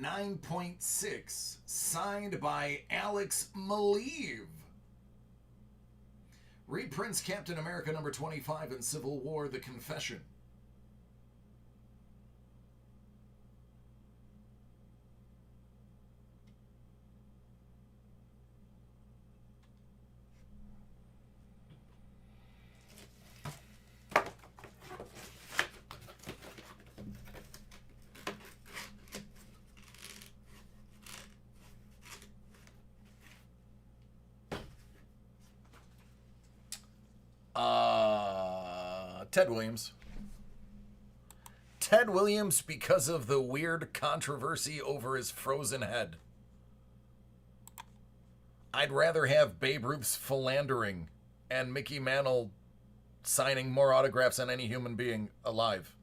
9.6, signed by Alex Maleev. Reprints Captain America #25 and Civil War: The Confession. Ted Williams. Ted Williams because of the weird controversy over his frozen head. I'd rather have Babe Ruth's philandering and Mickey Mantle signing more autographs than any human being alive.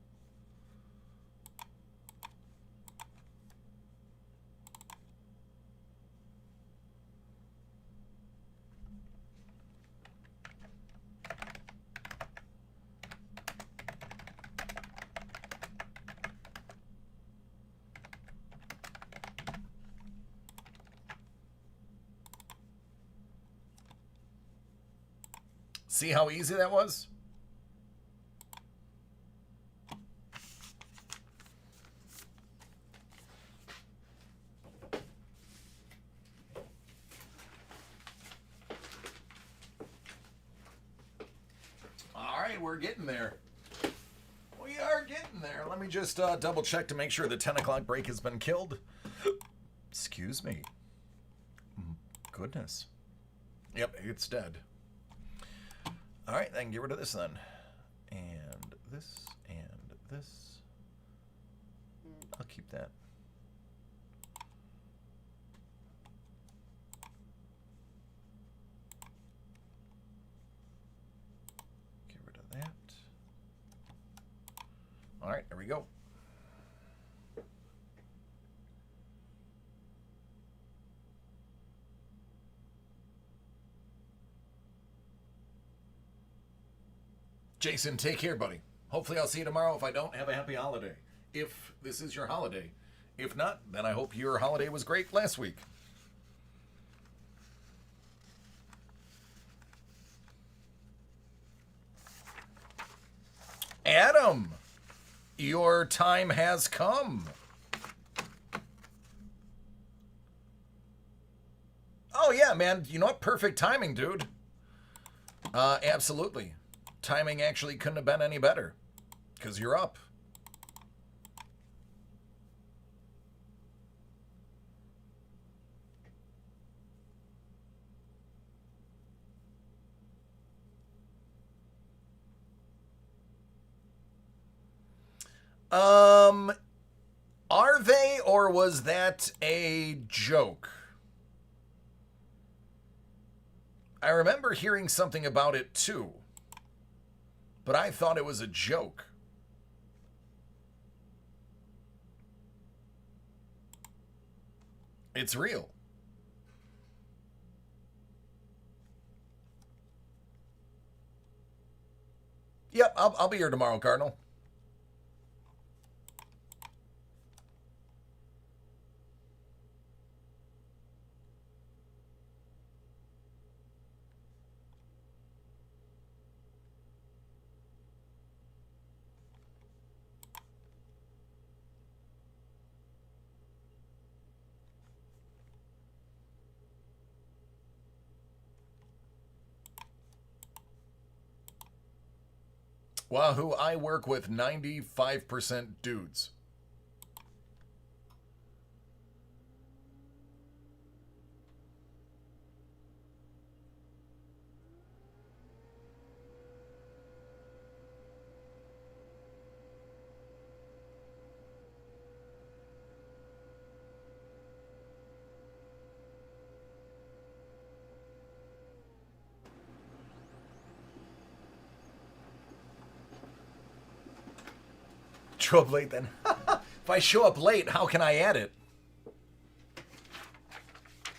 See how easy that was? All right, we're getting there. We are getting there. Let me just double check to make sure the 10 o'clock break has been killed. Excuse me. Goodness. Yep, it's dead. All right, I can get rid of this then. And this, and this. I'll keep that. Get rid of that. All right, there we go. Jason, take care, buddy. Hopefully I'll see you tomorrow. If I don't, have a happy holiday. If this is your holiday. If not, then I hope your holiday was great last week. Adam, your time has come. Oh, yeah, man. You know what? Perfect timing, dude. Absolutely. Timing actually couldn't have been any better. Because you're up. Are they, or was that a joke? I remember hearing something about it too, but I thought it was a joke. It's real. Yep, I'll be here tomorrow, Cardinal. Wahoo, I work with 95% dudes. Show up late then. If I show up late, how can I add it?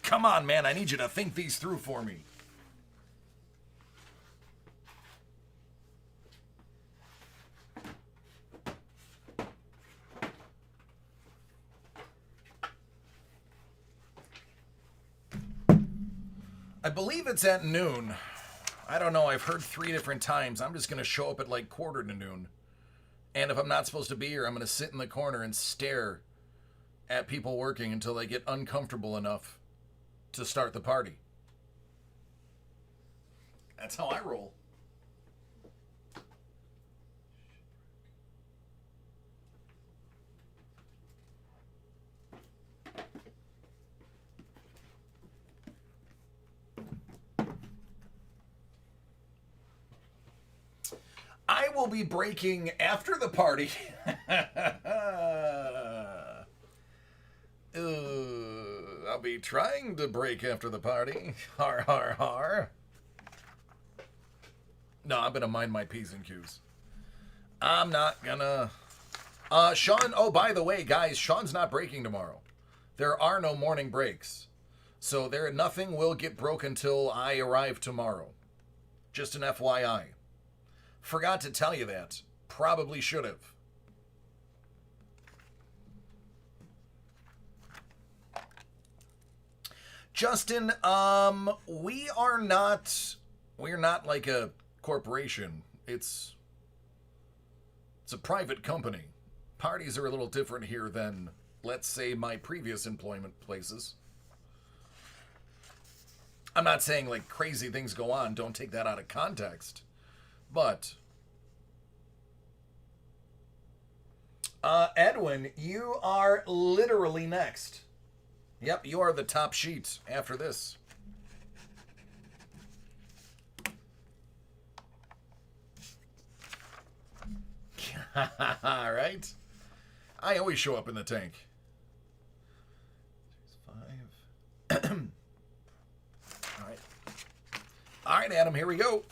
Come on, man. I need you to think these through for me. I believe it's at noon. I don't know. I've heard 3 different times. I'm just going to show up at like quarter to noon. And if I'm not supposed to be here, I'm going to sit in the corner and stare at people working until they get uncomfortable enough to start the party. That's how I roll. I will be breaking after the party. I'll be trying to break after the party. Har, har, har. No, I'm going to mind my P's and Q's. I'm not going to... Sean, oh, by the way, guys, Sean's not breaking tomorrow. There are no morning breaks. So nothing will get broke until I arrive tomorrow. Just an FYI. Forgot to tell you that. Probably should have. Justin, we're not like a corporation. It's a private company. Parties are a little different here than, let's say, my previous employment places. I'm not saying like crazy things go on. Don't take that out of context. But Edwin, you are literally next. Yep, you are the top sheet after this. All right. I always show up in the tank. 5. All right. All right, Adam, here we go.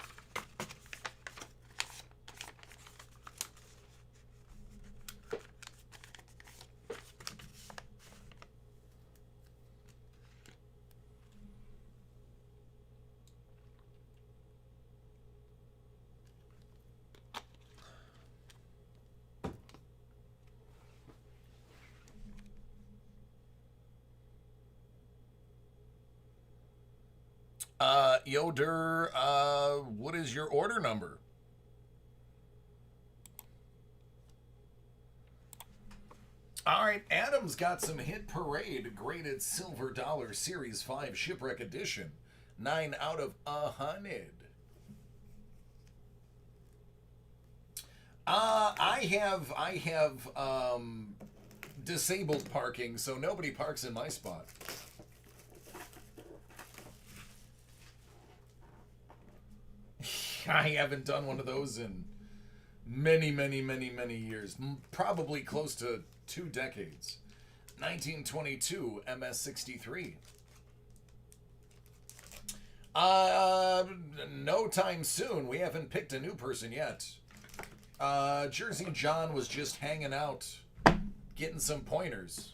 Yoder, what is your order number? All right, Adam's got some Hit Parade graded silver dollar Series 5 Shipwreck Edition. 9 out of 100. I have disabled parking, so nobody parks in my spot. I haven't done one of those in many, many, many, many years. Probably close to 2 decades. 1922 MS-63. No time soon. We haven't picked a new person yet. Jersey John was just hanging out, getting some pointers.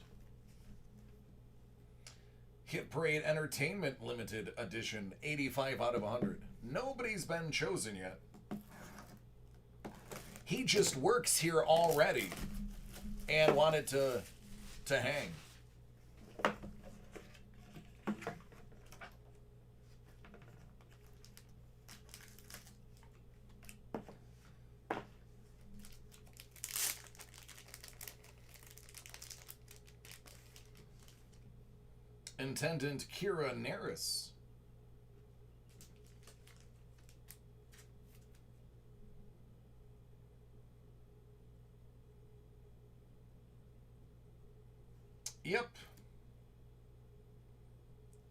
Hit Parade Entertainment Limited Edition, 85 out of 100. Nobody's been chosen yet. He just works here already and wanted to hang. Intendant Kira Neris. Yep.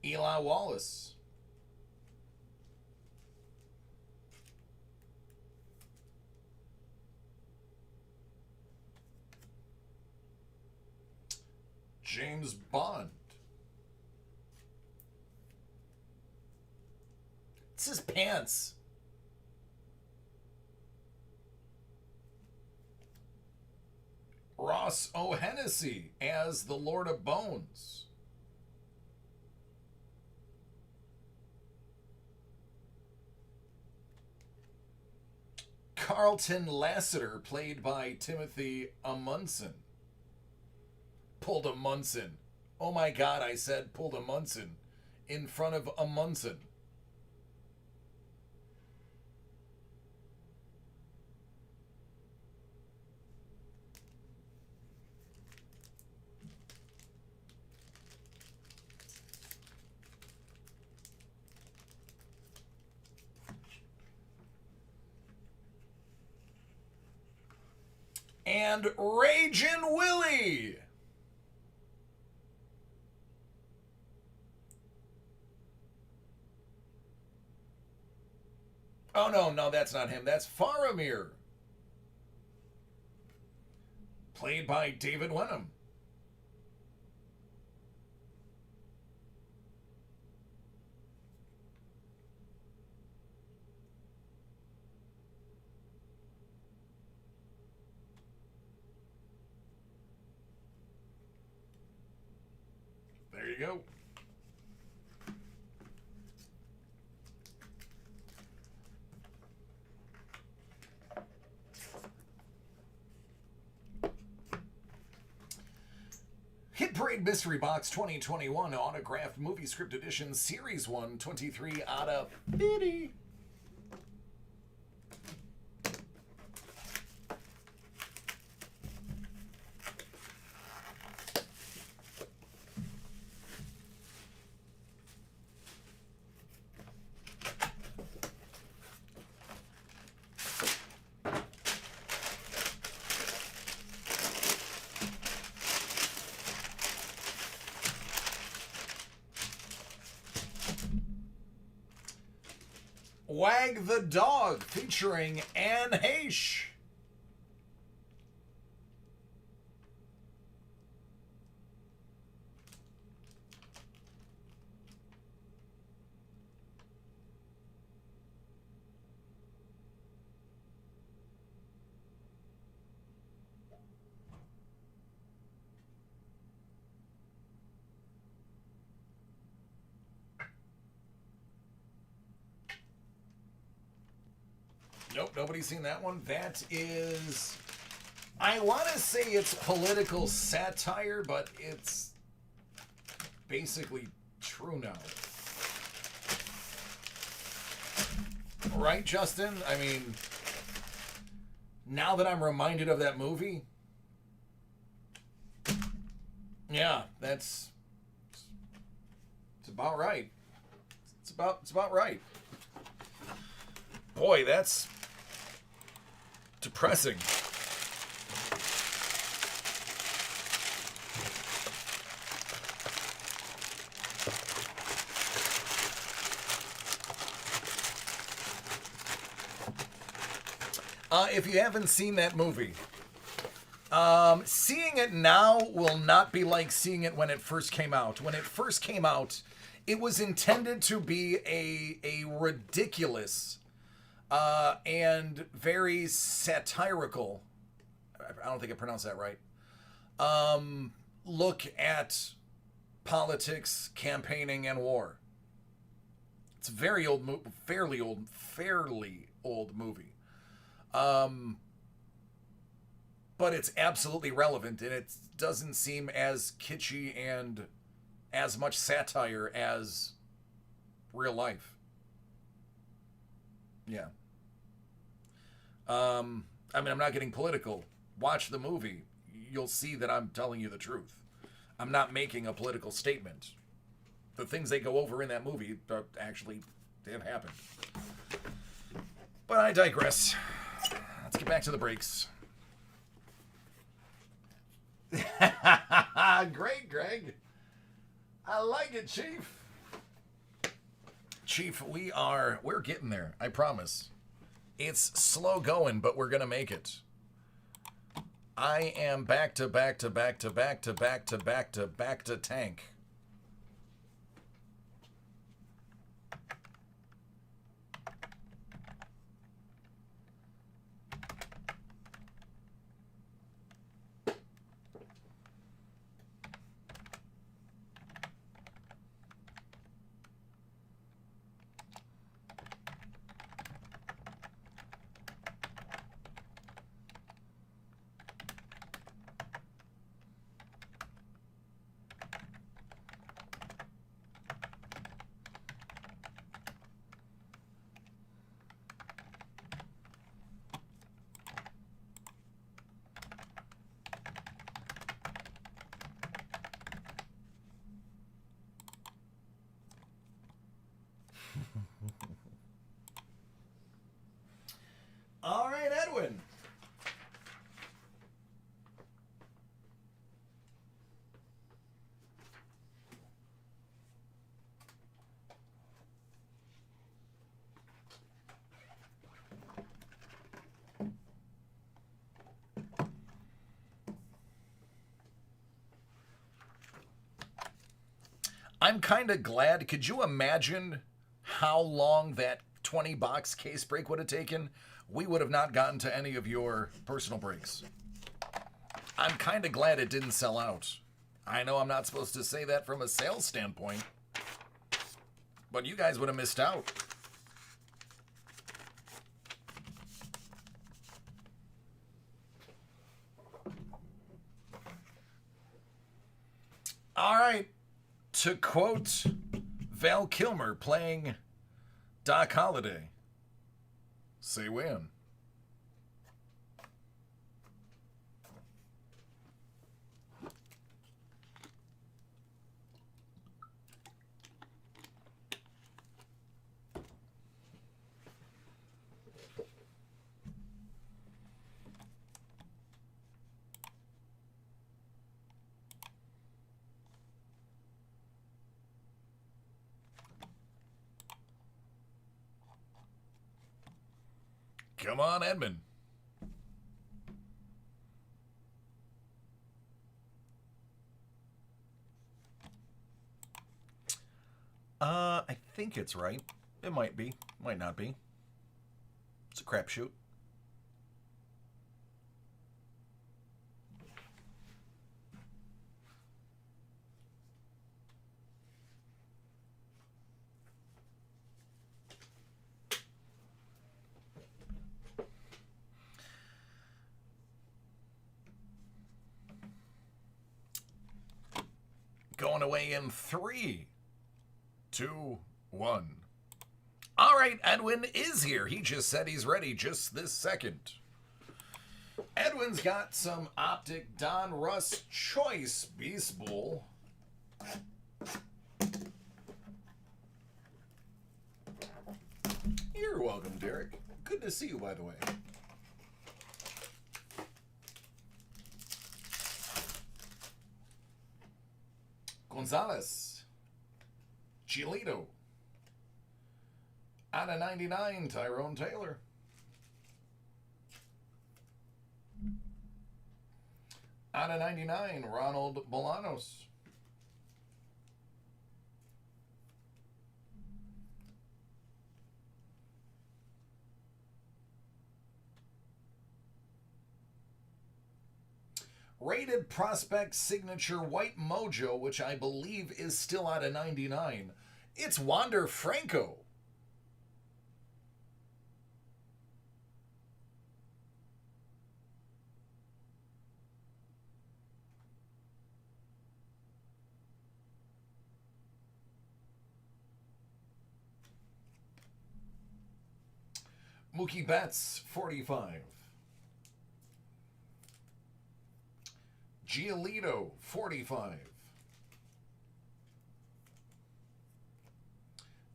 Eli Wallace. James Bond. It's his pants. Ross O'Hennessy as the Lord of Bones. Carlton Lassiter, played by Timothy Amundsen. Pulled a Munson. Oh my God, I said pulled a Munson in front of Amundsen. And Ragin' Willie. Oh, no, that's not him. That's Faramir. Played by David Wenham. There you go. Hit Parade Mystery Box 2021 Autographed Movie Script Edition Series 1, 23 out of 50. Wag the Dog featuring Anne Heche. Nope, nobody's seen that one. That is, I want to say it's political satire, but it's basically true now. Right, Justin? I mean, now that I'm reminded of that movie, yeah, it's about right. It's about right. Boy, that's Depressing. If you haven't seen that movie, seeing it now will not be like seeing it when it first came out. When it first came out, it was intended to be a ridiculous and very satirical, I don't think I pronounced that right, look at politics, campaigning, and war. It's a very old, fairly old movie. But it's absolutely relevant, and it doesn't seem as kitschy and as much satire as real life. Yeah. I mean, I'm not getting political. Watch the movie. You'll see that I'm telling you the truth. I'm not making a political statement. The things they go over in that movie actually have happened. But I digress. Let's get back to the breaks. Great, Greg. I like it, Chief. Chief, we're getting there. I promise. It's slow going, but we're gonna make it. I am back to tank. All right, Edwin. I'm kind of glad. Could you imagine how long that 20 box case break would have taken? We would have not gotten to any of your personal breaks. I'm kind of glad it didn't sell out. I know I'm not supposed to say that from a sales standpoint, but you guys would have missed out. All right. To quote Val Kilmer playing Doc Holliday, say when. Come on, Edmund. I think it's right. It might be. Might not be. It's a crapshoot. Going away in 3, 2, 1. All right, Edwin is here. He just said he's ready just this second. Edwin's got some Optic Don Russ Choice Beast Bowl. You're welcome, Derek. Good to see you, by the way. Gonzalez. Giolito. Out of 99, Tyrone Taylor. Out of 99, Ronald Bolanos. Rated Prospect Signature White Mojo, which I believe is still out of 99. It's Wander Franco. Mookie Betts, 45. Giolito, 45.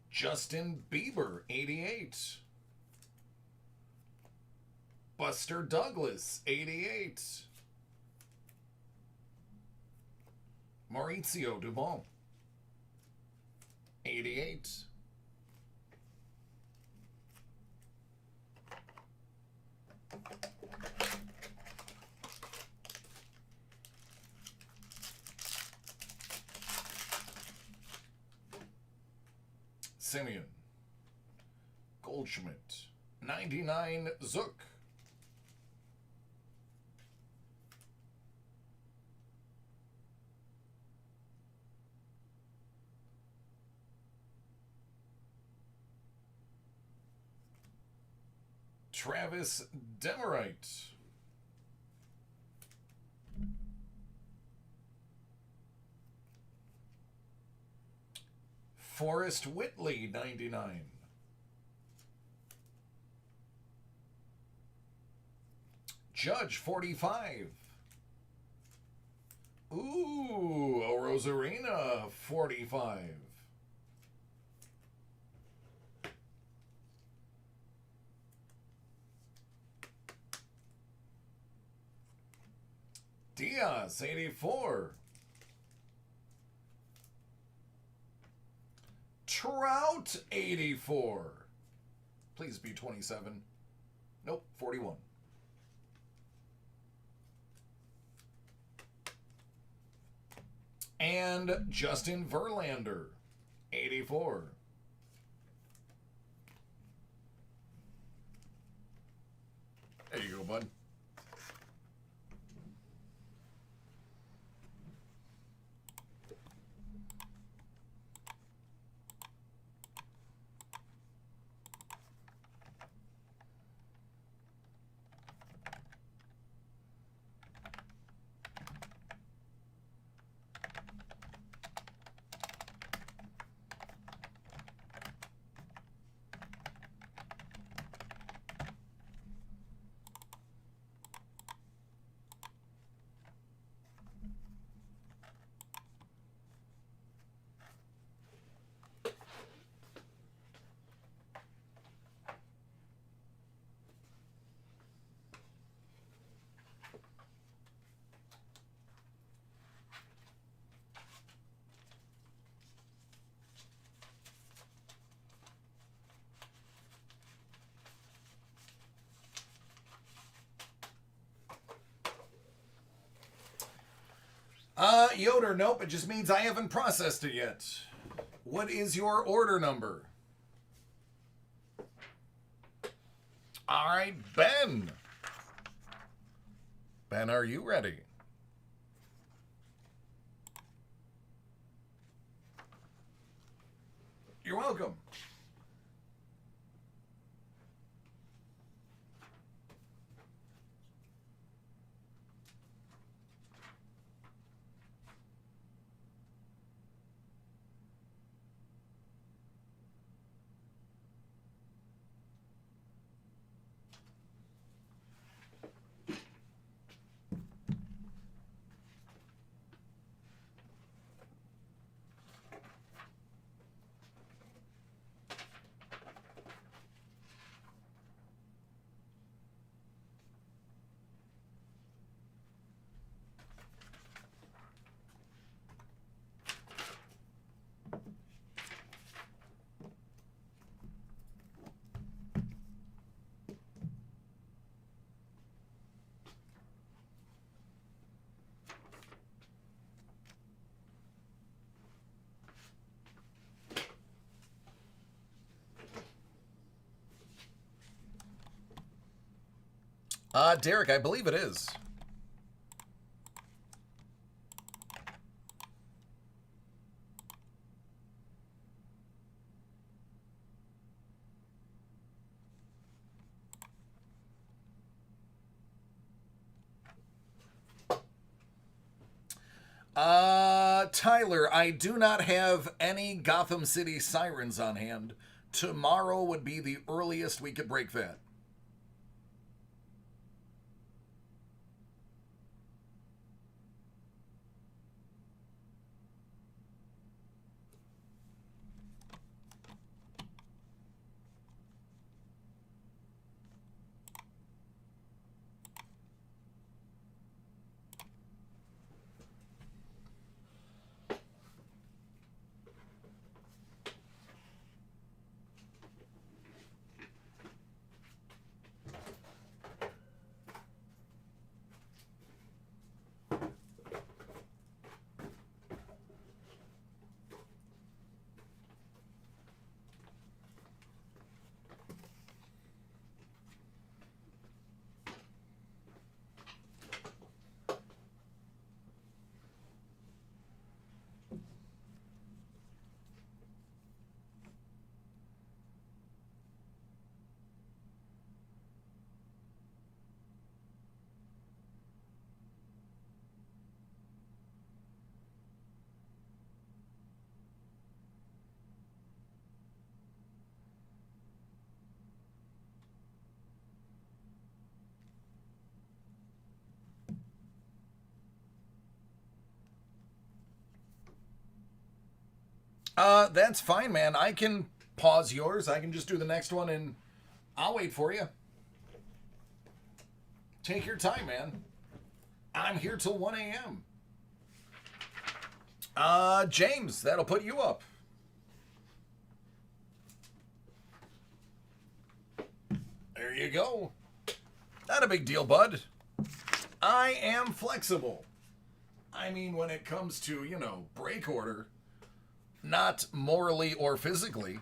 Justin Bieber, 88. Buster Douglas, 88. Maurizio Dubon, 88. Simeon. Goldschmidt. 99 Zook. Travis Demerite. Forrest Whitley, 99. Judge, 45. Ooh, a Rosarina, 45. Diaz, 84. Trout, 84. Please be 27. Nope, 41. And Justin Verlander, 84. There you go, bud. Yoder, nope, it just means I haven't processed it yet. What is your order number? All right, Ben. Ben, are you ready? You're welcome. Derek, I believe it is. Tyler, I do not have any Gotham City Sirens on hand. Tomorrow would be the earliest we could break that. That's fine, man. I can pause yours. I can just do the next one and I'll wait for you. Take your time, man. I'm here till 1 a.m. James, that'll put you up. There you go. Not a big deal, bud. I am flexible. I mean, when it comes to, break order, not morally or physically.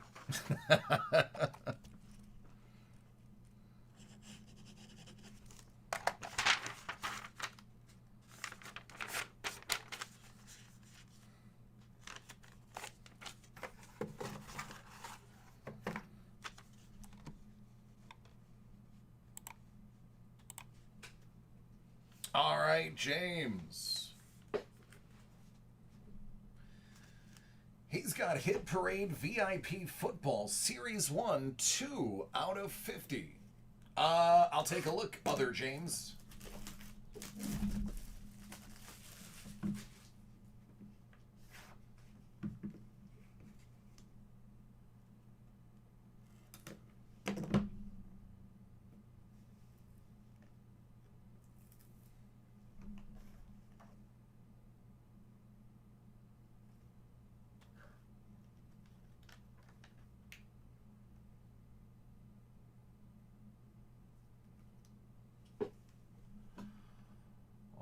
All right, James. He's got Hit Parade VIP Football Series 1, 2 out of 50. I'll take a look, other James.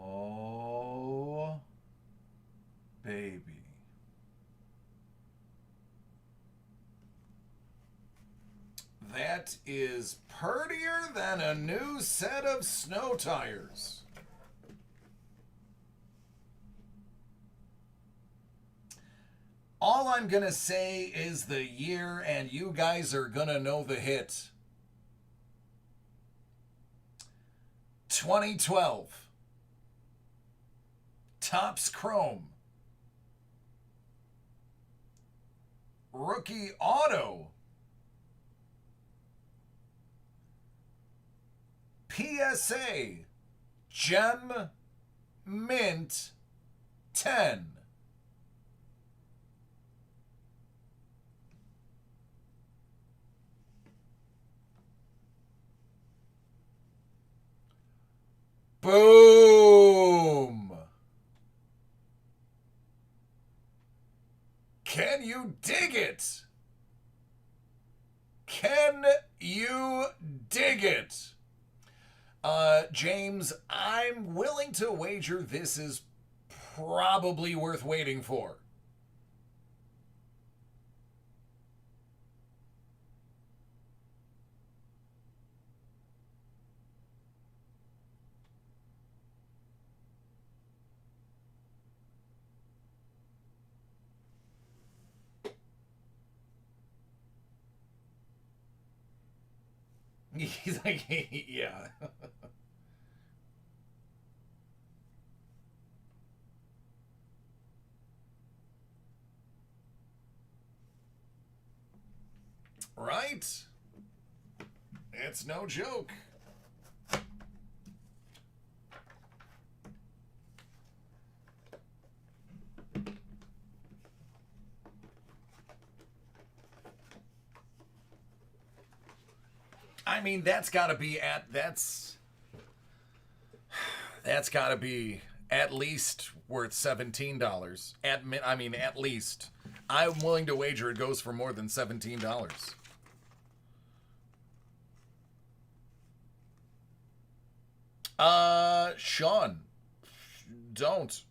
Oh, baby. That is prettier than a new set of snow tires. All I'm going to say is the year, and you guys are going to know the hit. 2012. Topps Chrome. Rookie Auto. PSA. Gem Mint 10. Boom! Can you dig it? Can you dig it? James, I'm willing to wager this is probably worth waiting for. He's like, yeah. Right? It's no joke. I mean, that's got to be that's got to be at least worth $17. At least. I'm willing to wager it goes for more than $17. Sean, don't.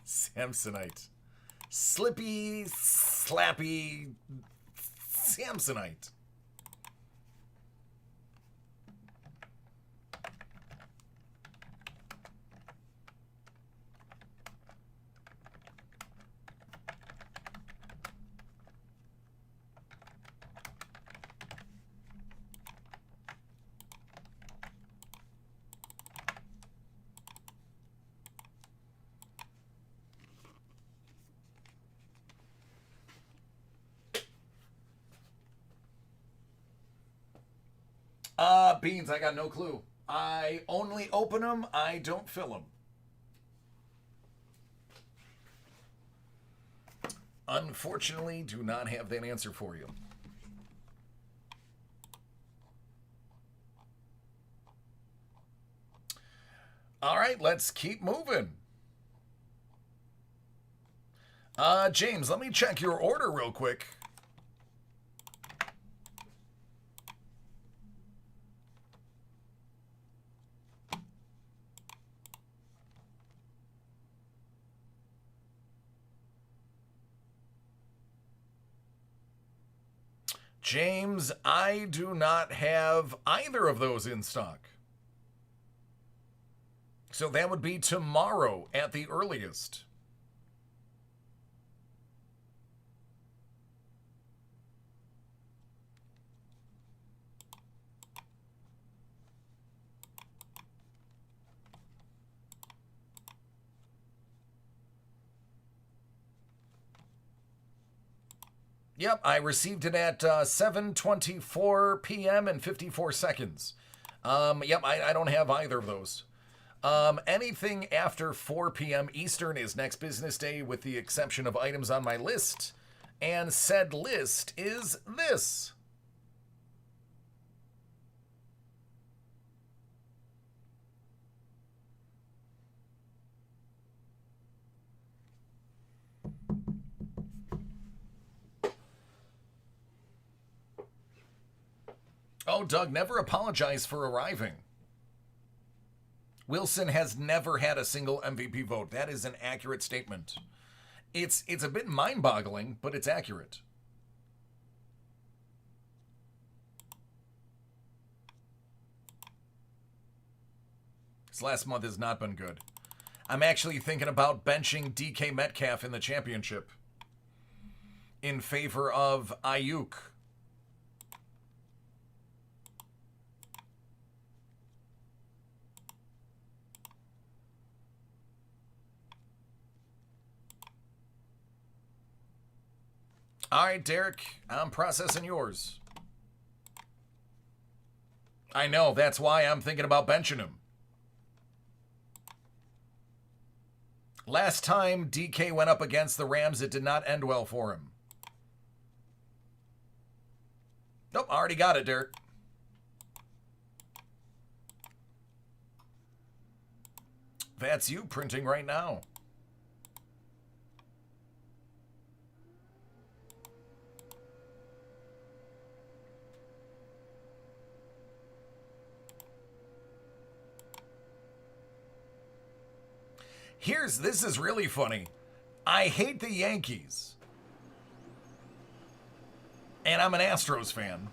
Samsonite. Slippy, slappy Samsonite. Beans, I got no clue. I only open them, I don't fill them. Unfortunately, do not have that answer for you. All right, let's keep moving. James, let me check your order real quick. James, I do not have either of those in stock. So that would be tomorrow at the earliest. Yep, I received it at 7:24 p.m. and 54 seconds. Yep, I don't have either of those. Anything after 4 p.m. Eastern is next business day, with the exception of items on my list. And said list is this. Oh, Doug, never apologize for arriving. Wilson has never had a single MVP vote. That is an accurate statement. It's a bit mind-boggling, but it's accurate. This last month has not been good. I'm actually thinking about benching DK Metcalf in the championship in favor of Ayuk. All right, Derek, I'm processing yours. I know, that's why I'm thinking about benching him. Last time DK went up against the Rams, it did not end well for him. Nope, already got it, Derek. That's you printing right now. This is really funny. I hate the Yankees. And I'm an Astros fan.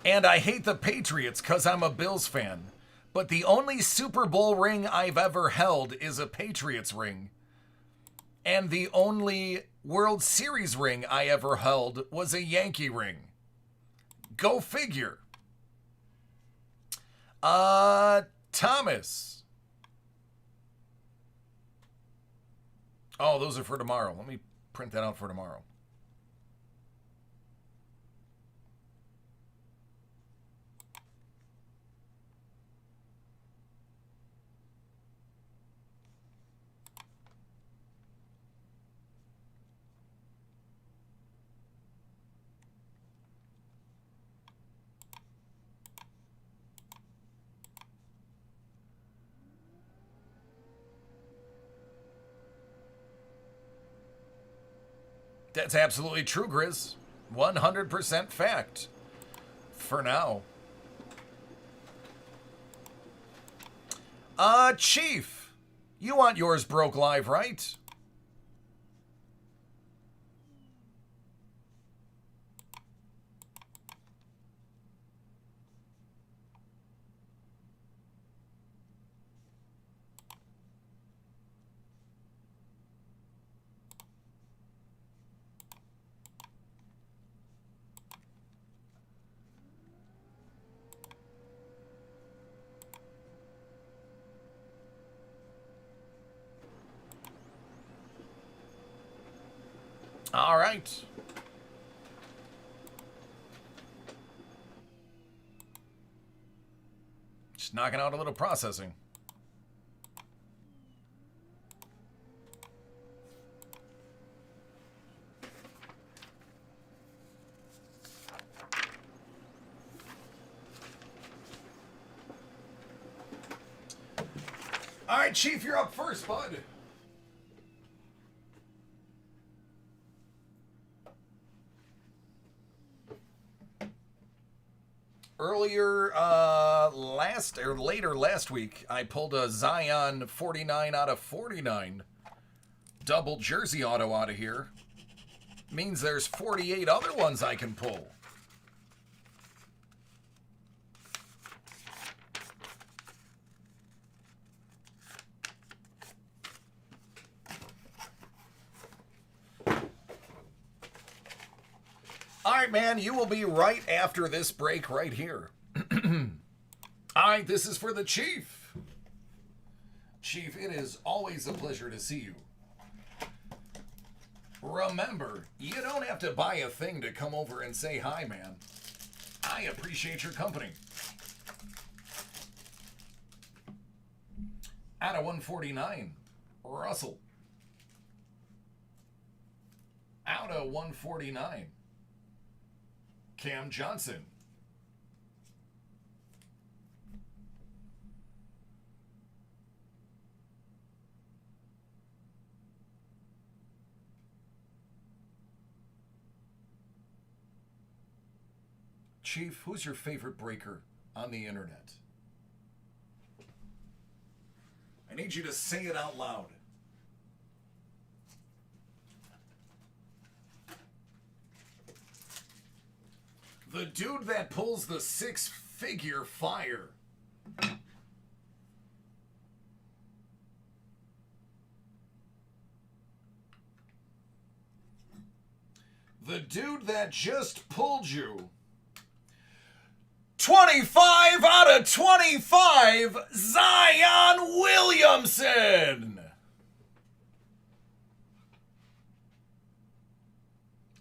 And I hate the Patriots because I'm a Bills fan. But the only Super Bowl ring I've ever held is a Patriots ring. And the only World Series ring I ever held was a Yankee ring. Go figure. Thomas. Oh, those are for tomorrow. Let me print that out for tomorrow. That's absolutely true, Grizz. 100% fact. For now. Chief. You want yours broke live, right? All right. Just knocking out a little processing. All right, Chief, you're up first, bud. Earlier, later last week, I pulled a Zion 49 out of 49 double jersey auto out of here. Means there's 48 other ones I can pull. All right, man, you will be right after this break right here. All right, this is for the Chief. Chief, it is always a pleasure to see you. Remember, you don't have to buy a thing to come over and say hi, man. I appreciate your company. Out of 149, Russell. Out of 149. Cam Johnson. Chief, who's your favorite breaker on the internet? I need you to say it out loud. The dude that pulls the six-figure fire. The dude that just pulled you 25 out of 25, Zion Williamson.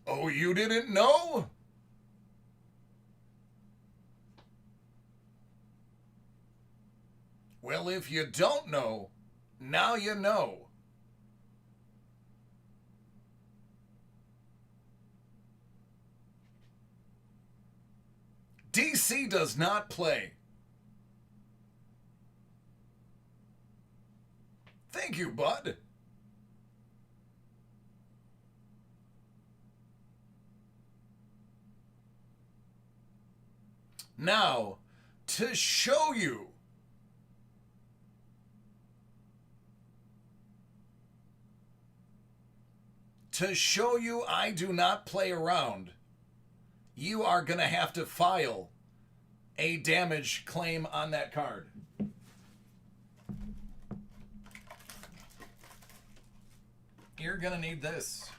Oh, you didn't know? Well, if you don't know, now you know. DC does not play. Thank you, bud. Now, to show you I do not play around, you are going to have to file a damage claim on that card. You're going to need this.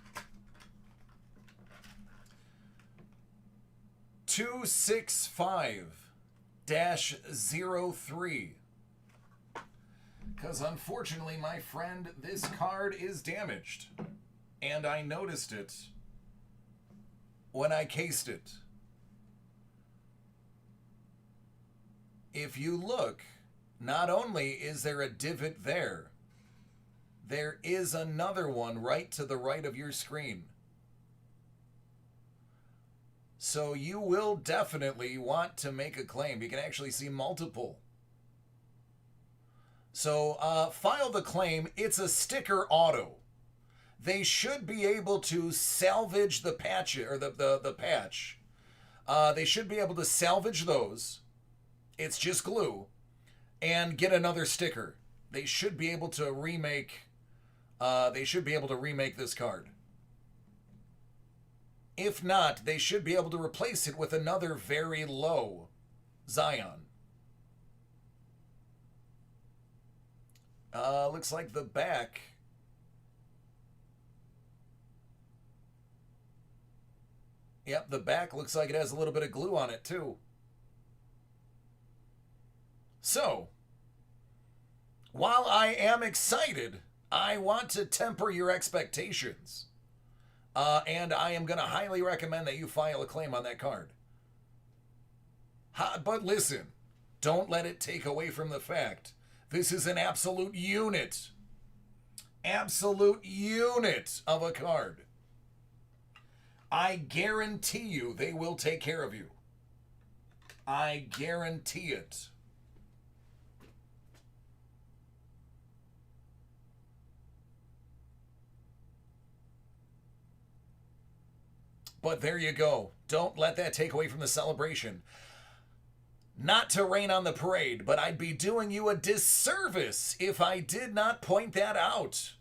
265-03. Because unfortunately, my friend, this card is damaged. And I noticed it when I cased it. If you look, not only is there a divot there, there is another one right to the right of your screen. So you will definitely want to make a claim. You can actually see multiple. So file the claim. It's a sticker auto. They should be able to salvage the patch, or the patch. They should be able to salvage those. It's just glue. And get another sticker. They should be able to remake. They should be able to remake this card. If not, they should be able to replace it with another very low Zion. Looks like the back. Yep, the back looks like it has a little bit of glue on it too. So, while I am excited, I want to temper your expectations. And I am going to highly recommend that you file a claim on that card. But listen, don't let it take away from the fact this is an absolute unit. Absolute unit of a card. I guarantee you they will take care of you. I guarantee it. But there you go. Don't let that take away from the celebration. Not to rain on the parade, but I'd be doing you a disservice if I did not point that out.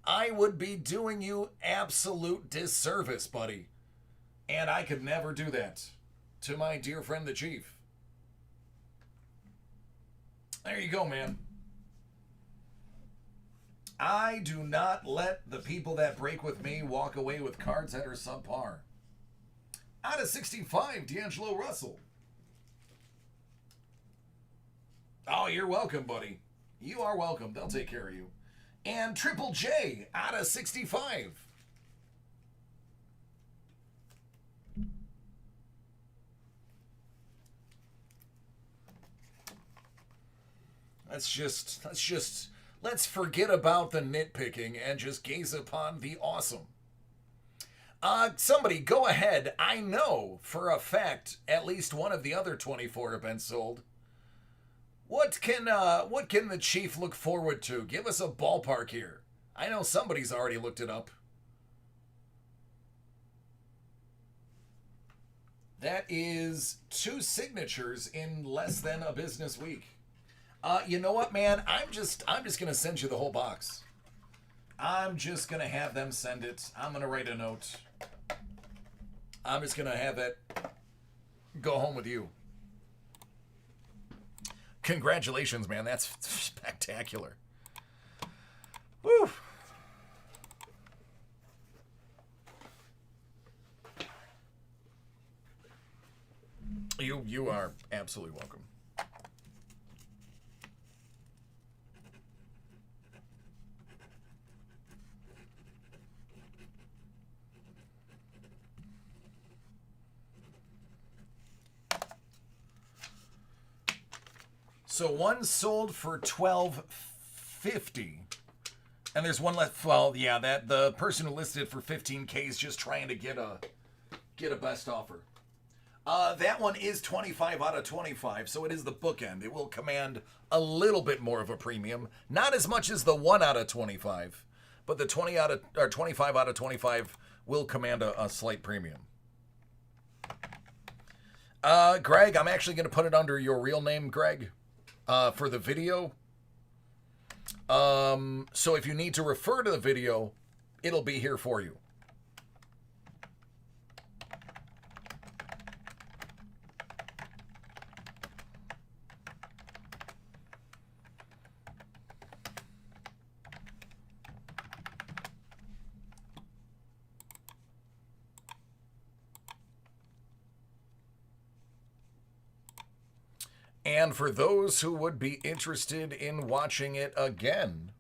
I would be doing you absolute disservice, buddy. And I could never do that to my dear friend the Chief. There you go, man. I do not let the people that break with me walk away with cards that are subpar. Out of 65, D'Angelo Russell. Oh, you're welcome, buddy. You are welcome. They'll take care of you. And Triple J, out of 65. Let's forget about the nitpicking and just gaze upon the awesome. Somebody go ahead. I know for a fact at least one of the other 24 have been sold. What can the Chief look forward to? Give us a ballpark here. I know somebody's already looked it up. That is 2 signatures in less than a business week. You know what, man? I'm just gonna send you the whole box. I'm just gonna have them send it. I'm gonna write a note. I'm just gonna have it go home with you. Congratulations, man. That's spectacular. Woo. You are absolutely welcome. So one sold for $12.50, and there's one left. Well, yeah, that the person who listed it for $15K is just trying to get a best offer. That one is 25 out of 25, so it is the bookend. It will command a little bit more of a premium, not as much as the 1 out of 25, but the 25 out of 25 will command a slight premium. Greg, I'm actually going to put it under your real name, Greg. For the video. So if you need to refer to the video, it'll be here for you. And for those who would be interested in watching it again,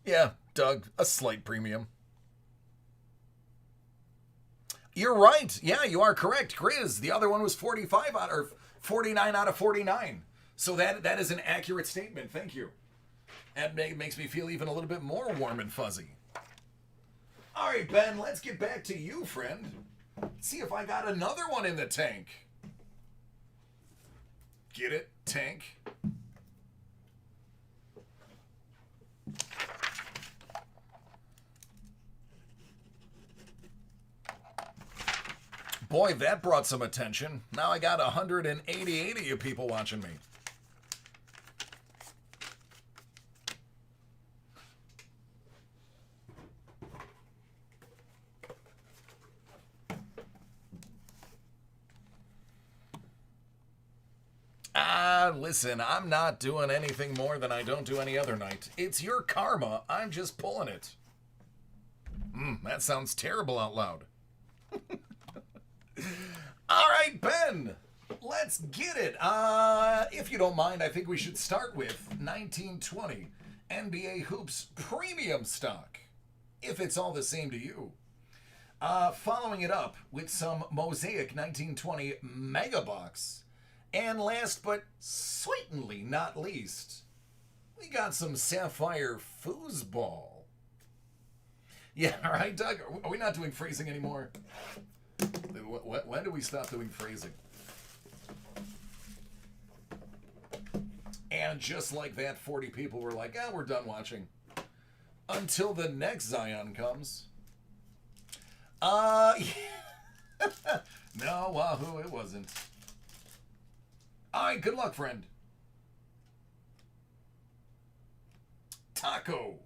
yeah, Doug, a slight premium. You're right. Yeah, you are correct. Grizz, the other one was 45 out or 49 out of 49. So that is an accurate statement. Thank you. That makes me feel even a little bit more warm and fuzzy. All right, Ben, let's get back to you, friend. See if I got another one in the tank. Get it? Tank. Boy, that brought some attention. Now I got 188 of you people watching me. Listen, I'm not doing anything more than I don't do any other night. It's your karma. I'm just pulling it. That sounds terrible out loud. All right, Ben, let's get it. If you don't mind, I think we should start with 1920 NBA Hoops Premium Stock, if it's all the same to you. Following it up with some Mosaic 1920 Mega Box. And last but certainly not least, we got some Sapphire Foosball. Yeah, all right, Doug, are we not doing phrasing anymore? When do we stop doing phrasing? And just like that, 40 people were like, we're done watching. Until the next Zion comes. No, Wahoo, it wasn't. All right, good luck, friend. Taco.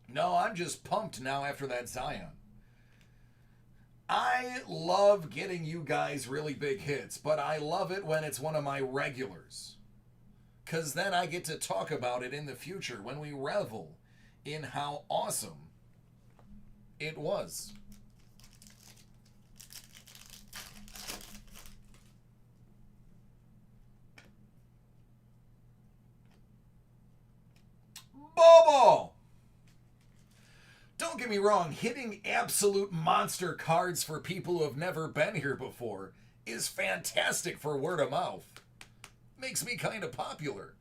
No, I'm just pumped now after that Zion. I love getting you guys really big hits, but I love it when it's one of my regulars. Because then I get to talk about it in the future when we revel in how awesome it was. Bobo! Don't get me wrong, hitting absolute monster cards for people who have never been here before is fantastic for word of mouth. Makes me kind of popular.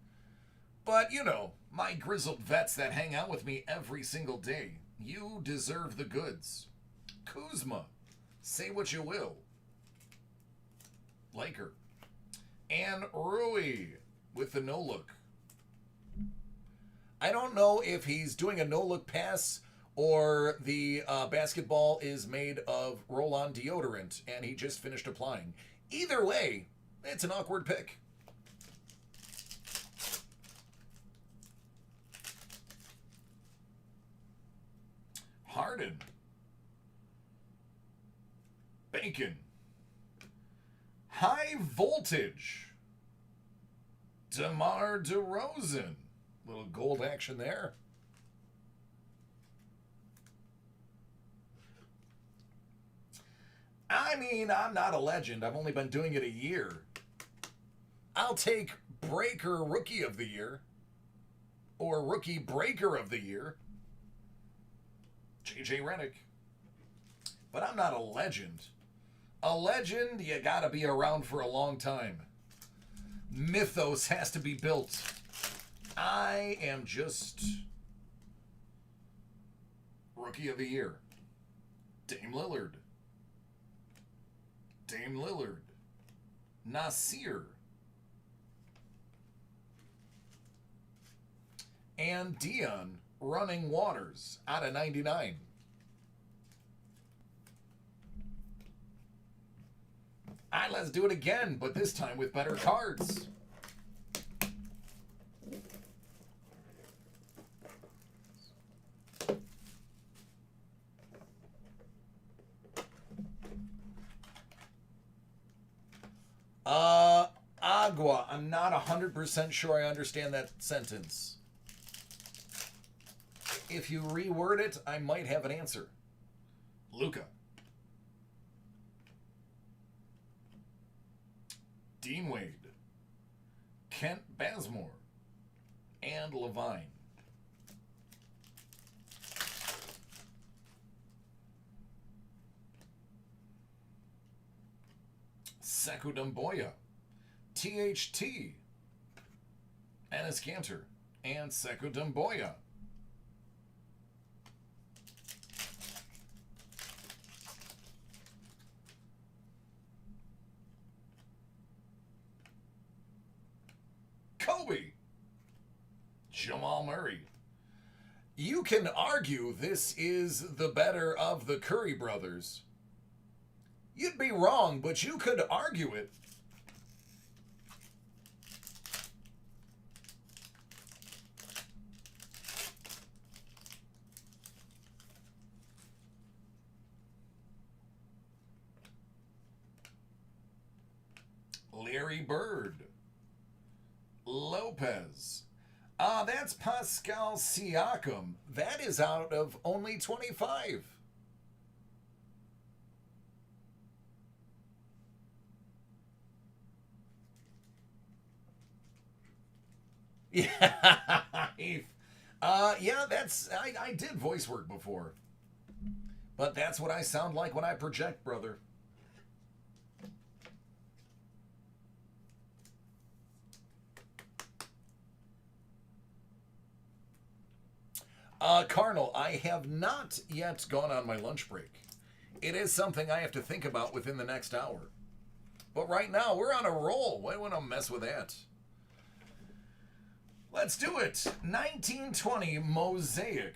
But, you know, my grizzled vets that hang out with me every single day, you deserve the goods. Kuzma, say what you will. Laker. And Rui with the no-look. I don't know if he's doing a no-look pass or the basketball is made of roll-on deodorant and he just finished applying. Either way, it's an awkward pick. Harden. Bacon. High voltage. DeMar DeRozan. Little gold action there. I mean, I'm not a legend. I've only been doing it a year. I'll take Breaker Rookie of the Year. Or Rookie Breaker of the Year. J.J. Redick. But I'm not a legend. A legend, you gotta be around for a long time. Mythos has to be built. I am just Rookie of the Year. Dame Lillard. Dame Lillard. Nasir. And Dion Running Waters out of 99. All right, let's do it again, but this time with better cards. Agua. I'm not 100% sure I understand that sentence. If you reword it, I might have an answer. Luca. Dean Wade. Kent Bazemore. And Levine. Sekou Doumbouya. THT. Enes Kanter. And Sekou Doumbouya. Kobe. Jamal Murray. You can argue this is the better of the Curry brothers. You'd be wrong, but you could argue it. Larry Bird. Lopez. That's Pascal Siakam. That is out of only 25. Yeah, yeah, that's I did voice work before, but that's what I sound like when I project, brother. Carnal, I have not yet gone on my lunch break. It is something I have to think about within the next hour. But right now, we're on a roll. Why would I mess with that? Let's do it. 1920 Mosaic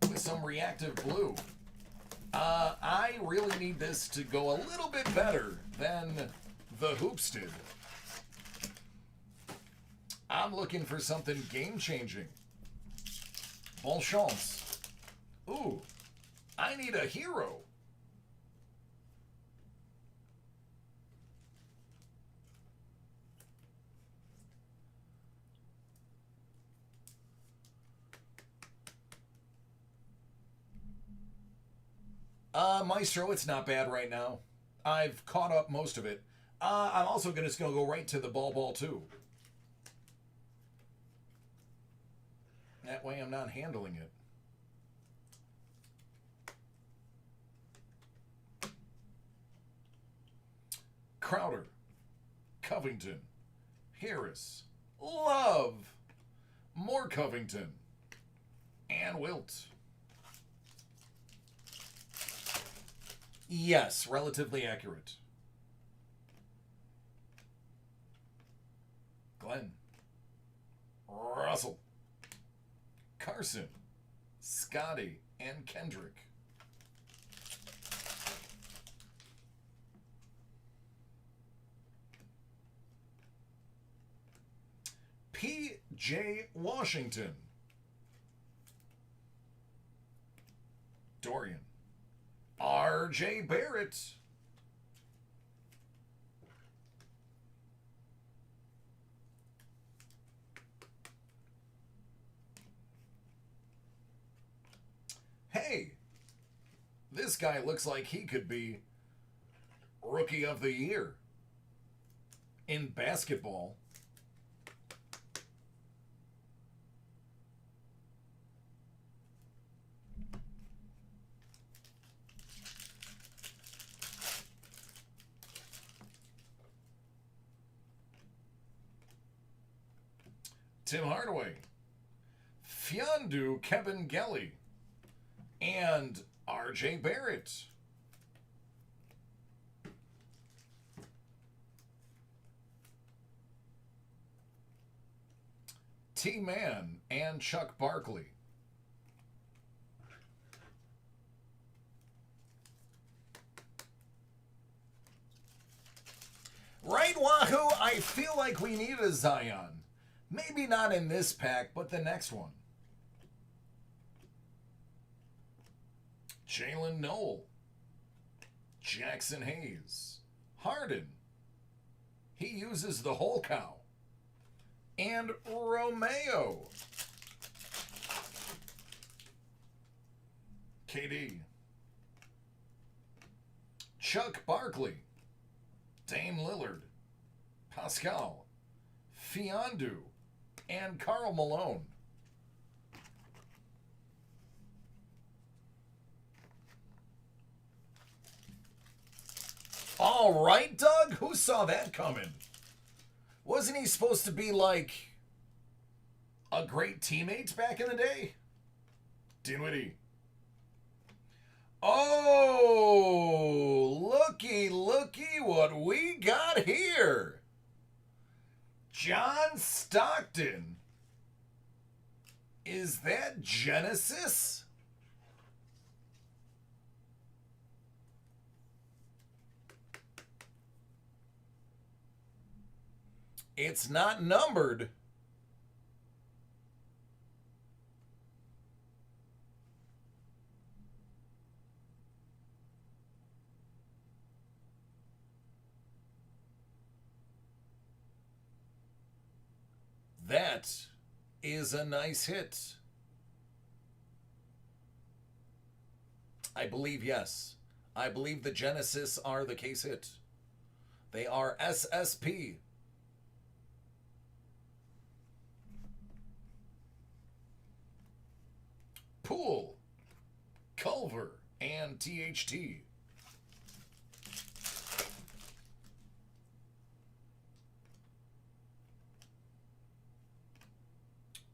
with some reactive blue. I really need this to go a little bit better than the Hoops did. I'm looking for something game-changing. Bon chance. Ooh, I need a hero. Maestro, it's not bad right now. I've caught up most of it. I'm also just going to go right to the ball too. That way I'm not handling it. Crowder. Covington. Harris. Love. More Covington. And Wilt. Yes, relatively accurate. Glenn. Russell. Carson. Scotty. And Kendrick. P.J. Washington. Dorian. R.J. Barrett. Hey, this guy looks like he could be Rookie of the Year in basketball. Tim Hardaway, Fiondu Kevin Gelly, and R.J. Barrett. T-Man and Chuck Barkley. Right, Wahoo? I feel like we need a Zion. Maybe not in this pack, but the next one. Jalen Noel. Jackson Hayes. Harden. He uses the whole cow. And Romeo. KD. Chuck Barkley, Dame Lillard, Pascal, Fiondu, and Karl Malone. All right, Doug, who saw that coming? Wasn't he supposed to be like a great teammate back in the day? Dinwiddie. Oh, looky what we got here. John Stockton. Is that Genesis? It's not numbered. That is a nice hit. I believe yes. I believe the Genesis are the case hit. They are SSP. Poole, Culver, and THT.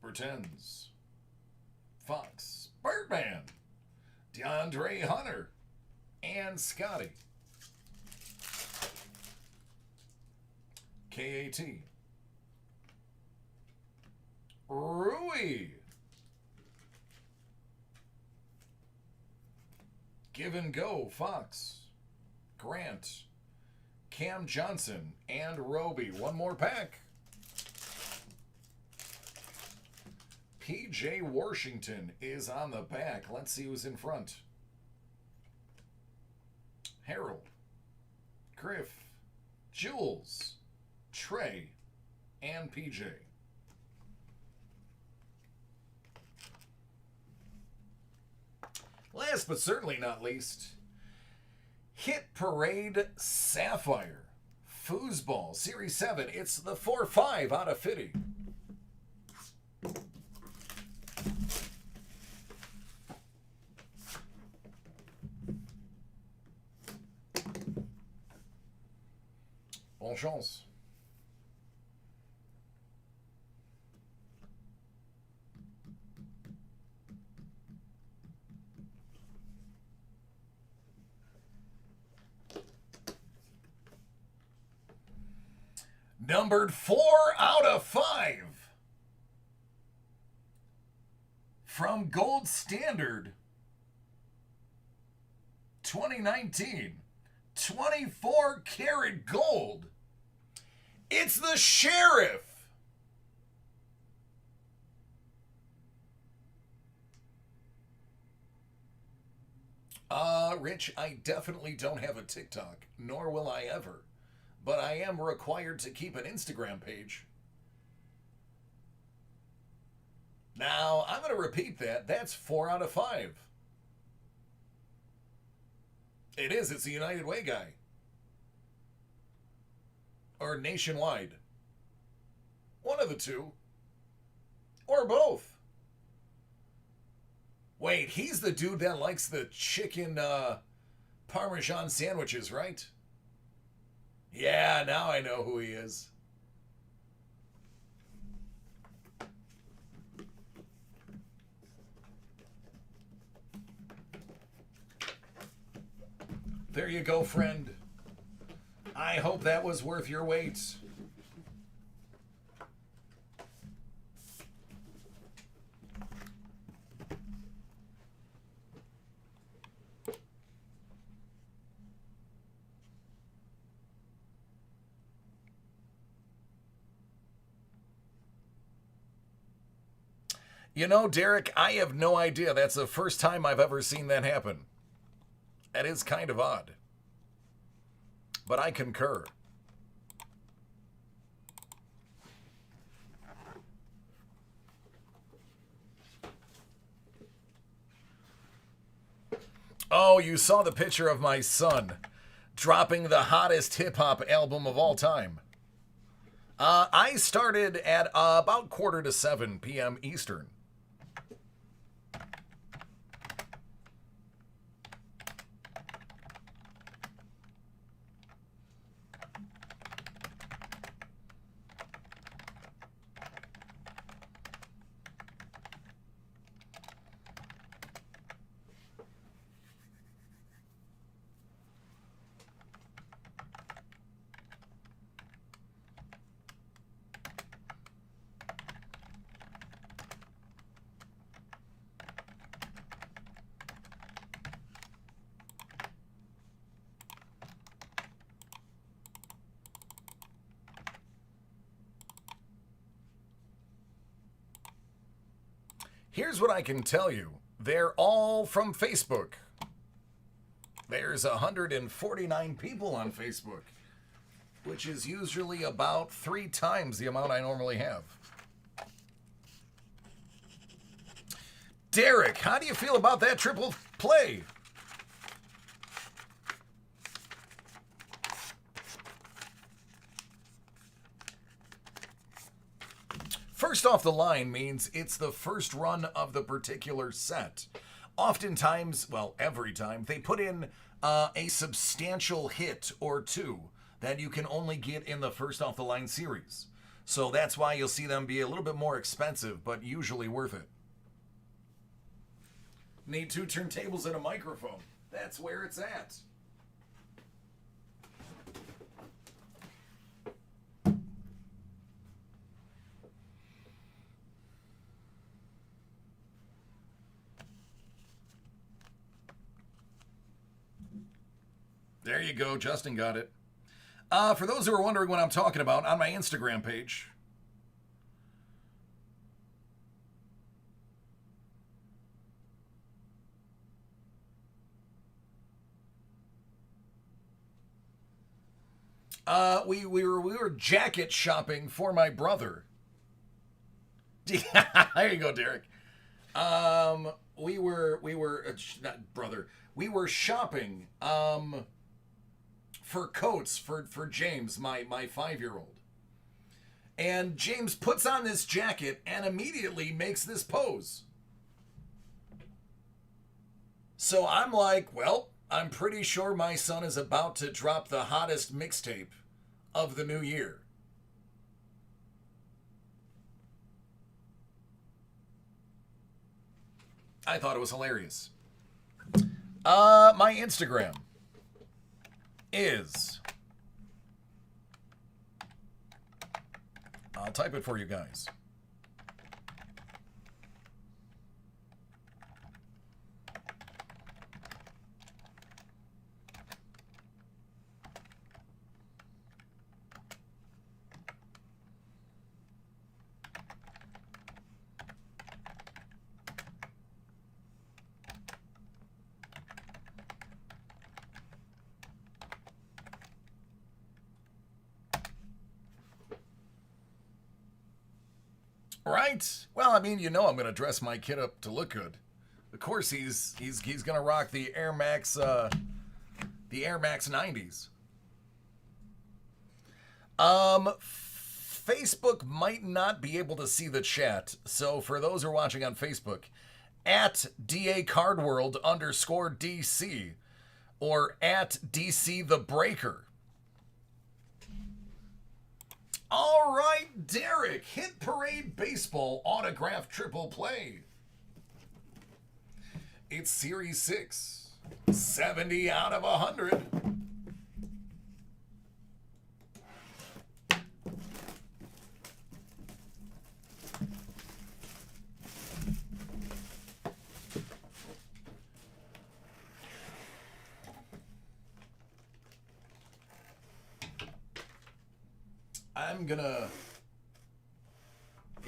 Bertens, Fox, Birdman, DeAndre Hunter, and Scotty. KAT. Rui. Give and Go, Fox, Grant, Cam Johnson, and Roby. One more pack. PJ Washington is on the back. Let's see who's in front. Harold, Griff, Jules, Trey, and PJ. Last but certainly not least, Hit Parade Sapphire. Foosball, Series 7. It's the 4-5 out of 50. Bonne chance. Numbered 4 out of 5. From Gold Standard 2019. 24 karat gold. It's the Sheriff. Rich, I definitely don't have a TikTok, nor will I ever. But I am required to keep an Instagram page. Now, I'm going to repeat that. That's 4 out of 5. It is. It's a United Way guy. Or Nationwide. One of the two. Or both. Wait, he's the dude that likes the chicken Parmesan sandwiches, right? Yeah, now I know who he is. There you go, friend. I hope that was worth your wait. You know, Derek, I have no idea. That's the first time I've ever seen that happen. That is kind of odd. But I concur. Oh, you saw the picture of my son. dropping the hottest hip-hop album of all time. I started at about 6:45 p.m. Eastern. Here's what I can tell you. They're all from Facebook. There's 149 people on Facebook, which is usually about 3 times the amount I normally have. Derek, how do you feel about that triple play? First off the line means it's the first run of the particular set. Oftentimes, well, every time, they put in a substantial hit or two that you can only get in the first off the line series. So that's why you'll see them be a little bit more expensive, but usually worth it. Need 2 turntables and a microphone. That's where it's at. There you go. Justin got it. For those who are wondering what I'm talking about, on my Instagram page, we were jacket shopping for my brother. There you go, Derek. We were not brother. We were shopping for coats for James, my 5-year-old. And James puts on this jacket and immediately makes this pose. So I'm like, well, I'm pretty sure my son is about to drop the hottest mixtape of the new year. I thought it was hilarious. My Instagram is... I'll type it for you guys. Right. Well, I mean, you know, I'm going to dress my kid up to look good. Of course, he's going to rock the Air Max 90s. Facebook might not be able to see the chat, so for those who are watching on Facebook, at DACardworld_DC or at DC the Breaker. All right, Derek, Hit Parade Baseball Autograph Triple Play. It's Series 6, 70 out of 100.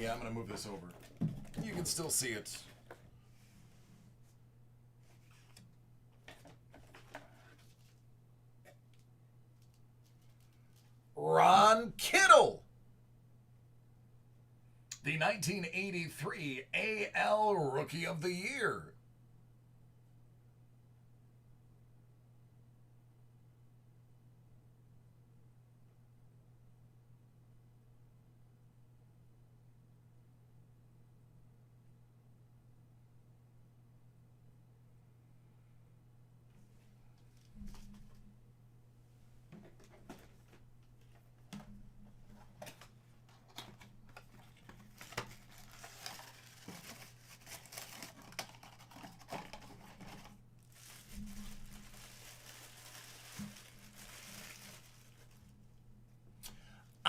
I'm gonna move this over. You can still see it. Ron Kittle, the 1983 AL Rookie of the Year.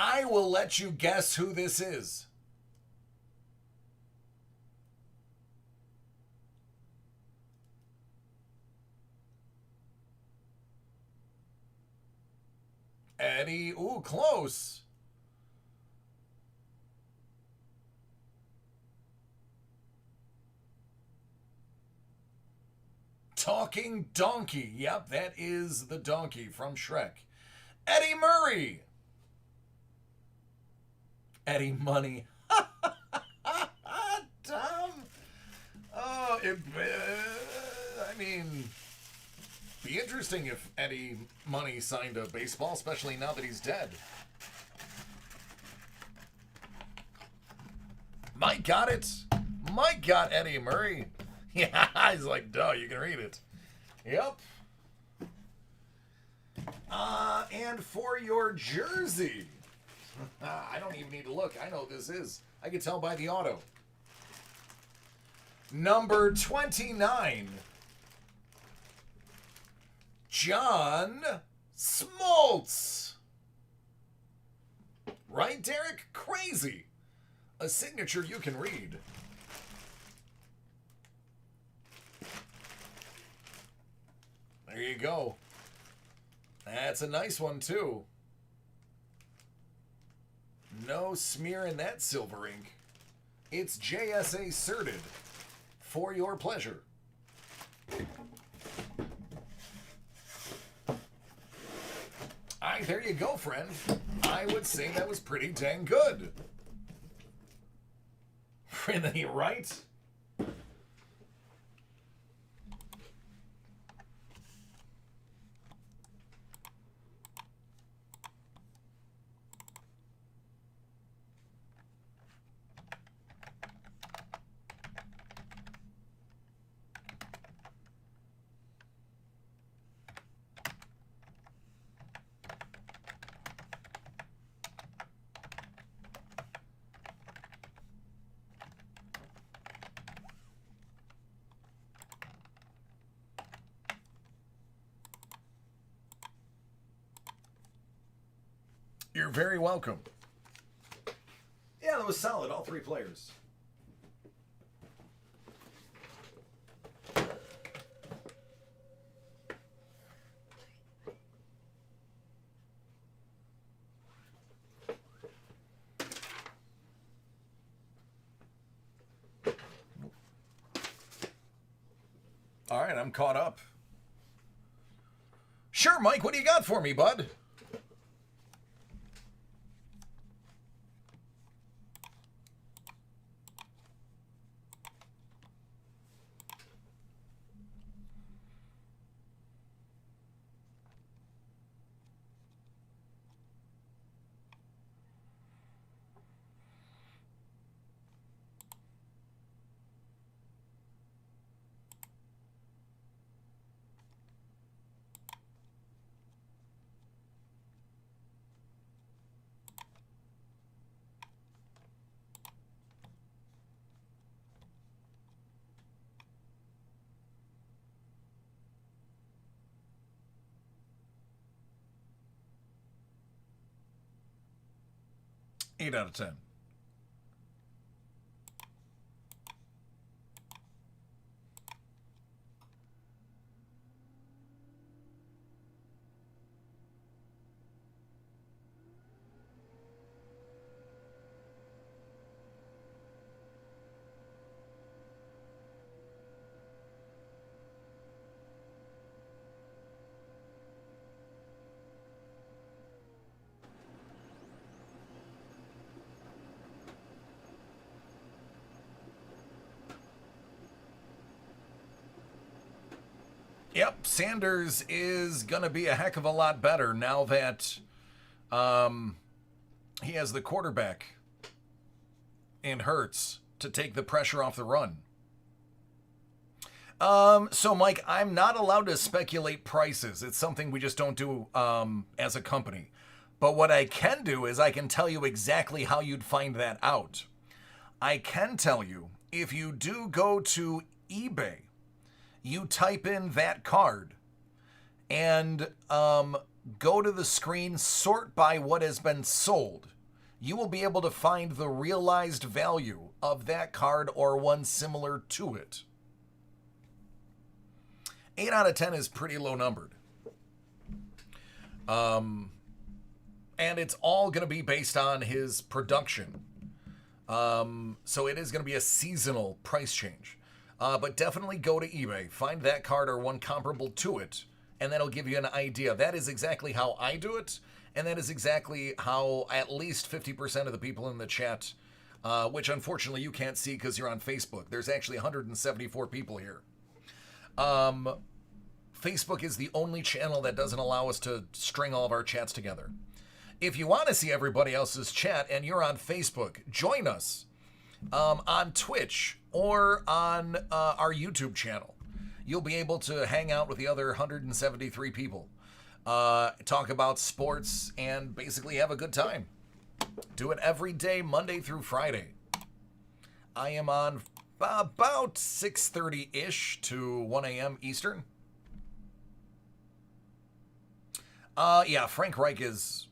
I will let you guess who this is. Eddie, ooh, close. Talking donkey. Yep, that is the donkey from Shrek. Eddie Murray. Eddie Money. Tom. Oh, I mean, be interesting if Eddie Money signed a baseball, especially now that he's dead. Mike got it. Mike got Eddie Murray. Yeah, he's like, duh, you can read it. Yep. And for your jersey, I don't even need to look. I know what this is. I can tell by the auto. Number 29, John Smoltz. Right, Derek? Crazy. A signature you can read. There you go. That's a nice one, too. No smear in that silver ink. It's JSA certed for your pleasure. There you go, friend. I would say that was pretty dang good. Really, right? You're very welcome. Yeah, that was solid, all three players. All right, I'm caught up. Sure, Mike, what do you got for me, bud? Eight out of 10. Yep, Sanders is going to be a heck of a lot better now that he has the quarterback in Hurts to take the pressure off the run. So, Mike, I'm not allowed to speculate prices. It's something we just don't do as a company. But what I can do is I can tell you exactly how you'd find that out. I can tell you, if you do go to eBay, you type in that card, and go to the screen, sort by what has been sold. You will be able to find the realized value of that card or one similar to it. 8 out of 10 is pretty low numbered. And it's all going to be based on his production. So it is going to be a seasonal price change. But definitely go to eBay, find that card or one comparable to it, and that'll give you an idea. That is exactly how I do it, and that is exactly how at least 50% of the people in the chat, which unfortunately you can't see because you're on Facebook. There's actually 174 people here. Facebook is the only channel that doesn't allow us to string all of our chats together. If you want to see everybody else's chat and you're on Facebook, join us on Twitch or on our YouTube channel. You'll be able to hang out with the other 173 people, talk about sports, and basically have a good time. Do it every day, Monday through Friday. I am on about 6:30-ish to 1 a.m. Eastern. Yeah, Frank Reich is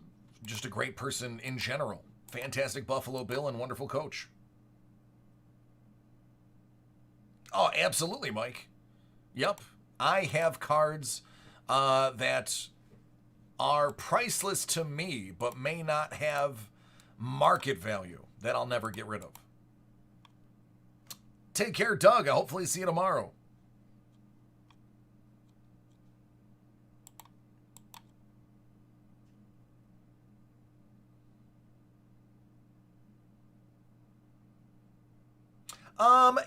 just a great person in general. Fantastic Buffalo Bill and wonderful coach. Oh, absolutely, Mike. Yep. I have cards that are priceless to me, but may not have market value that I'll never get rid of. Take care, Doug. I'll hopefully see you tomorrow.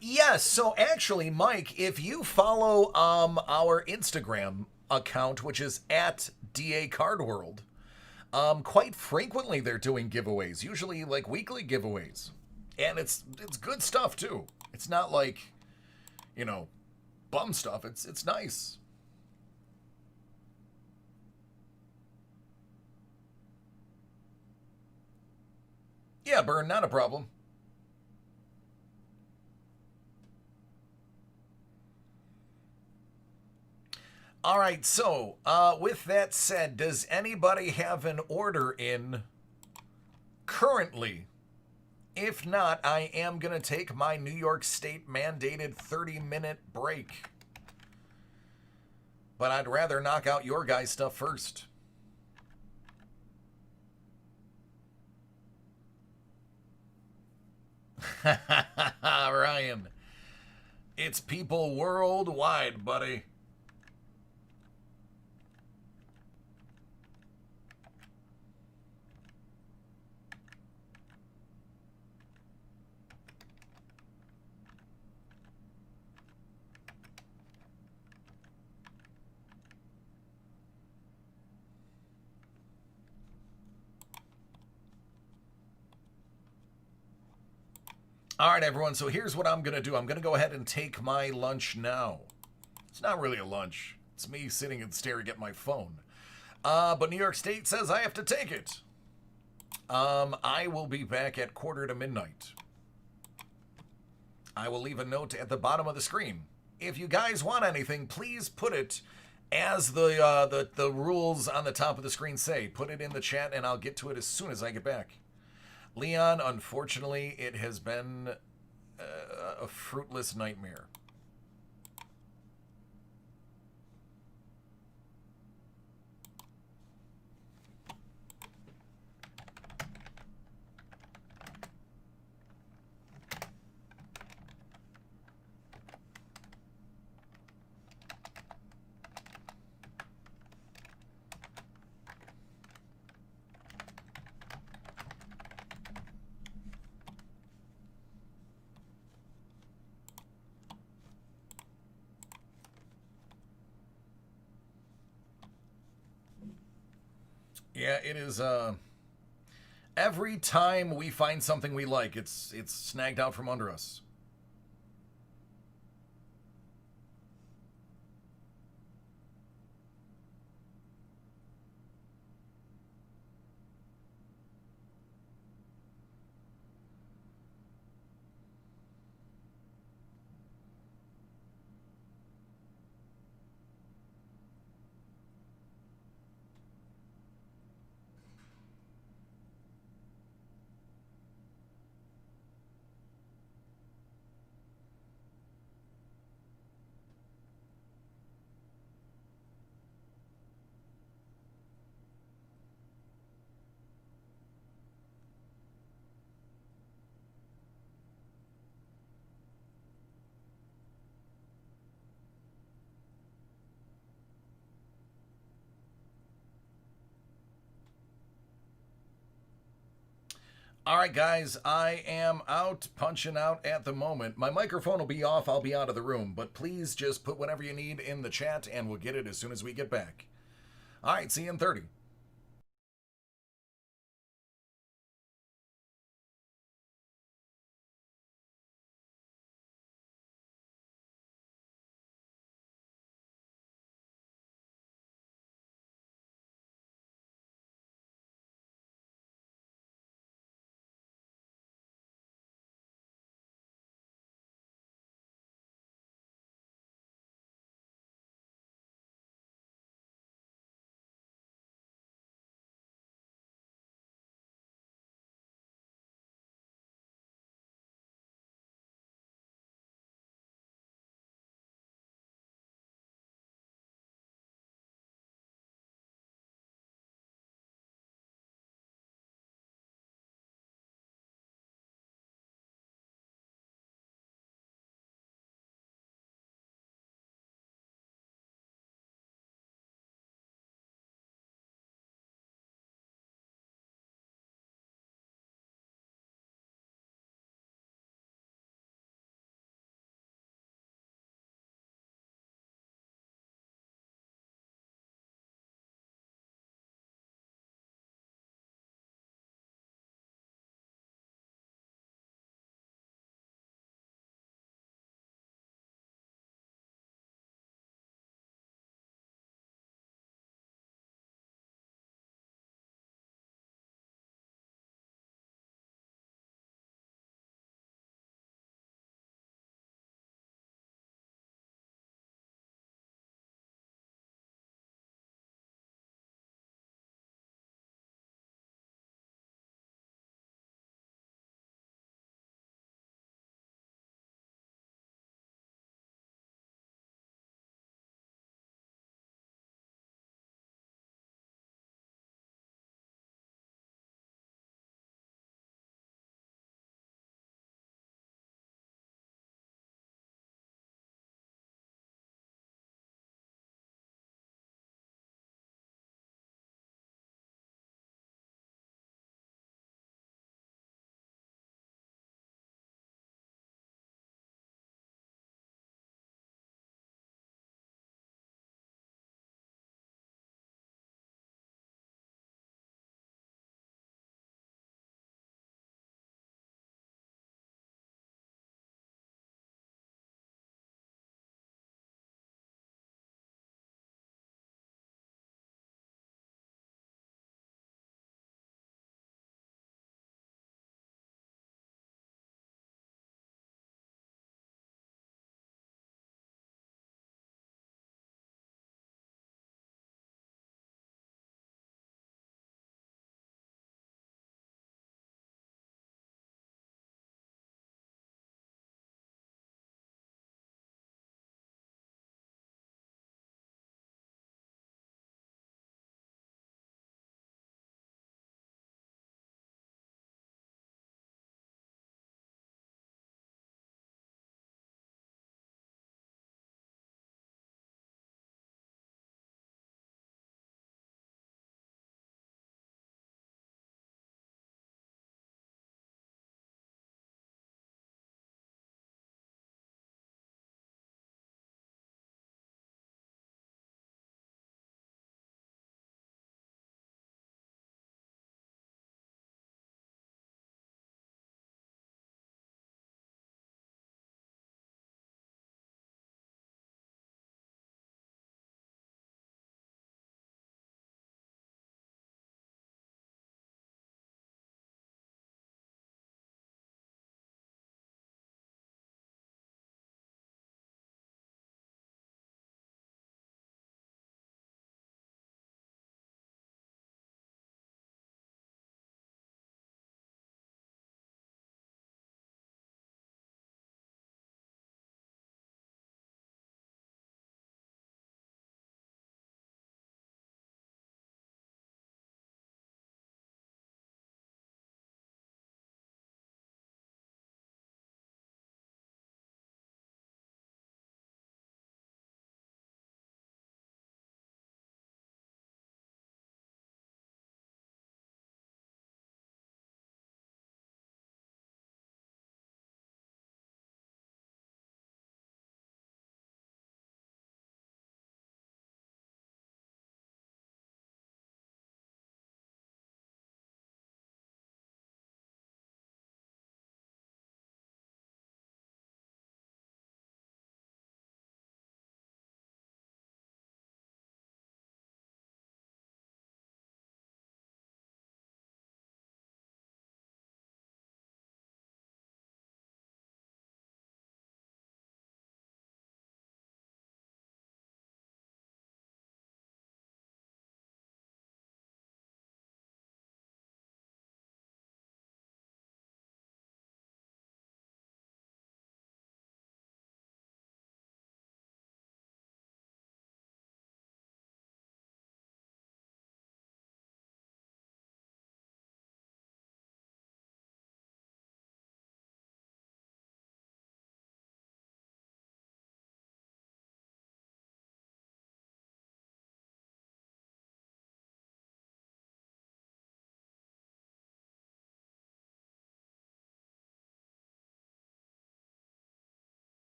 Yes. So actually, Mike, if you follow our Instagram account, which is at DA Card World, quite frequently they're doing giveaways, usually like weekly giveaways. And it's good stuff too. It's not like, you know, bum stuff. It's nice. Yeah, Burn, not a problem. All right, so with that said, does anybody have an order in currently? If not, I am going to take my New York State mandated 30-minute break. But I'd rather knock out your guys' stuff first. Ryan, it's people worldwide, buddy. All right, everyone, so here's what I'm going to do. I'm going to go ahead and take my lunch now. It's not really a lunch. It's me sitting and staring at my phone. But New York State says I have to take it. I will be back at 12:45. I will leave a note at the bottom of the screen. If you guys want anything, please put it as the rules on the top of the screen say. Put it in the chat, and I'll get to it as soon as I get back. Leon, unfortunately, it has been a fruitless nightmare. Yeah, it is, every time we find something we like, it's snagged out from under us. All right, guys, I am out, punching out at the moment. My microphone will be off. I'll be out of the room, but please just put whatever you need in the chat and we'll get it as soon as we get back. All right, see you in 30.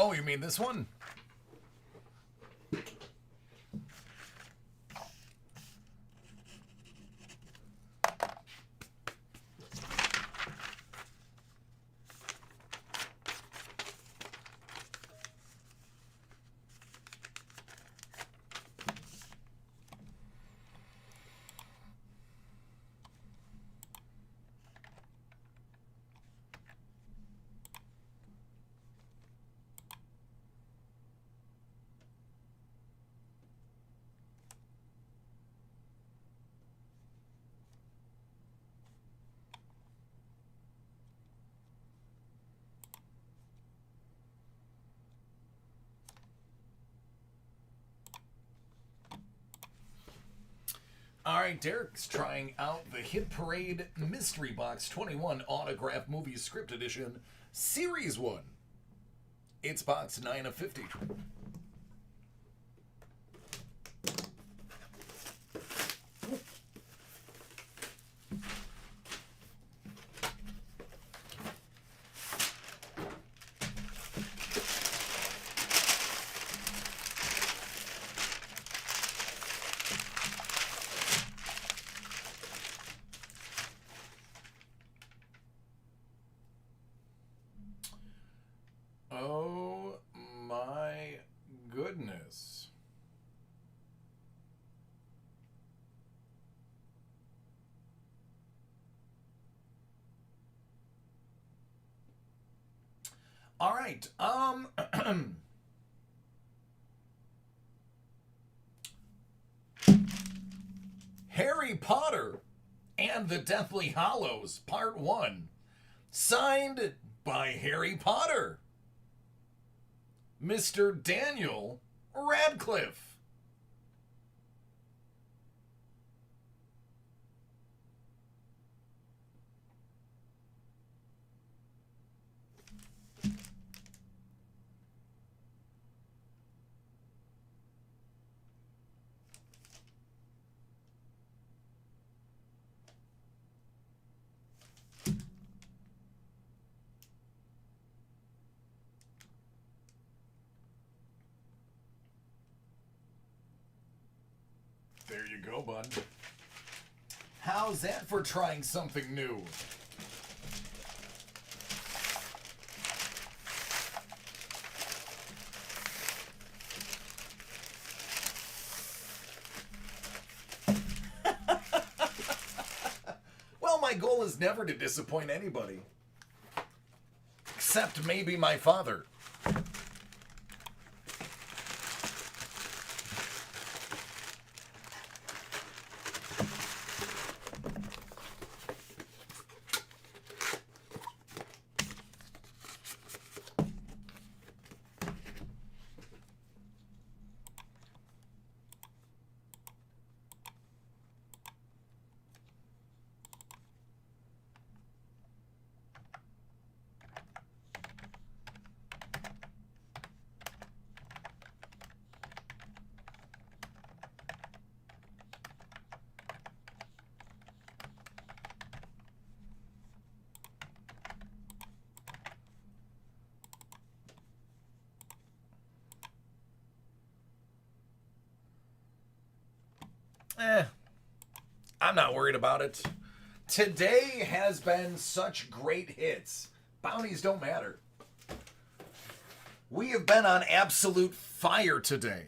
Oh, you mean this one? All right, Derek's trying out the Hit Parade Mystery Box 21 Autograph Movie Script Edition Series 1. It's box 9 of 50. Oh my goodness. All right. Harry Potter and the Deathly Hallows Part 1. Signed by Harry Potter. Mr. Daniel Radcliffe. There you go, bud. How's that for trying something new? Well, my goal is never to disappoint anybody. Except maybe my father. I'm not worried about it. Today has been such great hits. Bounties don't matter. We have been on absolute fire today.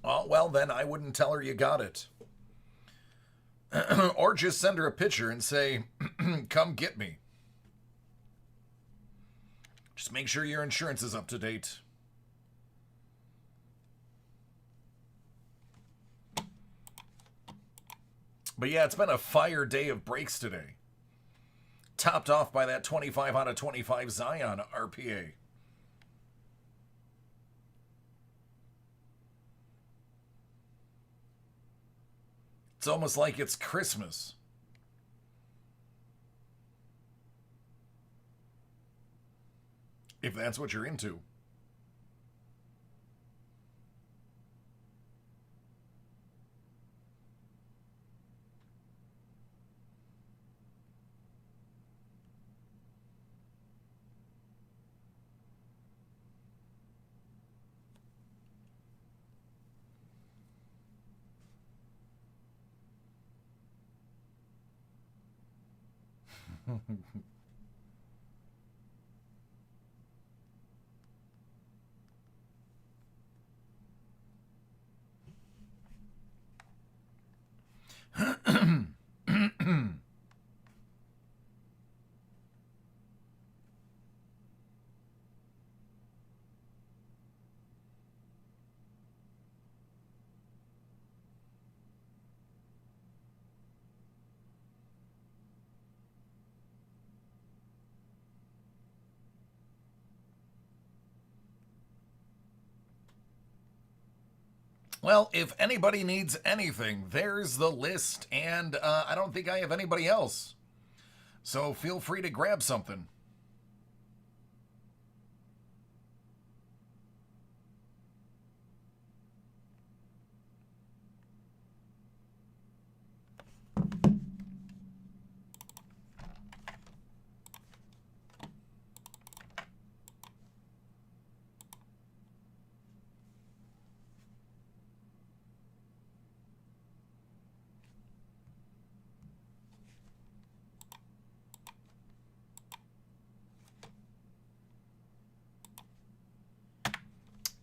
Oh, well, then I wouldn't tell her you got it. Or just send her a picture and say, come get me. Just make sure your insurance is up to date. But yeah, it's been a fire day of breaks today. Topped off by that 25 out of 25 Zion RPA. It's almost like it's Christmas. If that's what you're into. Well, if anybody needs anything, there's the list, and I don't think I have anybody else. So feel free to grab something.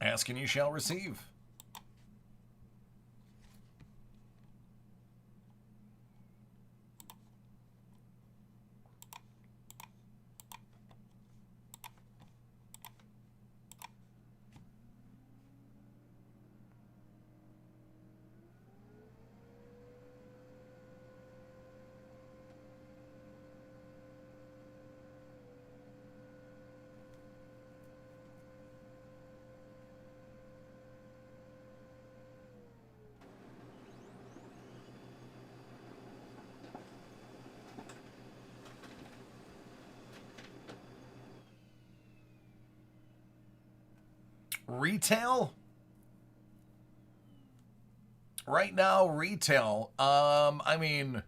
Ask and you shall receive. Retail? Right now, retail. I mean,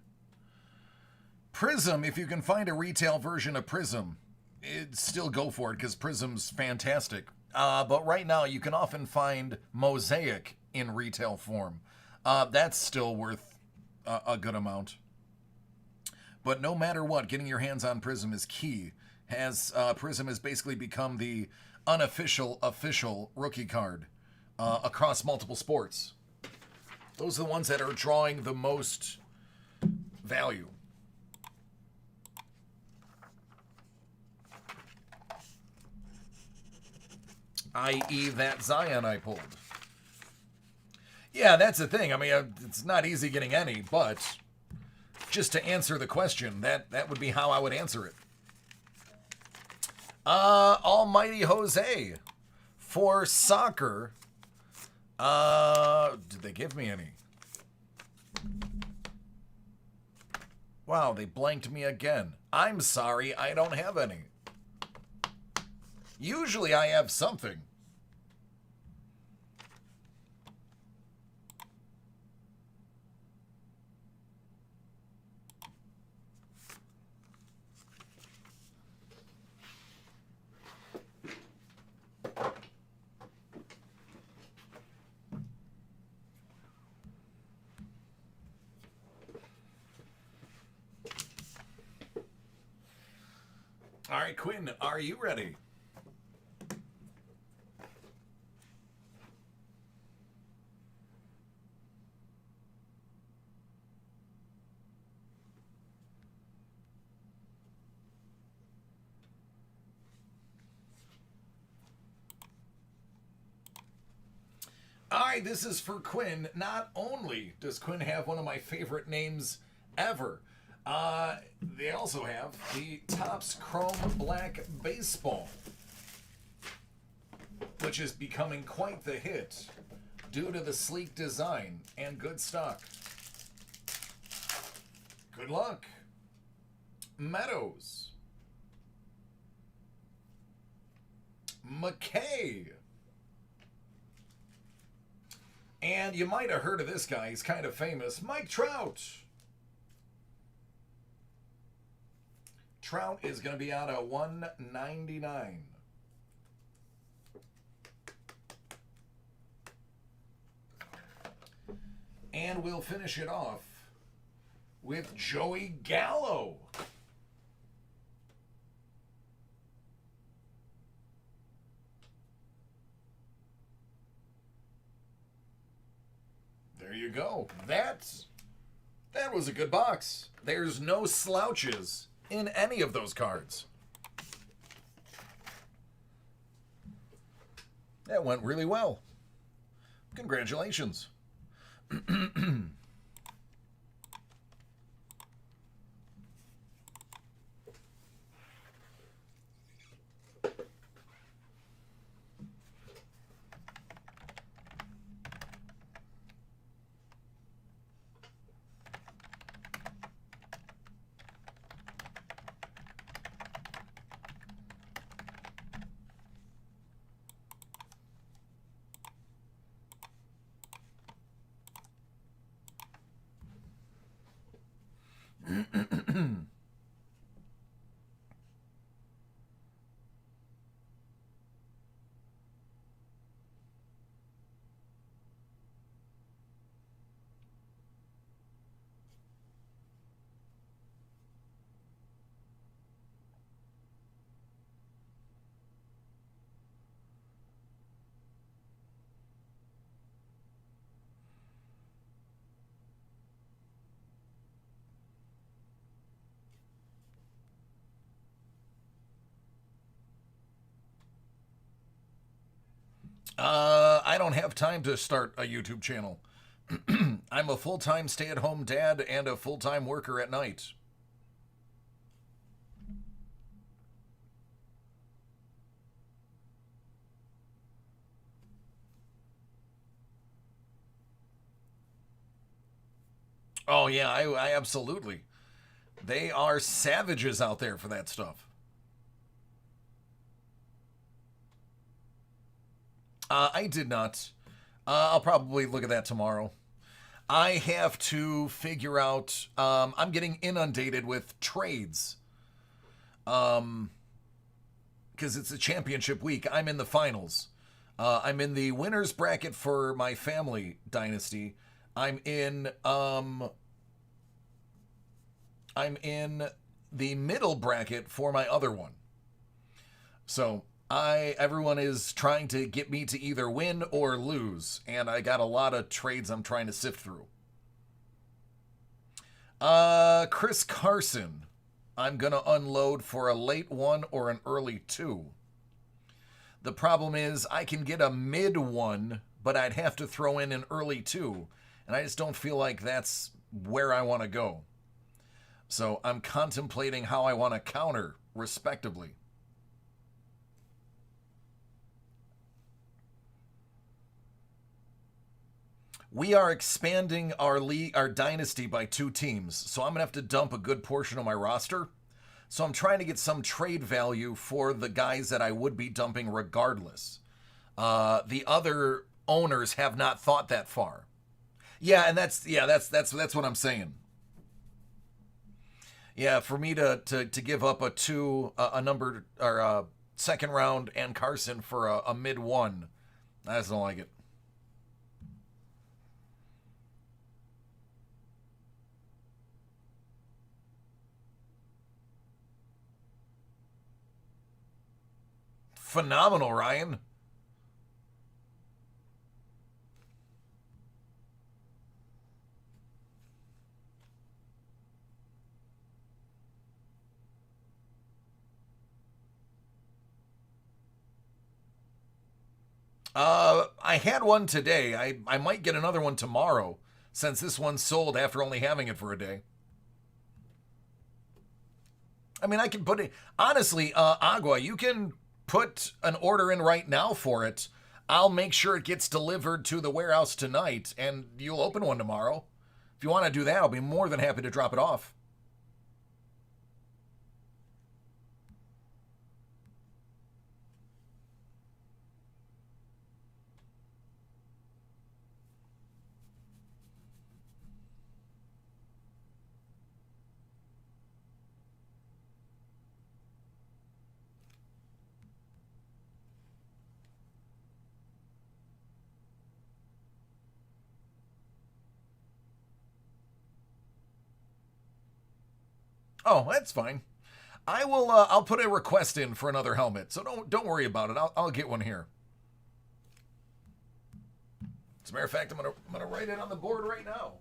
Prism, if you can find a retail version of Prism, still go for it because Prism's fantastic. But right now, you can often find Mosaic in retail form. That's still worth a good amount. But no matter what, getting your hands on Prism is key, as Prism has basically become the unofficial official rookie card across multiple sports. Those are the ones that are drawing the most value. I.e. that Zion I pulled. Yeah, that's the thing. I mean, it's not easy getting any, but just to answer the question, that would be how I would answer it. Almighty Jose. For soccer, did they give me any? Wow, they blanked me again. I'm sorry, I don't have any. Usually I have something. All right, Quinn, are you ready? All right, this is for Quinn. Not only does Quinn have one of my favorite names ever, they also have the Topps Chrome Black Baseball, which is becoming quite the hit due to the sleek design and good stock. Good luck. Meadows. McKay. And you might have heard of this guy. He's kind of famous. Mike Trout. Trout is going to be out of 199. And we'll finish it off with Joey Gallo. There you go. That was a good box. There's no slouches in any of those cards. That went really well. Congratulations. I don't have time to start a YouTube channel. I'm a full-time stay-at-home dad and a full-time worker at night. Oh, yeah, I absolutely. They are savages out there for that stuff. I did not. I'll probably look at that tomorrow. I have to figure out. I'm getting inundated with trades. Because it's a championship week. I'm in the finals. I'm in the winners bracket for my family dynasty. I'm in the middle bracket for my other one. So everyone is trying to get me to either win or lose, and I got a lot of trades I'm trying to sift through. Chris Carson, I'm gonna unload for a late 1 or an early 2. The problem is I can get a mid 1, but I'd have to throw in an early 2, and I just don't feel like that's where I want to go. So I'm contemplating how I want to counter, respectively. We are expanding our dynasty by 2 teams, so I'm going to have to dump a good portion of my roster. So I'm trying to get some trade value for the guys that I would be dumping regardless. The other owners have not thought that far. Yeah, and that's what I'm saying. Yeah, for me to give up a number or a second round and Carson for a mid 1, I just don't like it. Phenomenal, Ryan. I had one today. I might get another one tomorrow, since this one sold after only having it for a day. I mean, I can put it... Honestly, Agua, you can put an order in right now for it. I'll make sure it gets delivered to the warehouse tonight, and you'll open one tomorrow. If you want to do that, I'll be more than happy to drop it off. Oh, that's fine. I will. I'll put a request in for another helmet, so don't worry about it. I'll get one here. As a matter of fact, I'm gonna write it on the board right now.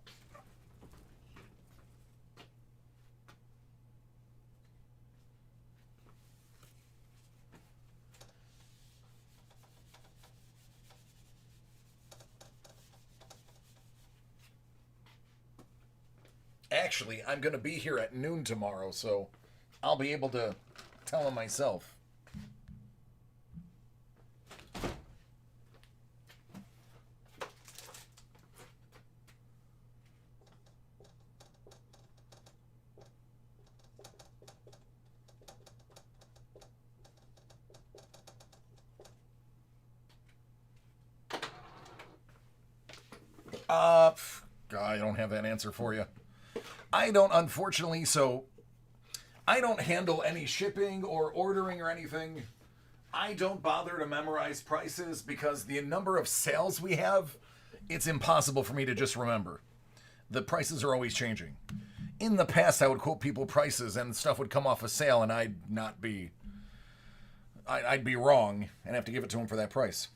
Actually, I'm going to be here at noon tomorrow, so I'll be able to tell him myself. I don't have that answer for you. I don't, unfortunately, so I don't handle any shipping or ordering or anything. I don't bother to memorize prices because the number of sales we have, it's impossible for me to just remember. The prices are always changing. In the past, I would quote people prices and stuff would come off a sale and I'd be wrong and have to give it to them for that price.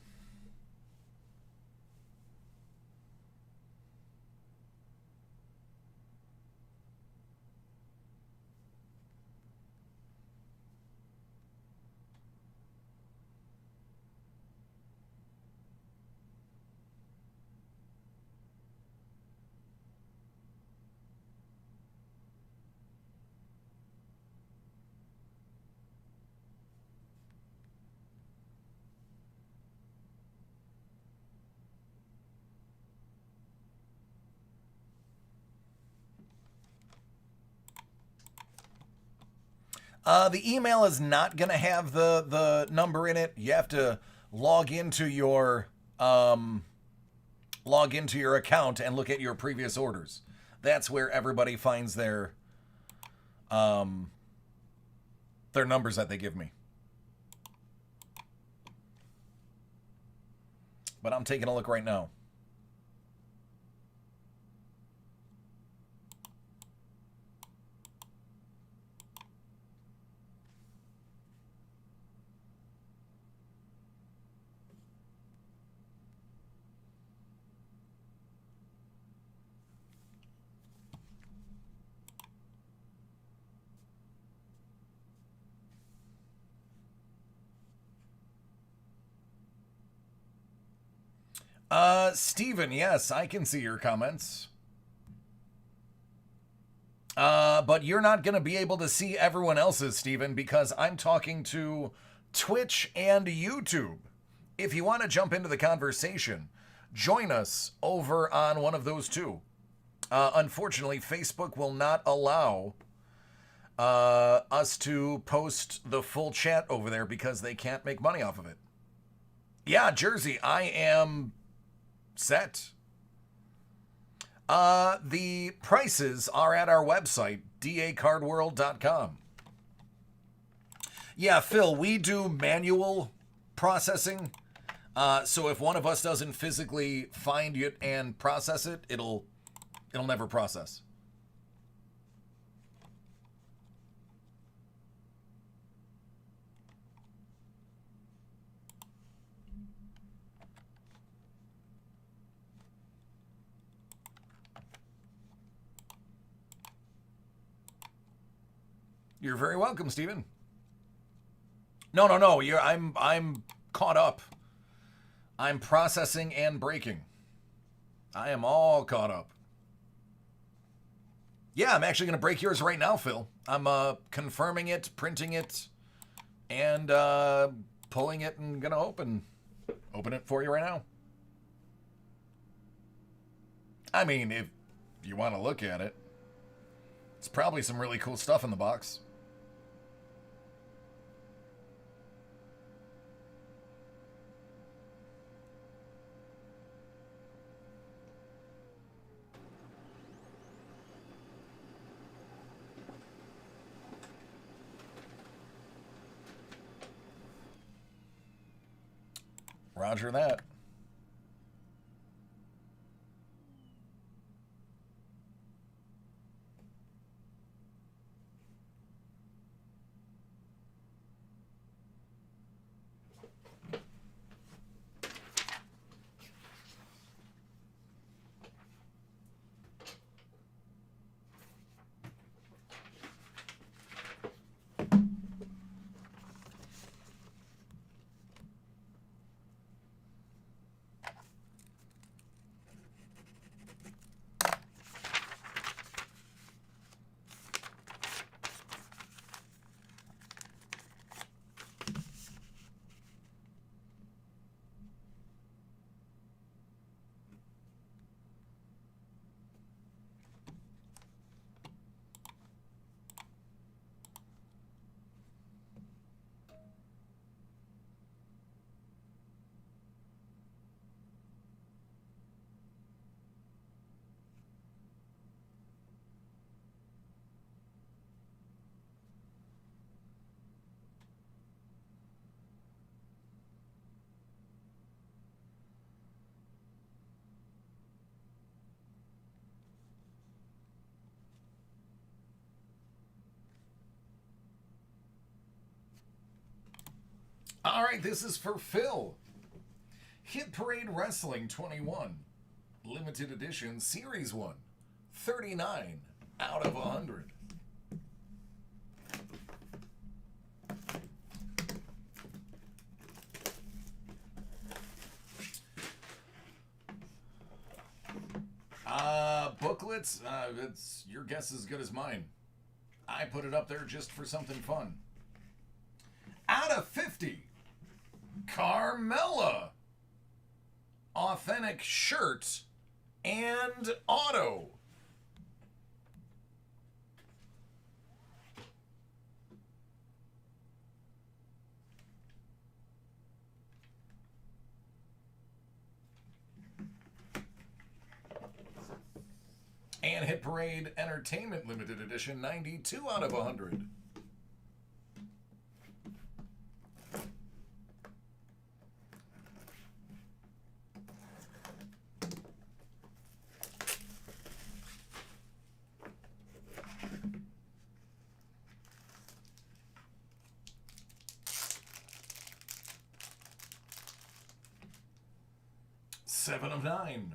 The email is not going to have the number in it. You have to log into your account and look at your previous orders. That's where everybody finds their numbers that they give me. But I'm taking a look right now. Steven, yes, I can see your comments. But you're not going to be able to see everyone else's, Steven, because I'm talking to Twitch and YouTube. If you want to jump into the conversation, join us over on one of those two. Unfortunately, Facebook will not allow us to post the full chat over there because they can't make money off of it. Yeah, Jersey, I am set. The prices are at our website, dacardworld.com. Yeah, Phil, we do manual processing. So if one of us doesn't physically find it and process it, it'll never process. You're very welcome, Stephen. No. I'm caught up. I'm processing and breaking. I am all caught up. Yeah, I'm actually going to break yours right now, Phil. I'm confirming it, printing it, and pulling it and going to open it for you right now. I mean, if you want to look at it, it's probably some really cool stuff in the box. Roger that. All right, this is for Phil. Hit Parade Wrestling 21. Limited Edition Series 1. 39 out of 100. Booklets, it's your guess as good as mine. I put it up there just for something fun. Out of 50, Carmella. Authentic shirt and auto. And Hit Parade Entertainment Limited Edition, 92 out of 100. Seven of 9.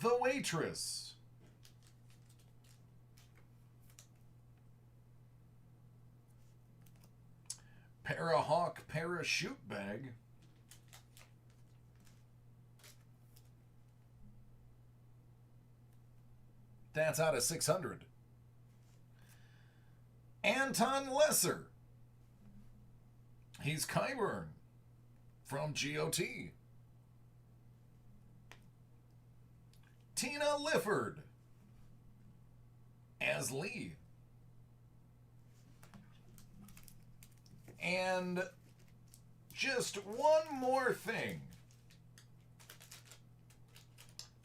The Waitress. Parahawk Parachute Bag. That's out of 600. Anton Lesser. He's Kyburn from GOT. Tina Lifford as Lee. And just one more thing.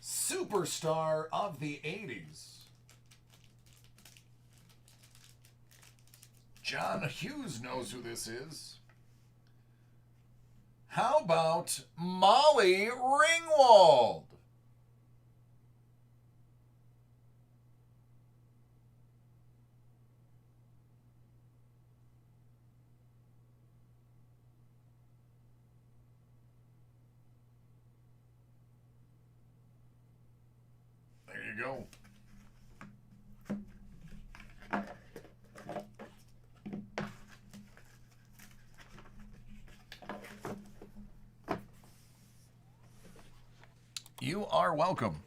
Superstar of the 80s. John Hughes knows who this is. How about Molly Ringwald? There you go. You are welcome.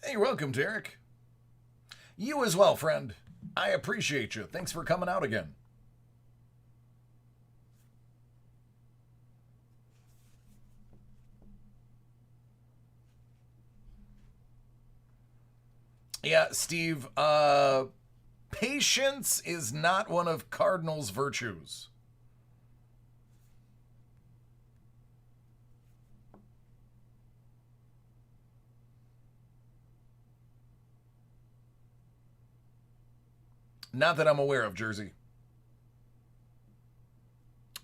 Hey, you're welcome, Derek. You as well, friend. I appreciate you. Thanks for coming out again. Yeah, Steve, patience is not one of Cardinal's virtues. Not that I'm aware of, Jersey.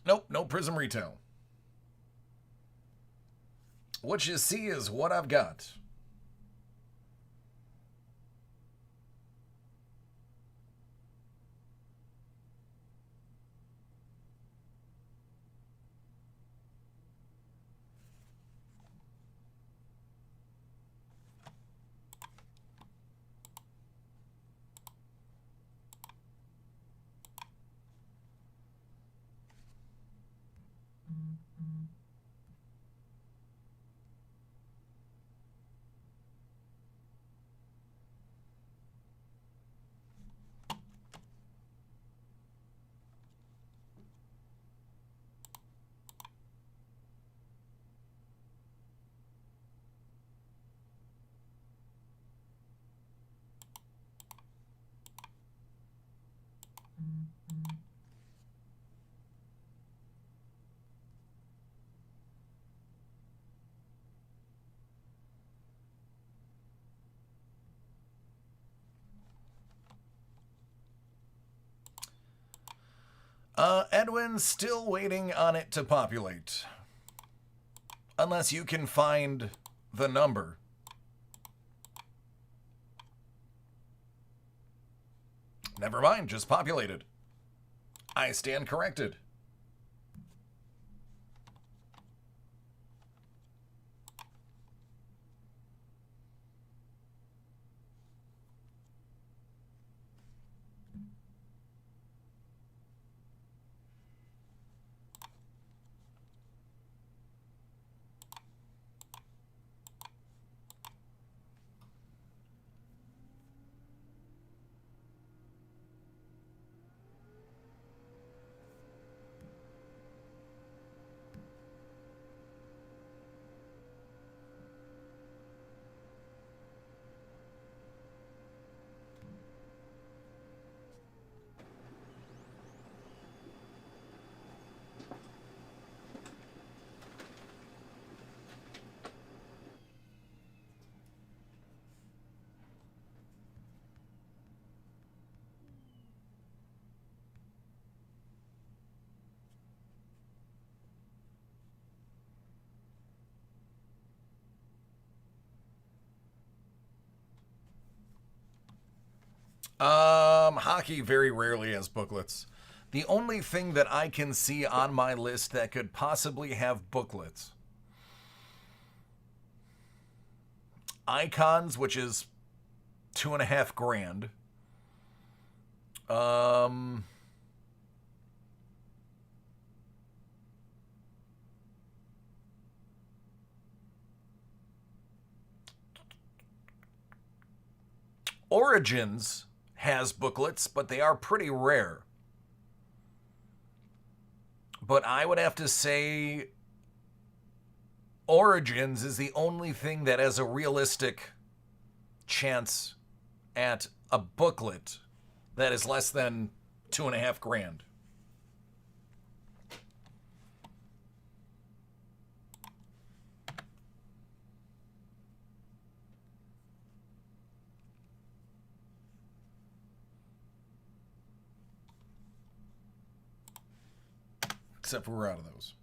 Nope, no Prism Retail. What you see is what I've got. Edwin, still waiting on it to populate. Unless you can find the number. Never mind, just populated. I stand corrected. Hockey very rarely has booklets. The only thing that I can see on my list that could possibly have booklets. Icons, which is $2.5 grand. Origins has booklets, but they are pretty rare. But I would have to say Origins is the only thing that has a realistic chance at a booklet that is less than $2.5 grand. Except for we're out of those.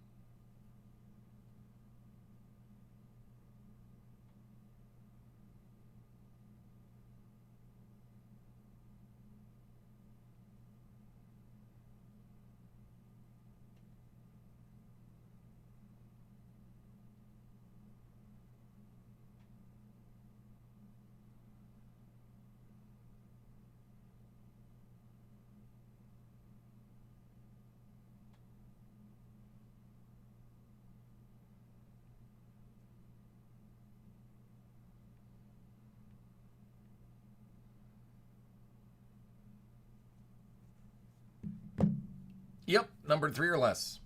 Yep, numbered 3 or less.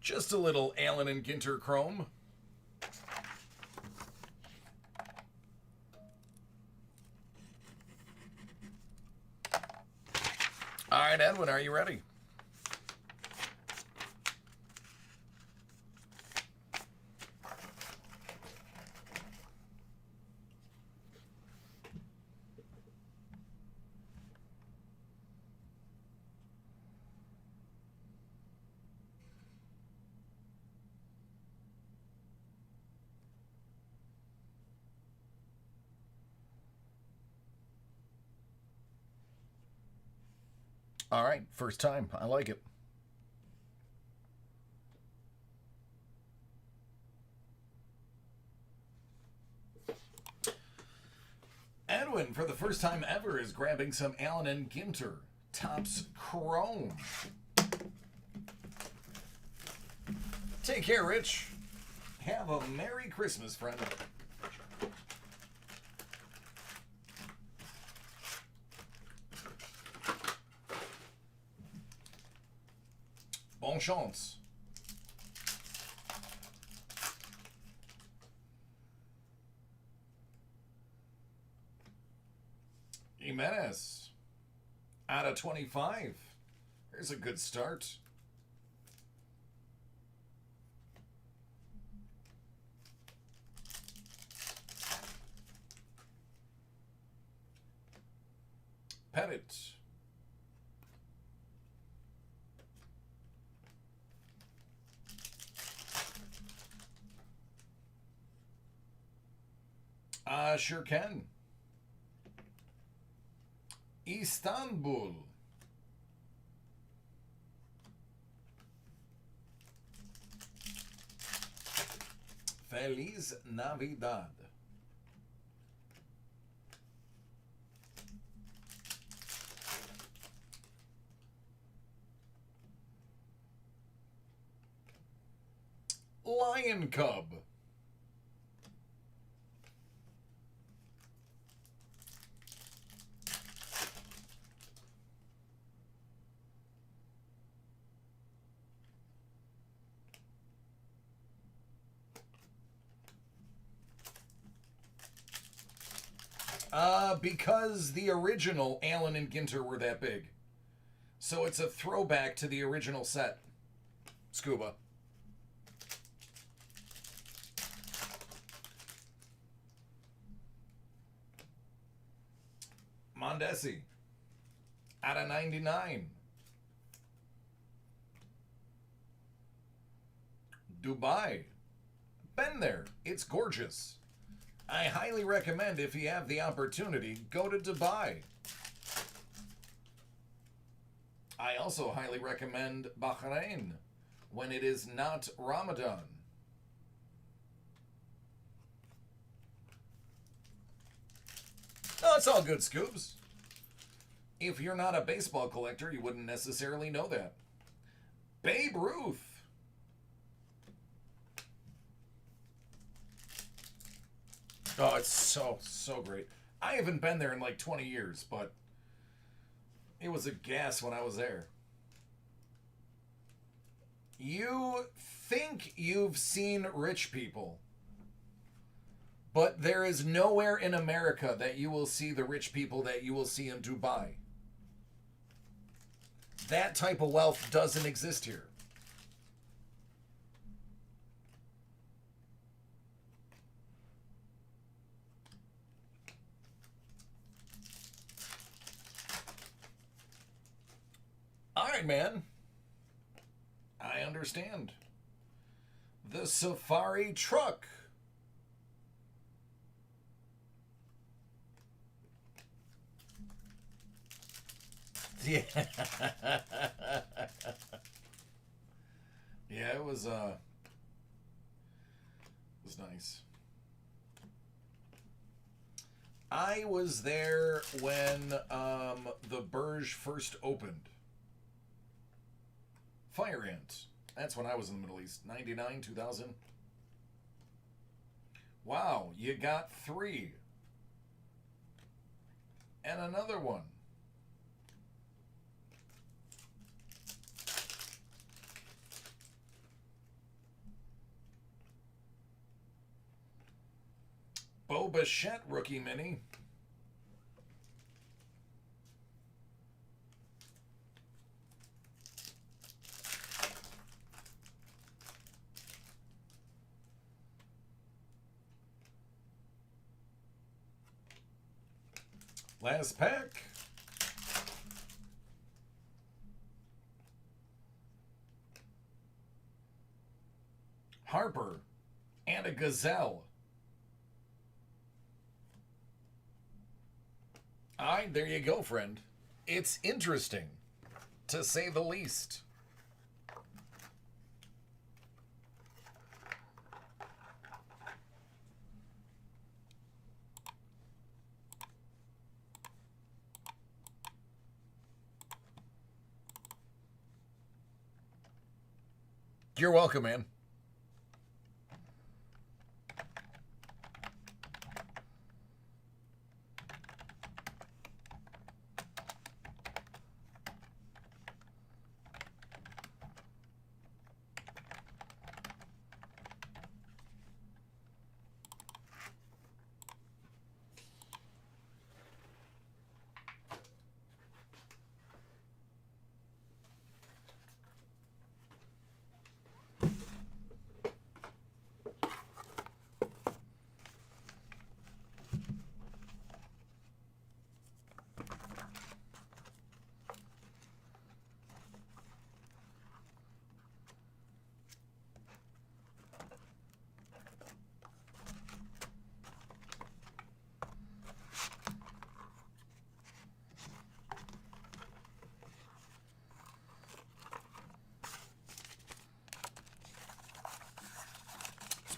Just a little Allen and Ginter chrome. All right, Edwin, are you ready? All right, first time. I like it. Edwin, for the first time ever, is grabbing some Allen and Ginter Topps Chrome. Take care, Rich. Have a Merry Christmas, friend. Bon chance. Jimenez. Out of 25. Here's a good start. Pettit. Sure can. Istanbul. Feliz Navidad. Lion Cub. Because the original Allen and Ginter were that big. So it's a throwback to the original set. Scuba. Mondesi. Out of 99. Dubai. Been there. It's gorgeous. I highly recommend, if you have the opportunity, go to Dubai. I also highly recommend Bahrain when it is not Ramadan. Oh, it's all good, Scoobs. If you're not a baseball collector, you wouldn't necessarily know that. Babe Ruth. Oh, it's so great. I haven't been there in like 20 years, but it was a gas when I was there. You think you've seen rich people, but there is nowhere in America that you will see the rich people that you will see in Dubai. That type of wealth doesn't exist here. All right, man. I understand. The safari truck. Yeah. Yeah, it was nice. I was there when the Burj first opened. Fire Ant. That's when I was in the Middle East. 99, 2000. Wow, you got 3. And another one. Bo Bichette rookie mini. Last pack. Harper and a Gazelle. All right, there you go, friend. It's interesting, to say the least. You're welcome, man.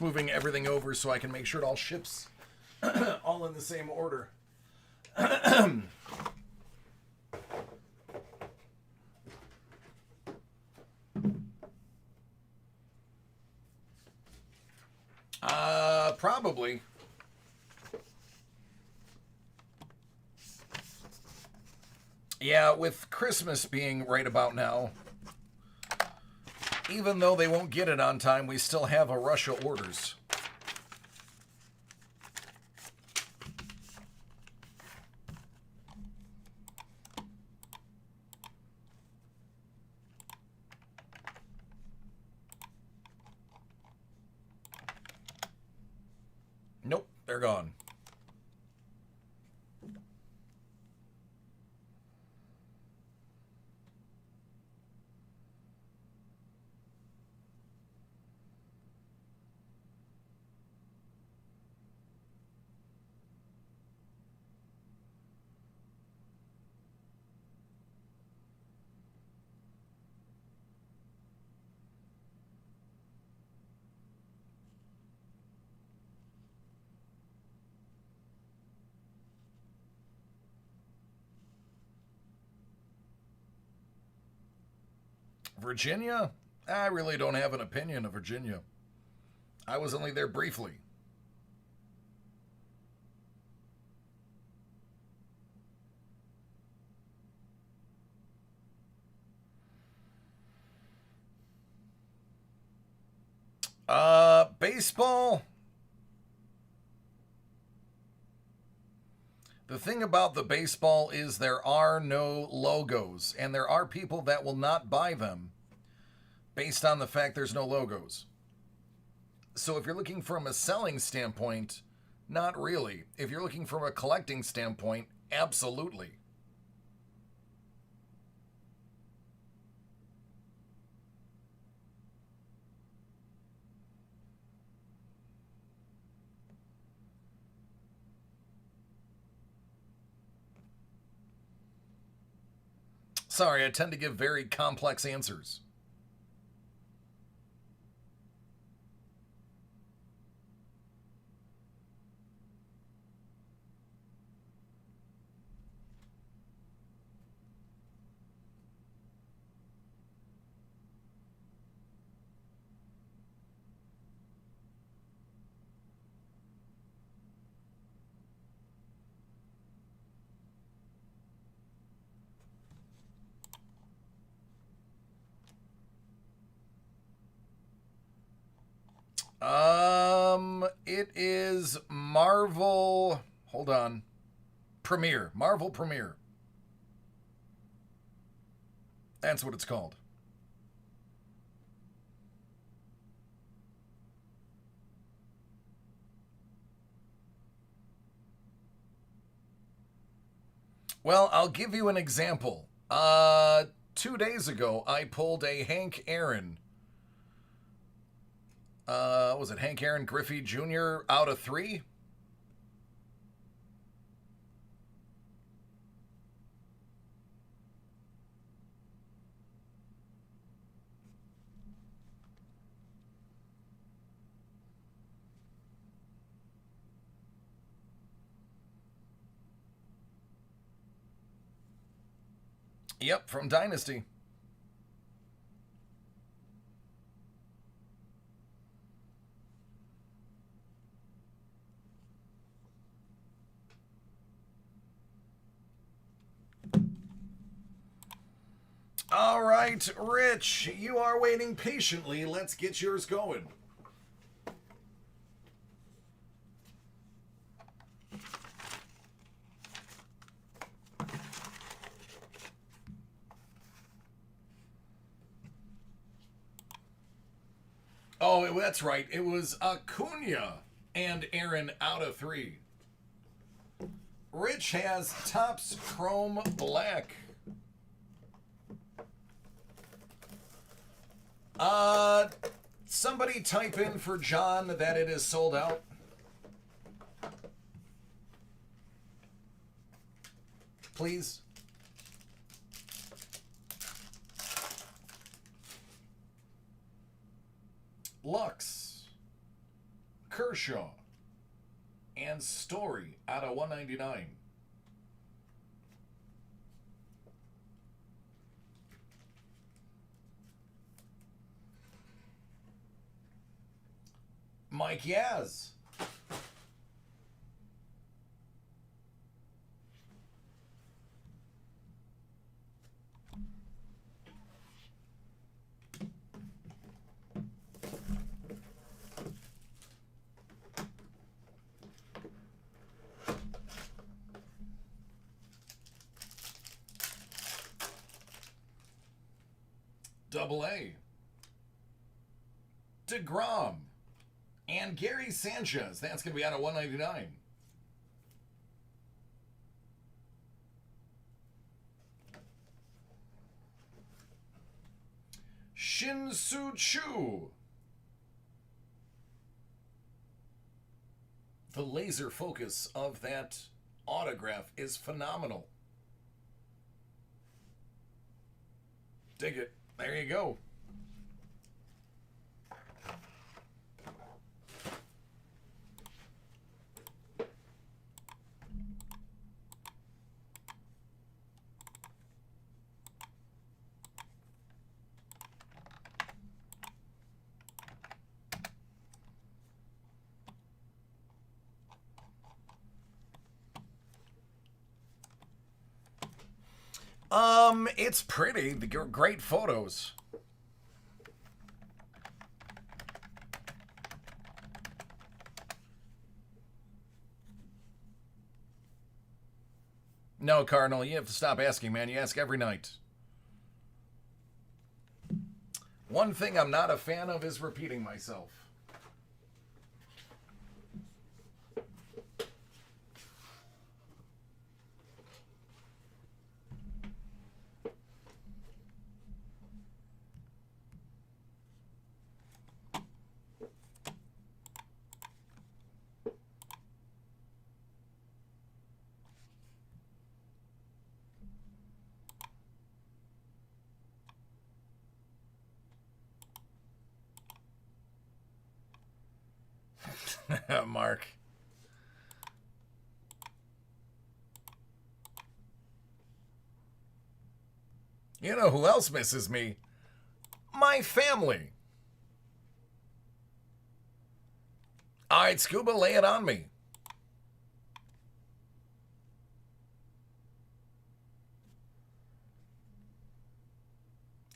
Moving everything over so I can make sure it all ships all in the same order. Probably. Yeah, with Christmas being right about now, even though they won't get it on time, we still have a rush of orders. Nope, they're gone. Virginia? I really don't have an opinion of Virginia. I was only there briefly. Baseball. The thing about the baseball is there are no logos, and there are people that will not buy them based on the fact there's no logos. So if you're looking from a selling standpoint, not really. If you're looking from a collecting standpoint, absolutely. Sorry, I tend to give very complex answers. Marvel. Hold on. Premiere. Marvel Premiere. That's what it's called. Well, I'll give you an example. 2 days ago, I pulled a Hank Aaron. Was it Hank Aaron Griffey Jr. out of 3? Yep, from Dynasty. All right, Rich, you are waiting patiently. Let's get yours going. Oh, that's right. It was Acuna and Aaron out of 3. Rich has Topps Chrome Black. Somebody type in for John that it is sold out. Please. Lux, Kershaw, and Story out of 199. Mike Yaz. Double A. DeGrom. And Gary Sanchez. That's going to be out of 199. Shin-Soo Choo. The laser focus of that autograph is phenomenal. Dig it. There you go. It's pretty. Great photos. No, Cardinal, you have to stop asking, man. You ask every night. One thing I'm not a fan of is repeating myself. Mark. You know who else misses me? My family. All right, Scuba, lay it on me.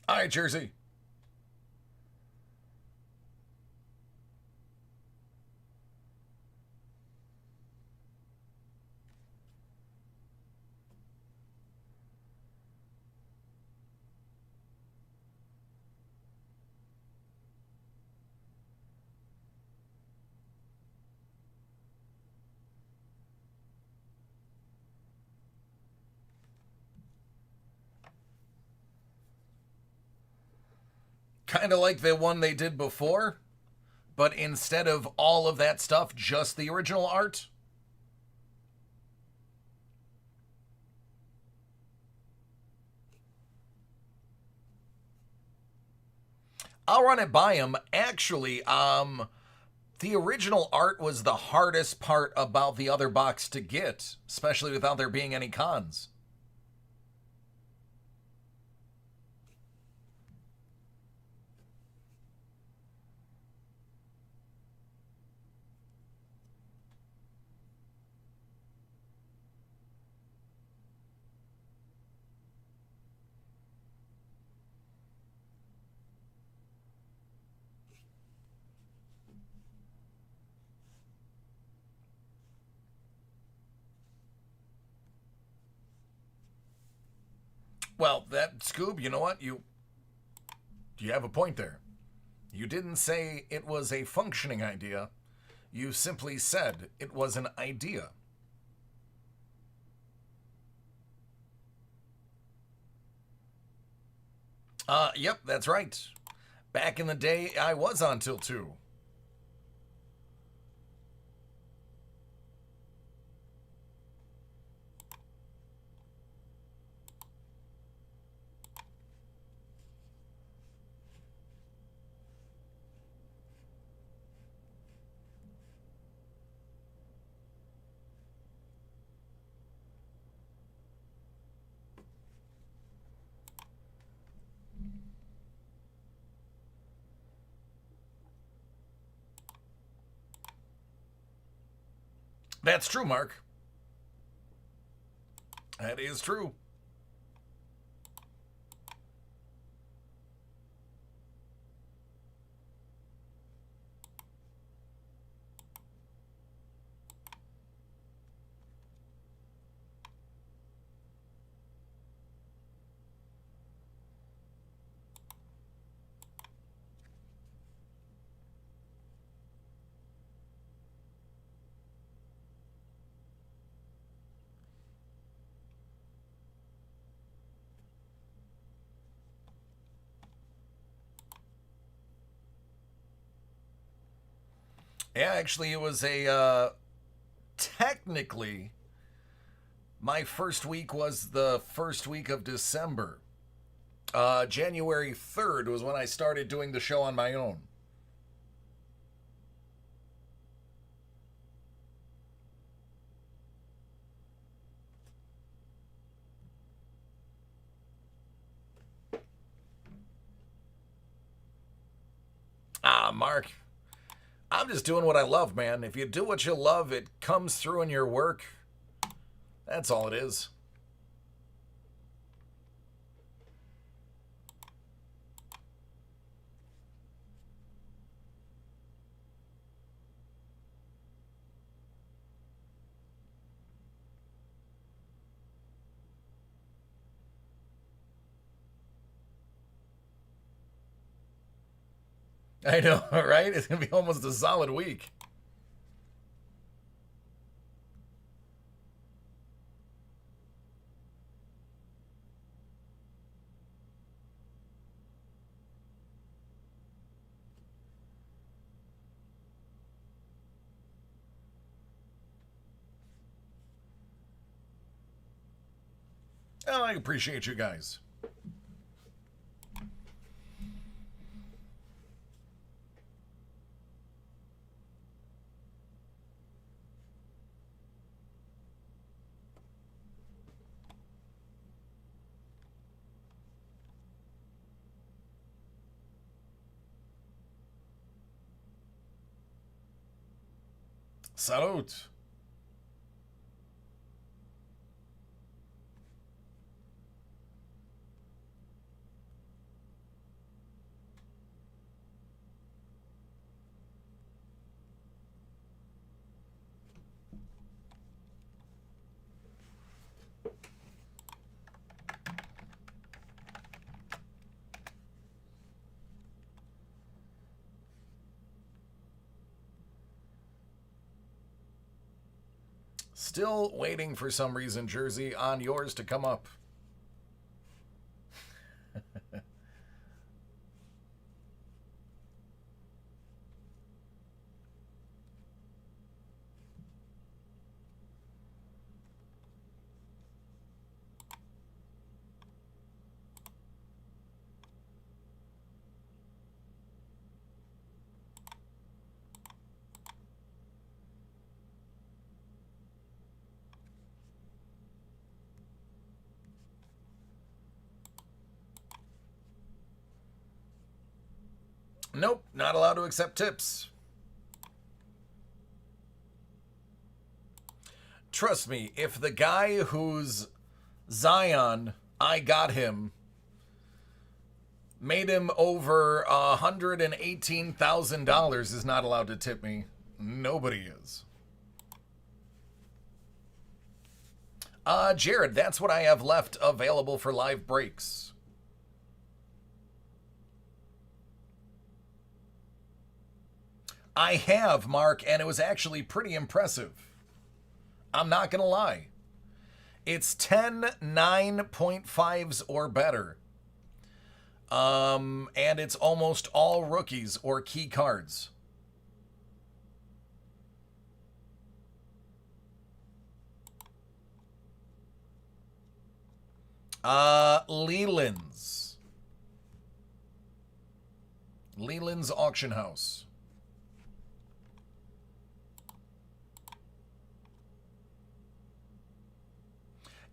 All right, Jersey. Kind of like the one they did before, but instead of all of that stuff, just the original art. I'll run it by him. Actually, the original art was the hardest part about the other box to get, especially without there being any cons. Well, that Scoob, you know what? You have a point there. You didn't say it was a functioning idea. You simply said it was an idea. Yep, that's right. Back in the day, I was on till 2. That's true, Mark. That is true. Yeah, actually, it was technically, my first week was the first week of December. January 3rd was when I started doing the show on my own. Mark, I'm just doing what I love, man. If you do what you love, it comes through in your work. That's all it is. I know, right? It's going to be almost a solid week. Oh, I appreciate you guys. Salute. Still waiting for some reason, Jersey, on yours to come up. Nope, not allowed to accept tips. Trust me, if the guy who's Zion, I got him, made him over $118,000 is not allowed to tip me. Nobody is. Jared, that's what I have left available for live breaks. I have, Mark, and it was actually pretty impressive. I'm not going to lie. It's 10 9.5s or better. And it's almost all rookies or key cards. Leland's. Leland's Auction House.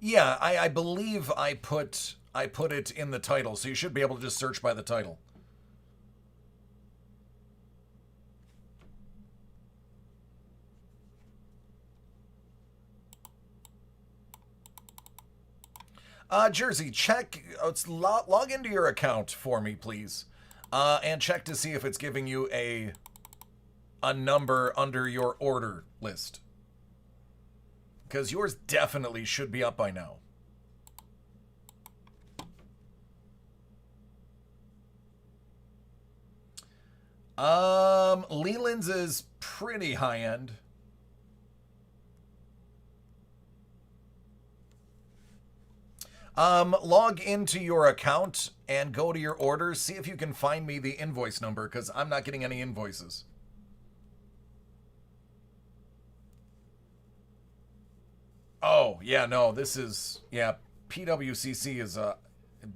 Yeah, I believe I put it in the title, so you should be able to just search by the title. Jersey, check. Log into your account for me, please, and check to see if it's giving you a number under your order list. Because yours definitely should be up by now. Leland's is pretty high end. Log into your account and go to your orders. See if you can find me the invoice number, because I'm not getting any invoices. Oh, yeah, no, this is, yeah, PWCC is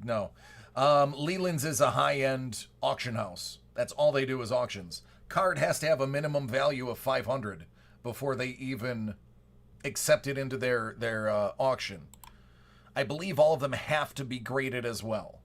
no. Leland's is a high-end auction house. That's all they do is auctions. Card has to have a minimum value of 500 before they even accept it into their auction. I believe all of them have to be graded as well.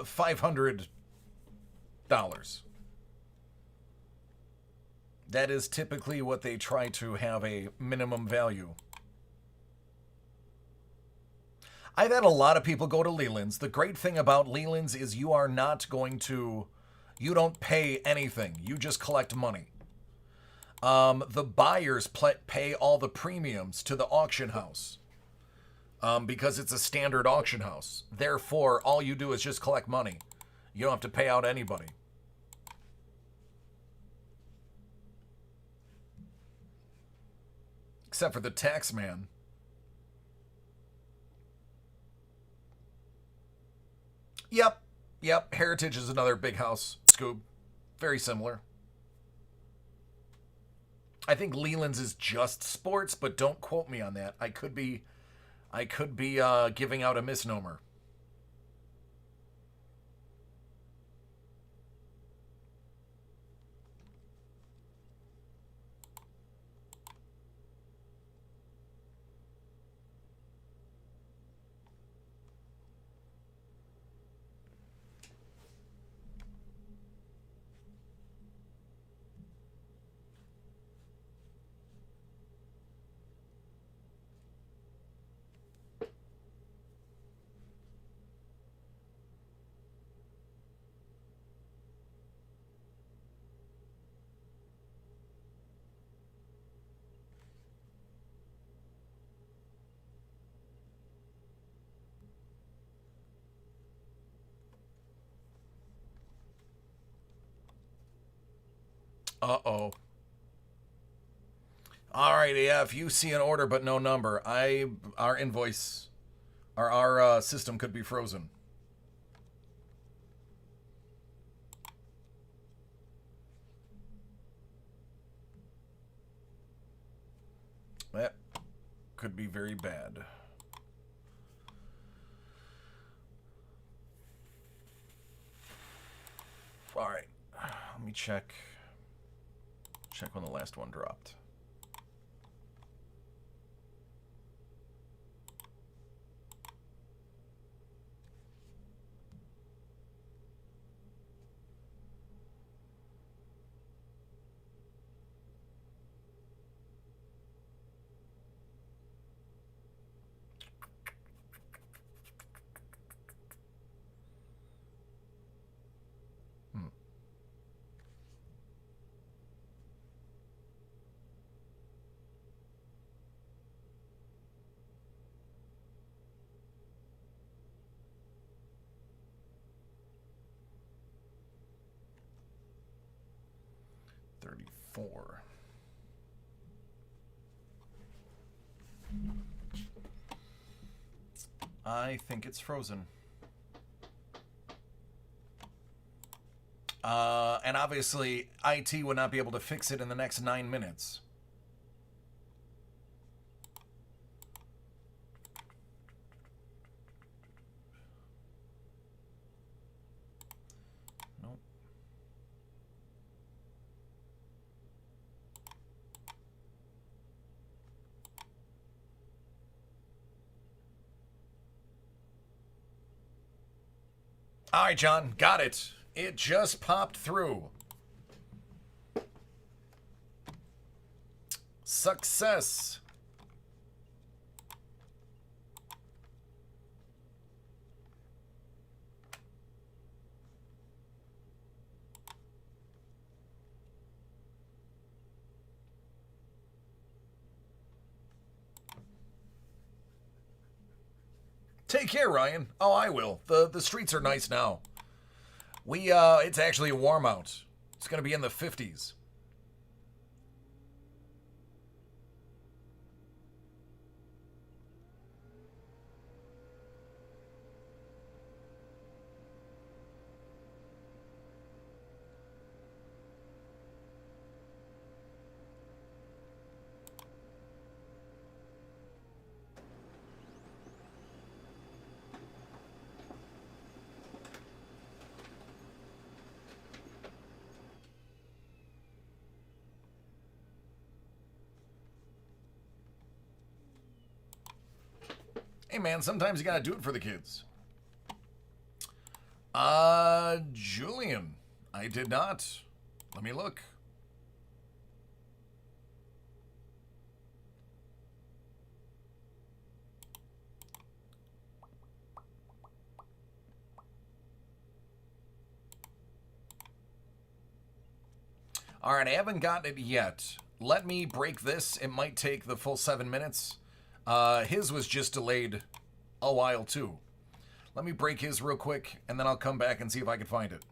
$500. That is typically what they try to have a minimum value. I've had a lot of people go to Leland's. The great thing about Leland's is you are not going to, you don't pay anything. You just collect money. The buyers pay all the premiums to the auction house. Because it's a standard auction house. Therefore, all you do is just collect money. You don't have to pay out anybody. Except for the tax man. Yep. Heritage is another big house, Scoob. Very similar. I think Leland's is just sports, but don't quote me on that. I could be giving out a misnomer. Uh-oh. All right, yeah, if you see an order but no number, our invoice Our system could be frozen. That could be very bad. All right, let me check when the last one dropped. Four. I think it's frozen. And obviously, IT would not be able to fix it in the next 9 minutes. Nope. All right, John, got it. It just popped through. Success. Take care, Ryan. Oh, I will. The streets are nice now. It's actually warm out. It's going to be in the 50s. Hey, man, sometimes you gotta do it for the kids. Julian. I did not. Let me look. All right, I haven't gotten it yet. Let me break this. It might take the full 7 minutes. His was just delayed a while, too. Let me break his real quick, and then I'll come back and see if I can find it.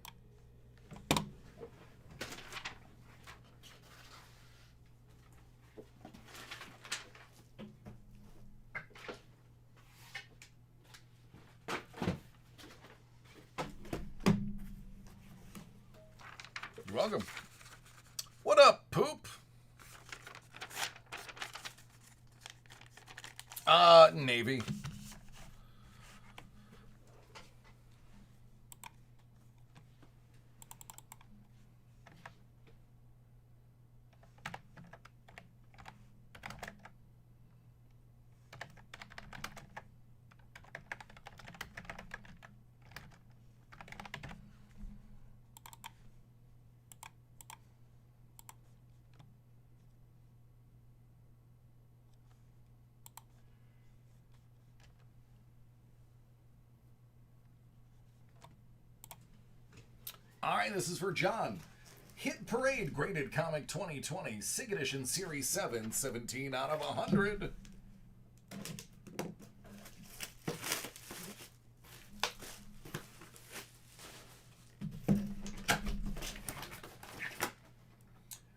You're welcome. What up, poop? Navy. All right, this is for John. Hit Parade Graded Comic 2020, SIG Edition Series 7, 17 out of 100.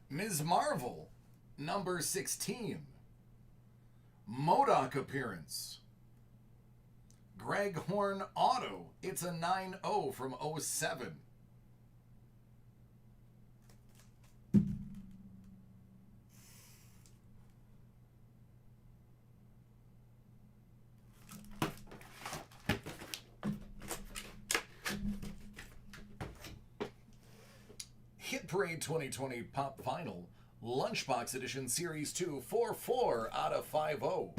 Ms. Marvel, number 16. MODOK appearance. Greg Horn Auto. It's a 9-0 from '07. Hit Parade 2020 Pop Vinyl, Lunchbox Edition Series 2, 4-4 out of 5-0.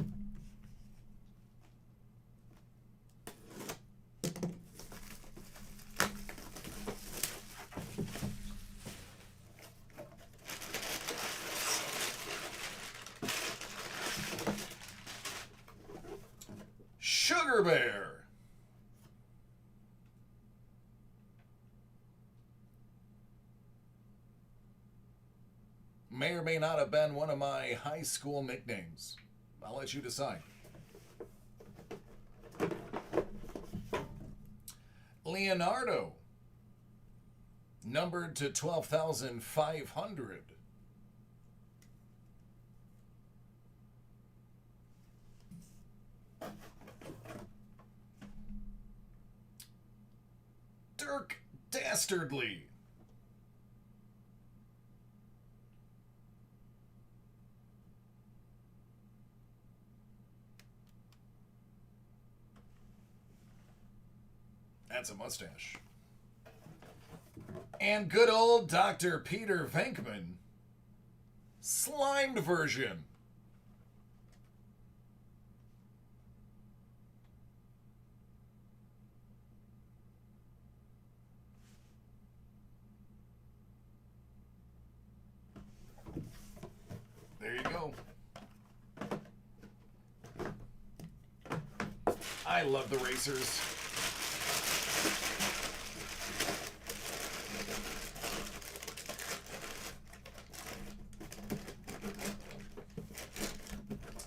Sugar Bear. May or may not have been one of my high school nicknames. I'll let you decide. Leonardo. Numbered to 12,500. Dirk Dastardly. That's a mustache. And good old Dr. Peter Venkman. Slimed version. There you go. I love the racers.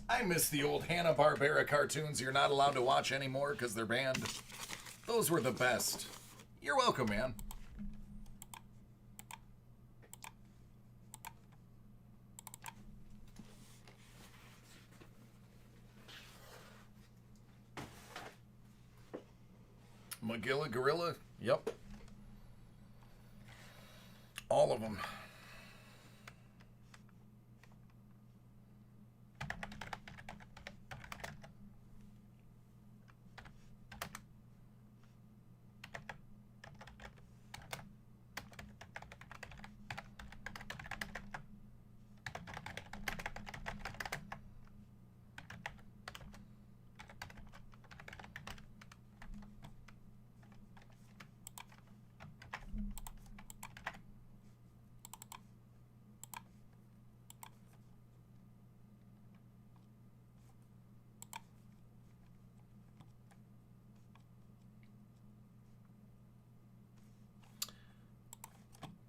I miss the old Hanna-Barbera cartoons you're not allowed to watch anymore because they're banned. Those were the best. You're welcome, man. Magilla Gorilla? Yep. All of them.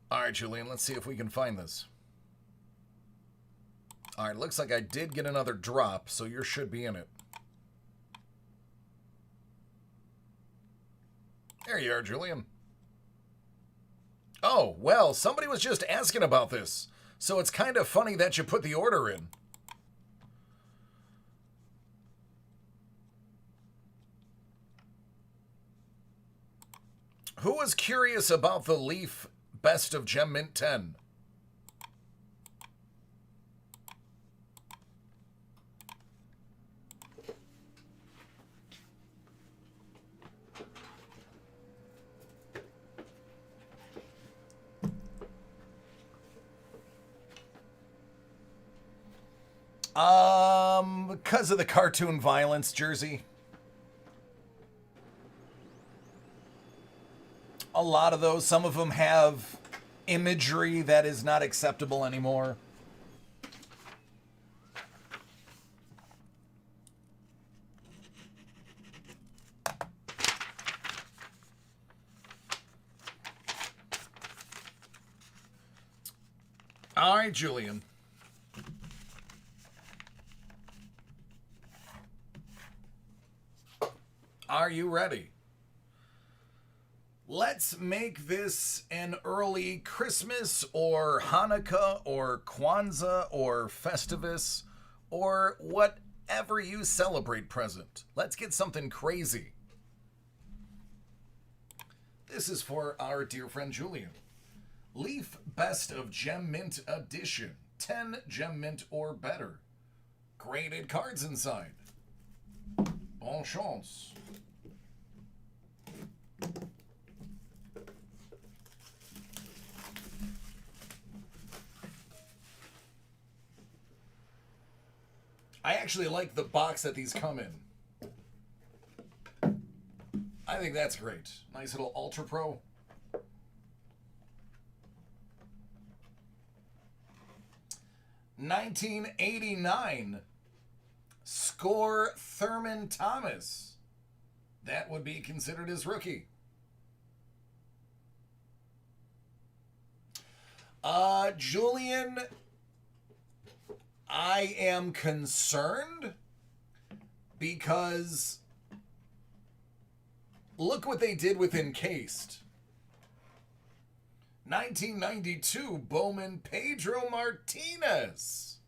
All right, Julian, let's see if we can find this. All right, looks like I did get another drop, so you should be in it. There you are, Julian. Oh, well, somebody was just asking about this, so it's kind of funny that you put the order in. Who was curious about the Leaf Best of Gem Mint 10? Because of the cartoon violence, Jersey. A lot of those, some of them have imagery that is not acceptable anymore. All right, Julian. Are you ready? Let's make this an early Christmas or Hanukkah or Kwanzaa or Festivus or whatever you celebrate present. Let's get something crazy. This is for our dear friend Julian. Leaf Best of Gem Mint Edition. 10 Gem Mint or better. Graded cards inside. Bon chance. I actually like the box that these come in. I think that's great. Nice little Ultra Pro. $19.89. Score Thurman Thomas. That would be considered his rookie. Julian, I am concerned because look what they did with Encased. 1992 Bowman Pedro Martinez.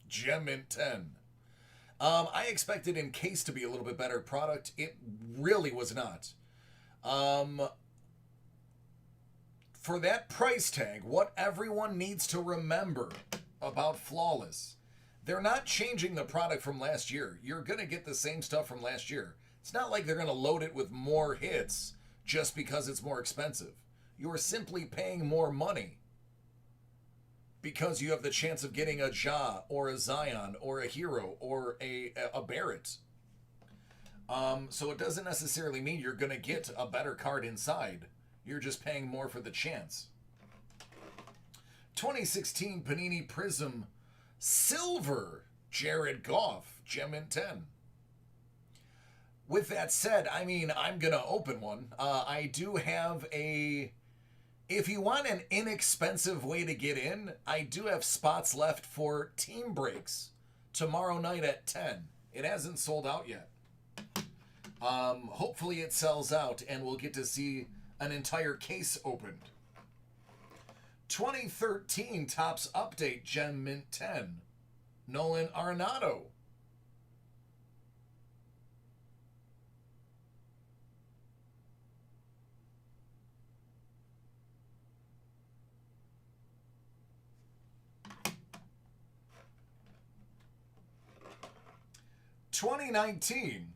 Gem Mint 10. I expected Encased to be a little bit better product. It really was not. For that price tag, what everyone needs to remember about Flawless, they're not changing the product from last year. You're going to get the same stuff from last year. It's not like they're going to load it with more hits just because it's more expensive. You're simply paying more money because you have the chance of getting a Ja or a Zion or a Hero or a Barrett. So it doesn't necessarily mean you're going to get a better card inside. You're just paying more for the chance. 2016 Panini Prism Silver Jared Goff, Gem Mint 10. With that said, I mean, I'm going to open one. I do have a... If you want an inexpensive way to get in, I do have spots left for team breaks tomorrow night at 10. It hasn't sold out yet. Hopefully it sells out and we'll get to see an entire case opened. 2013 Topps Update Gem Mint 10. Nolan Arenado. (2019)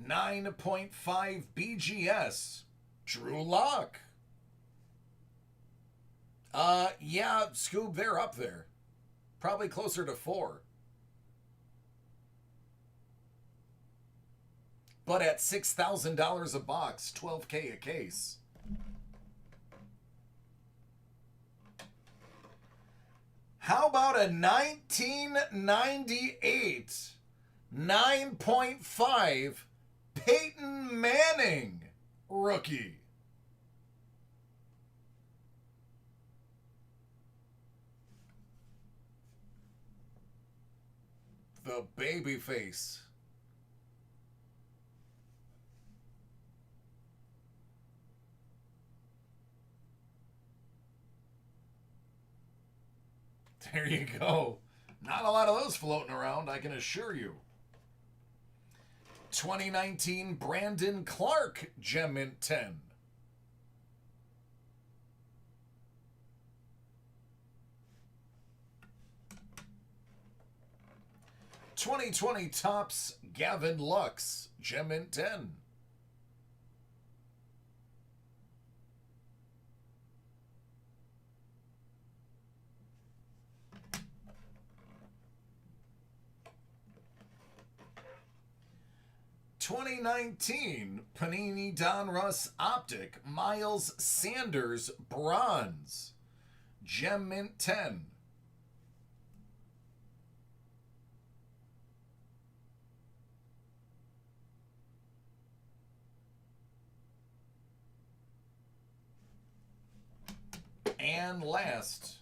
9.5 BGS Drew Lock. Yeah, Scoob, they're up there. Probably closer to 4. But at $6,000 a box, $12K a case. How about a 1998 9.5 Peyton Manning rookie? The baby face. There you go. Not a lot of those floating around, I can assure you. 2019 Brandon Clark Gem Mint 10. (2020) Topps Gavin Lux Gem Mint 10. (2019) Panini Donruss Optic Miles Sanders Bronze Gem Mint 10. And last,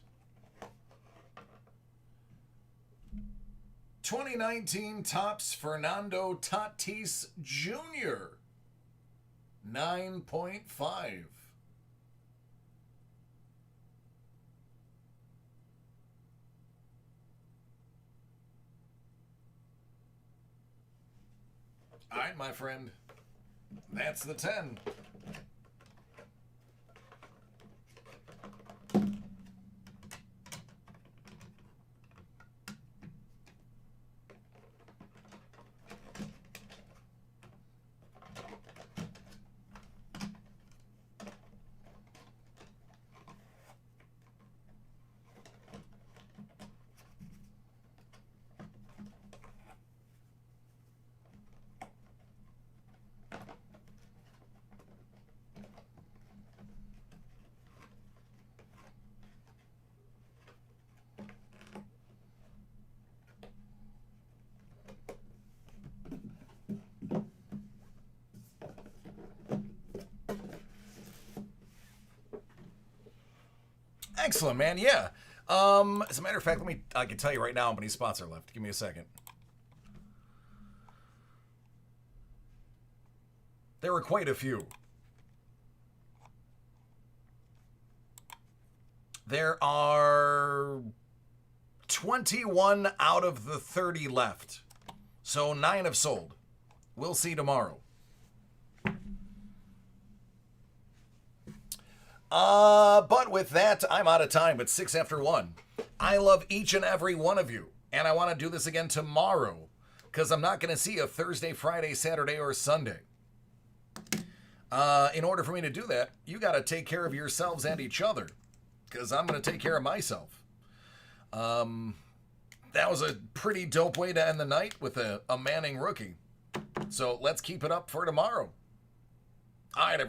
2019 Topps Fernando Tatis Jr. 9.5. All right, my friend. That's the 10. Excellent, man. Yeah. As a matter of fact, I can tell you right now how many spots are left. Give me a second. There were quite a few. There are 21 out of the 30 left. So 9 have sold. We'll see tomorrow. But with that, I'm out of time. It's 6 after 1. I love each and every one of you. And I want to do this again tomorrow. Because I'm not going to see you Thursday, Friday, Saturday, or Sunday. In order for me to do that, you got to take care of yourselves and each other. Because I'm going to take care of myself. That was a pretty dope way to end the night with a Manning rookie. So let's keep it up for tomorrow. All right, everybody.